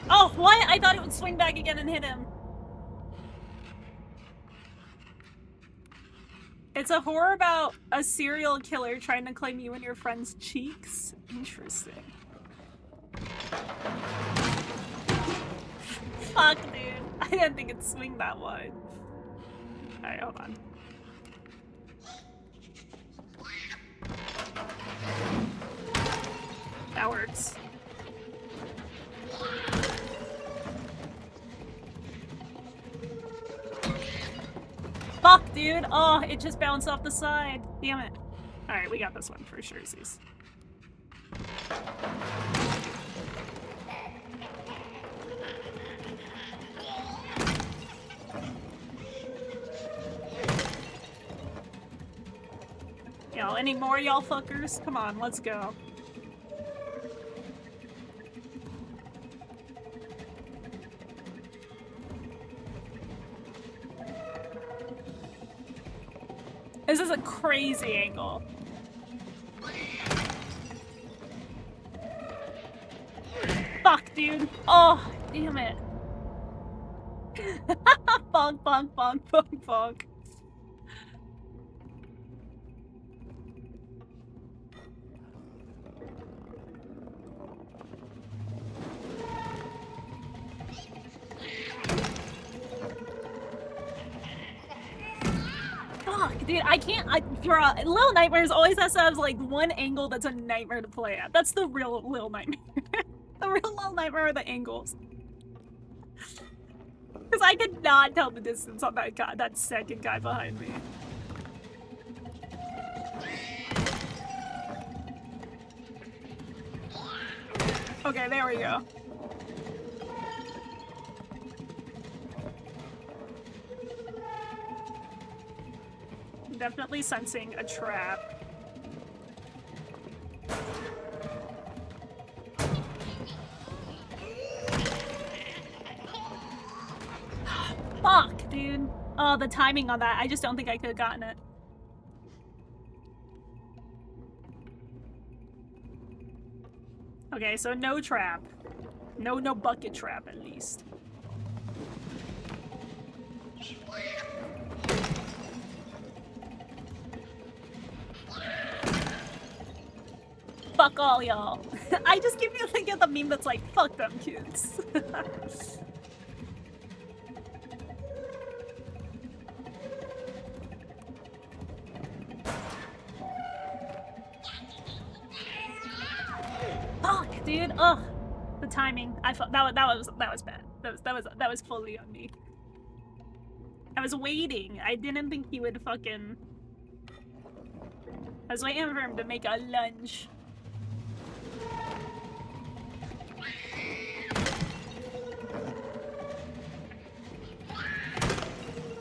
Oh, what? I thought it would swing back again and hit him. It's a horror about a serial killer trying to claim you and your friend's cheeks. Interesting. Fuck, dude. I didn't think it'd swing that wide. Alright, hold on. That works. Fuck, dude. Oh, it just bounced off the side. Damn it. Alright, we got this one for sure, Z's. Yo, any more y'all fuckers? Come on, let's go. This is a crazy angle. Fuck, dude. Oh, damn it. Bonk, bonk, bonk, bonk, bonk. Dude, I can't. Little Nightmares always has to have like one angle that's a nightmare to play at. That's the real Little Nightmare. The real Little Nightmare are the angles. Because I could not tell the distance on that guy, that second guy behind me. Okay, there we go. Definitely sensing a trap. Fuck, dude. Oh, the timing on that. I just don't think I could have gotten it. Okay, so no trap. No bucket trap, at least. Fuck all y'all. I just keep thinking of the meme that's like, fuck them kids. Fuck, dude. Ugh. The timing. I thought that was bad. That was fully on me. I was waiting. I didn't think he would fucking. I was waiting for him to make a lunge.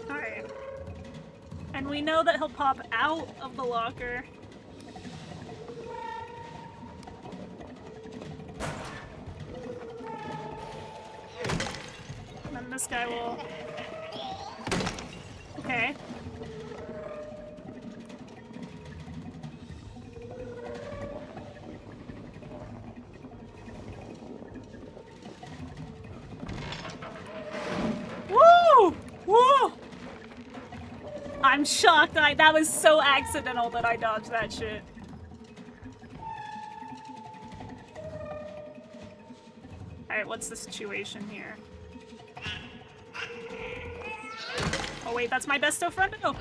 Alright. And we know that he'll pop out of the locker. And then this guy will... Okay. Woo! Woo! I'm shocked. That was so accidental that I dodged that shit. Alright, what's the situation here? Oh wait, that's my besto friendo.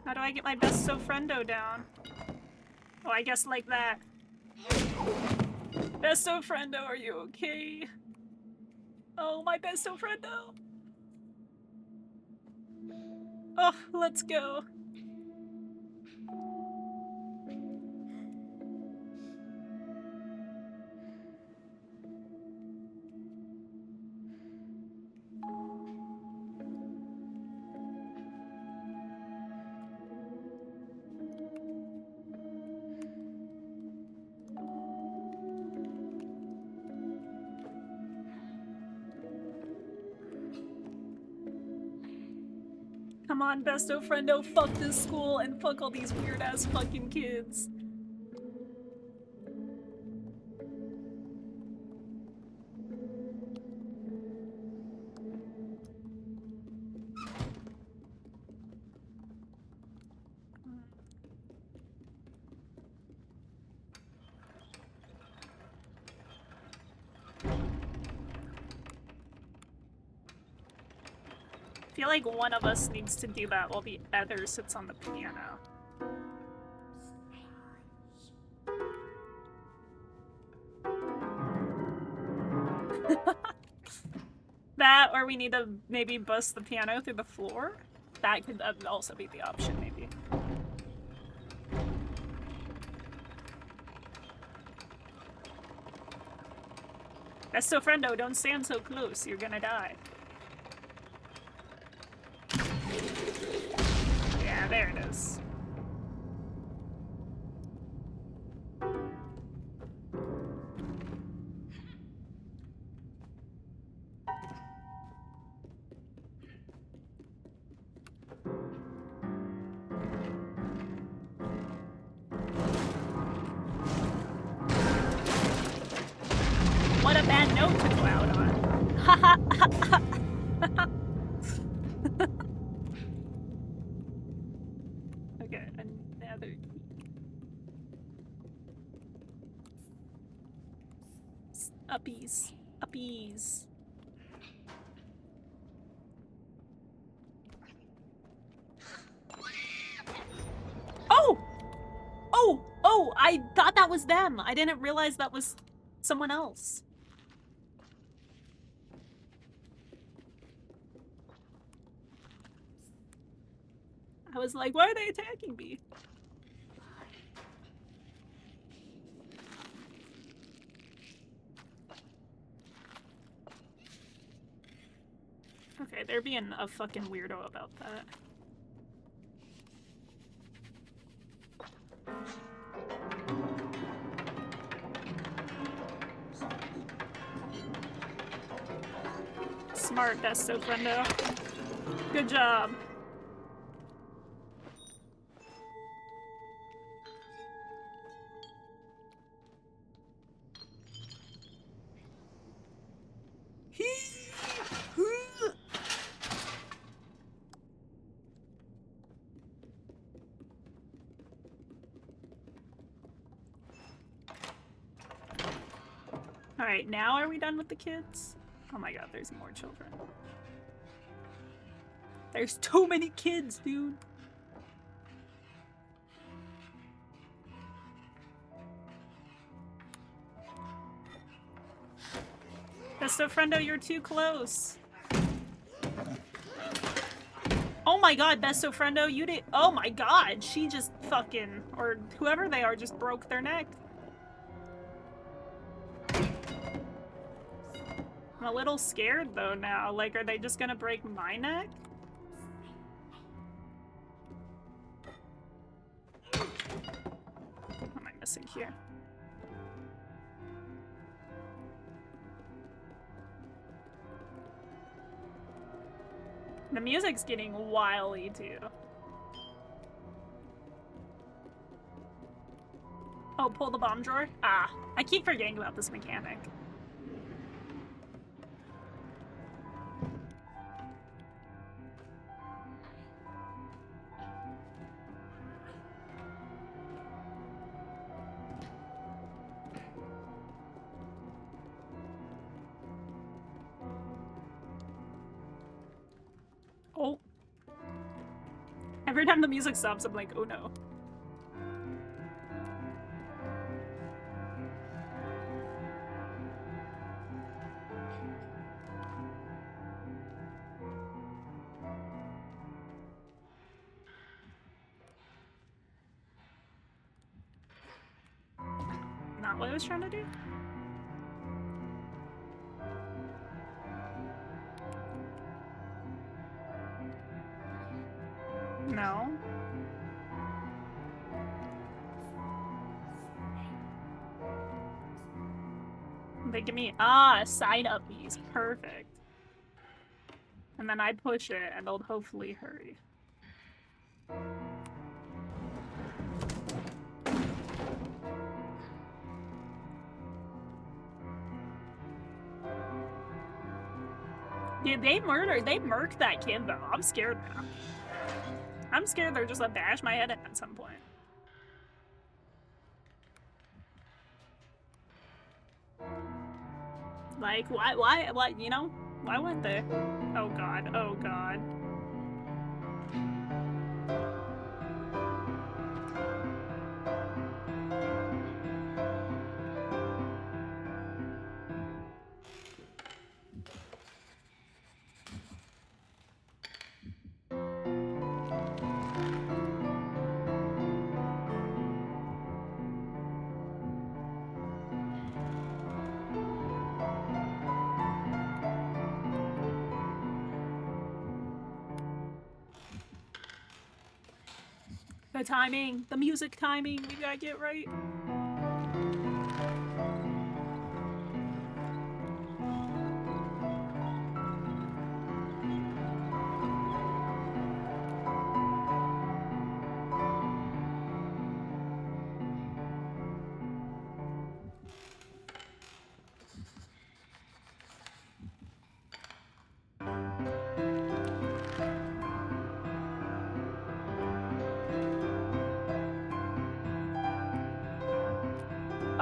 How do I get my besto friendo down? Oh, I guess like that. Besto friendo, are you okay? Oh, my besto friendo. Oh, let's go. Come on, besto friendo, fuck this school and fuck all these weird ass fucking kids. I feel like one of us needs to do that while the other sits on the piano. That, or we need to maybe bust the piano through the floor? That could also be the option, maybe. Besto friendo, don't stand so close, you're gonna die. Yeah, there it is. What a bad note to go out on. Haha. Okay, another key. Uppies. Uppies. Oh! Oh! Oh! I thought that was them! I didn't realize that was someone else. I was like, why are they attacking me? Okay, they're being a fucking weirdo about that. Smart, besto friendo. Good job. Alright, now are we done with the kids? Oh my god, there's more children. There's too many kids, dude. Besto friendo, you're too close. Oh my god, Besto friendo, you did. Oh my god, she just fucking, or whoever they are, just broke their neck. I'm a little scared though now. Like, are they just gonna break my neck? What am I missing here? The music's getting wily too. Oh, pull the bomb drawer? Ah, I keep forgetting about this mechanic. Oh. Every time the music stops, I'm like, oh no. Not what I was trying to do? No. They give me, side uppies. Perfect. And then I push it and they'll hopefully hurry. Dude, they murked that kid though. I'm scared now. I'm scared they're just gonna bash my head in at some point. Like, why, you know? Why wouldn't they? Oh god, oh god. The timing, the music timing, we gotta get right.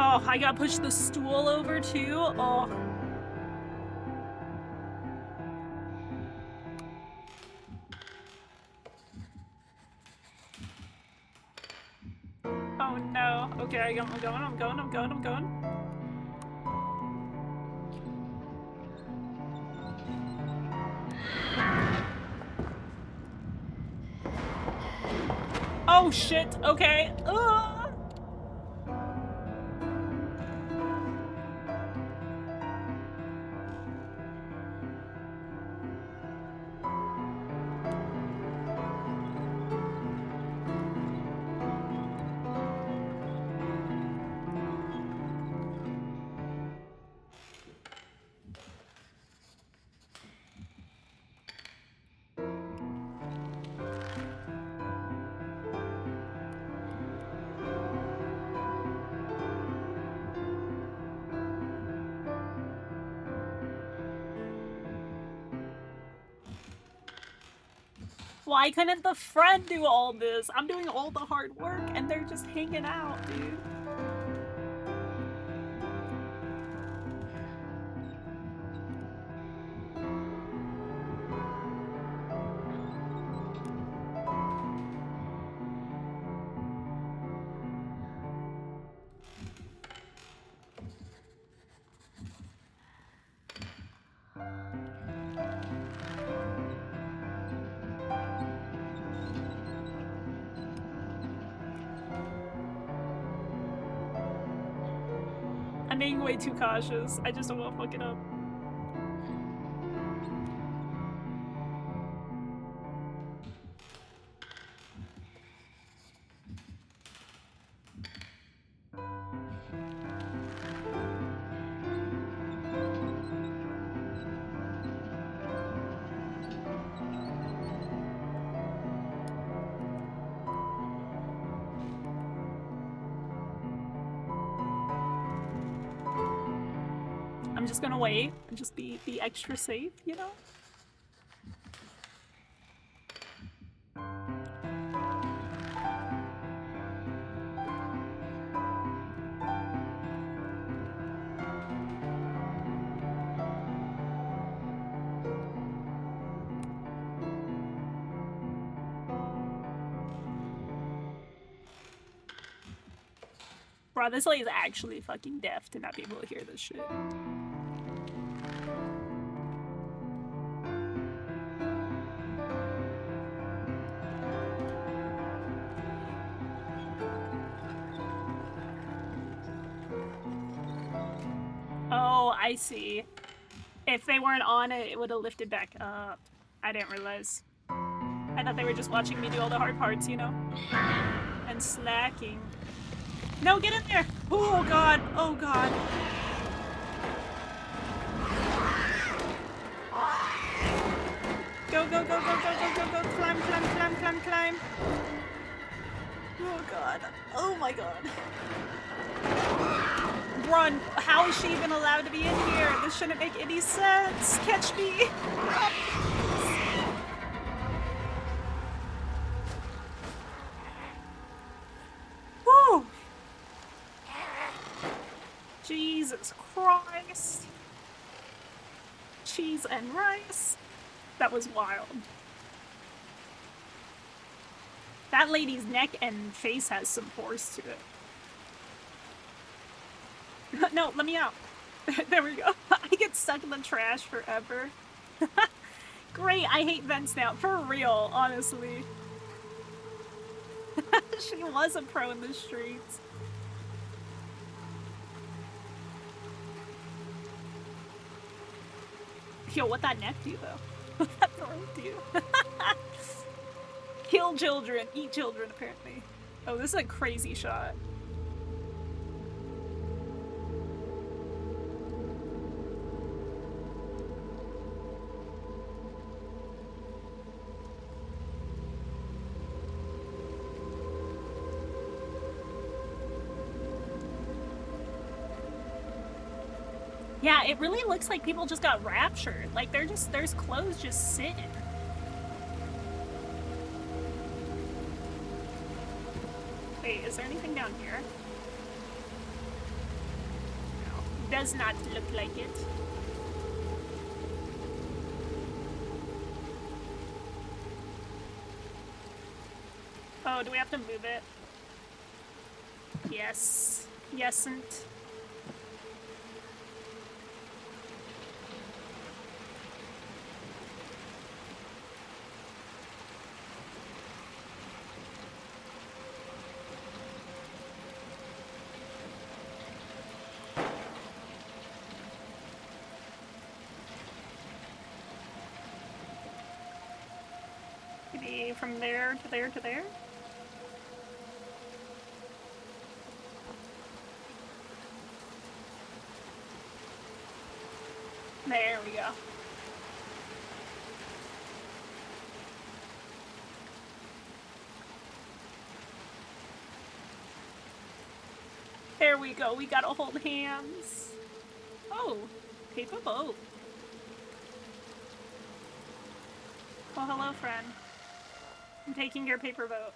Oh, I gotta push the stool over too. Oh. Oh no. Okay, I'm going. Oh shit, okay. Why couldn't the friend do all this? I'm doing all the hard work and they're just hanging out, dude. being way too cautious. I just don't want to fuck it up. I'm just gonna wait and just be extra safe, you know? Bro, this lady's actually fucking deaf to not be able to hear this shit. Oh, I see. If they weren't on it, it would have lifted back up. I didn't realize. I thought they were just watching me do all the hard parts, you know? And slacking. No, get in there! Oh god, oh god. Go, go, go, go, go, go, go, go, climb, climb, climb, climb, climb. Oh god. Oh my god. Run! How is she even allowed to be in here? This shouldn't make any sense. Catch me! Woo! Jesus Christ. Cheese and rice. That was wild. That lady's neck and face has some force to it. No, let me out. There we go. I get stuck in the trash forever. Great, I hate vents now. For real, honestly. She was a pro in the streets. Yo, what that neck do, though? What that throat do? Kill children, eat children, apparently. Oh, this is a crazy shot. Yeah, it really looks like people just got raptured. Like there's clothes just sitting. Wait, is there anything down here? No, does not look like it. Oh, do we have to move it? Yes. Yesn't. Maybe from there to there to there? There we go. There we go. We gotta hold hands. Oh, paper boat. Oh, hello, friend. I'm taking your paper boat.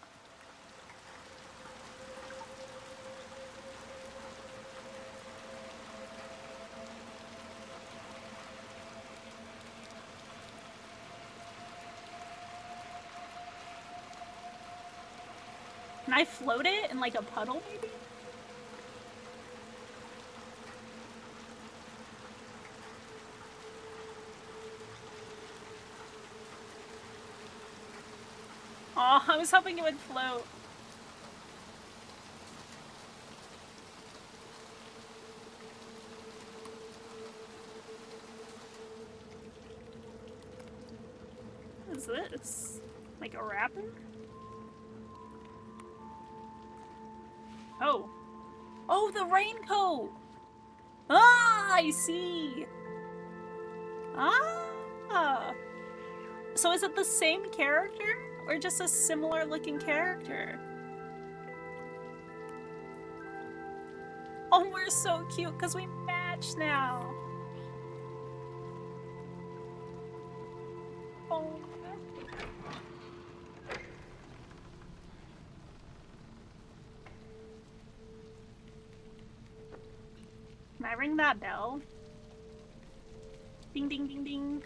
Can I float it in like a puddle, maybe? Oh, I was hoping it would float. is this? Like a rapper? Oh. Oh, the raincoat! Ah, I see! Ah! So is it the same character? Or just a similar looking character? Oh, we're so cute because we match now! Oh. Can I ring that bell? Ding ding ding ding.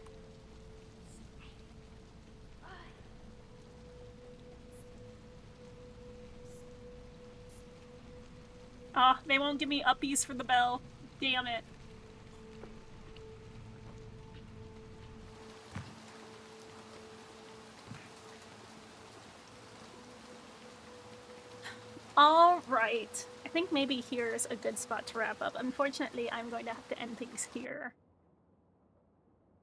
Oh, they won't give me uppies for the bell. Damn it. All right. I think maybe here is a good spot to wrap up. Unfortunately, I'm going to have to end things here.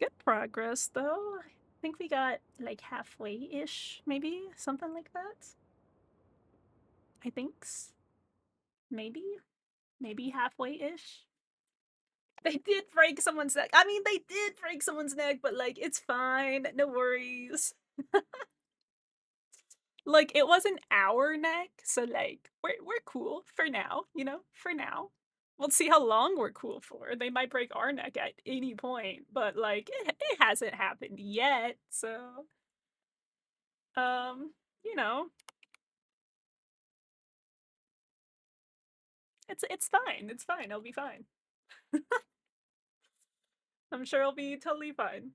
Good progress, though. I think we got like halfway-ish, maybe? Something like that? I thinks. Maybe? Maybe halfway-ish? They did break someone's neck. I mean, they did break someone's neck, but like, it's fine. No worries. Like, it wasn't our neck, so like, we're cool for now, you know? For now. We'll see how long we're cool for. They might break our neck at any point, but like, it hasn't happened yet, so um, you know, it's fine. It's fine. It'll be fine. I'm sure it'll be totally fine.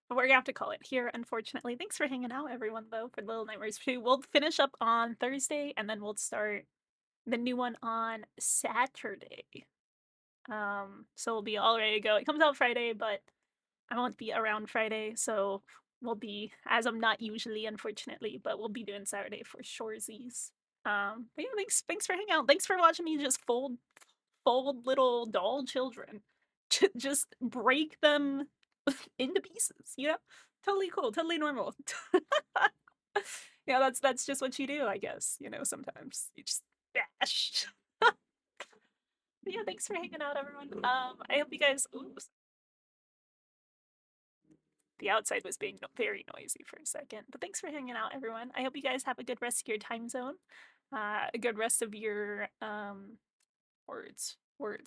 But we're gonna have to call it here, unfortunately. Thanks for hanging out, everyone, though, for Little Nightmares 2. We'll finish up on Thursday, and then we'll start the new one on Saturday. So we'll be all ready to go. It comes out Friday, but I won't be around Friday, so we'll be, as I'm not usually, unfortunately, but we'll be doing Saturday for shoresies. But yeah, thanks for hanging out. Thanks for watching me just fold little doll children. Just break them into pieces, you know? Totally cool, totally normal. Yeah, that's just what you do, I guess, you know, sometimes. You just bash. But yeah, thanks for hanging out, everyone. I hope you guys. Ooh, the outside was being very noisy for a second. But thanks for hanging out, everyone. I hope you guys have a good rest of your time zone. A good rest of your words.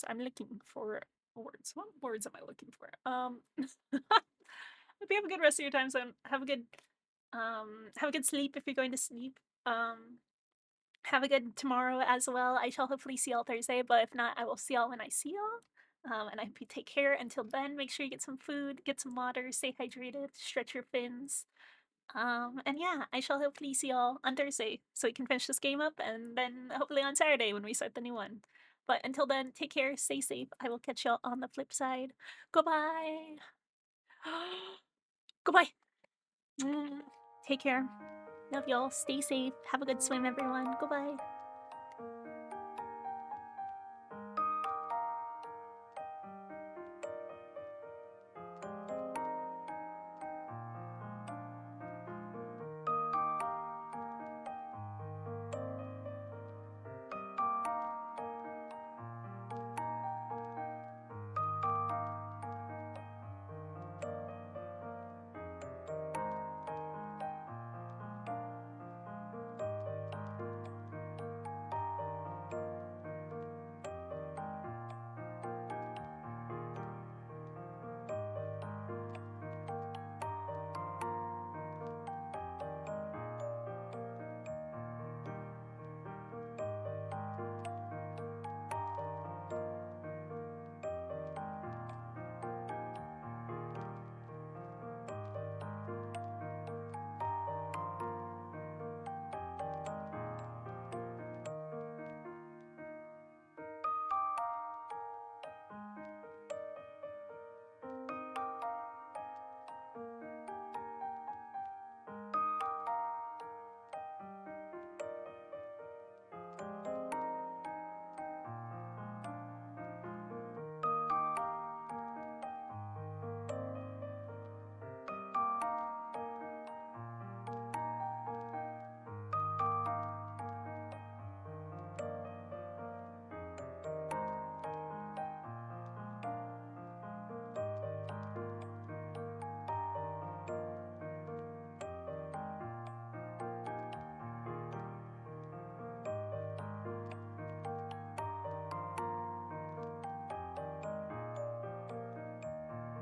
I'm looking for words. What words am I looking for? Hope you have a good rest of your time zone. Have a good sleep if you're going to sleep. Have a good tomorrow as well. I shall hopefully see y'all Thursday, but if not, I will see y'all when I see y'all. And I hope you take care until then. Make sure you get some food, get some water, stay hydrated, stretch your fins. And yeah, I shall hopefully see y'all on Thursday so we can finish this game up, and then hopefully on Saturday when we start the new one. But until then, take care, stay safe. I will catch y'all on the flip side. Goodbye. Goodbye. Take care. Love y'all. Stay safe. Have a good swim, everyone. Goodbye.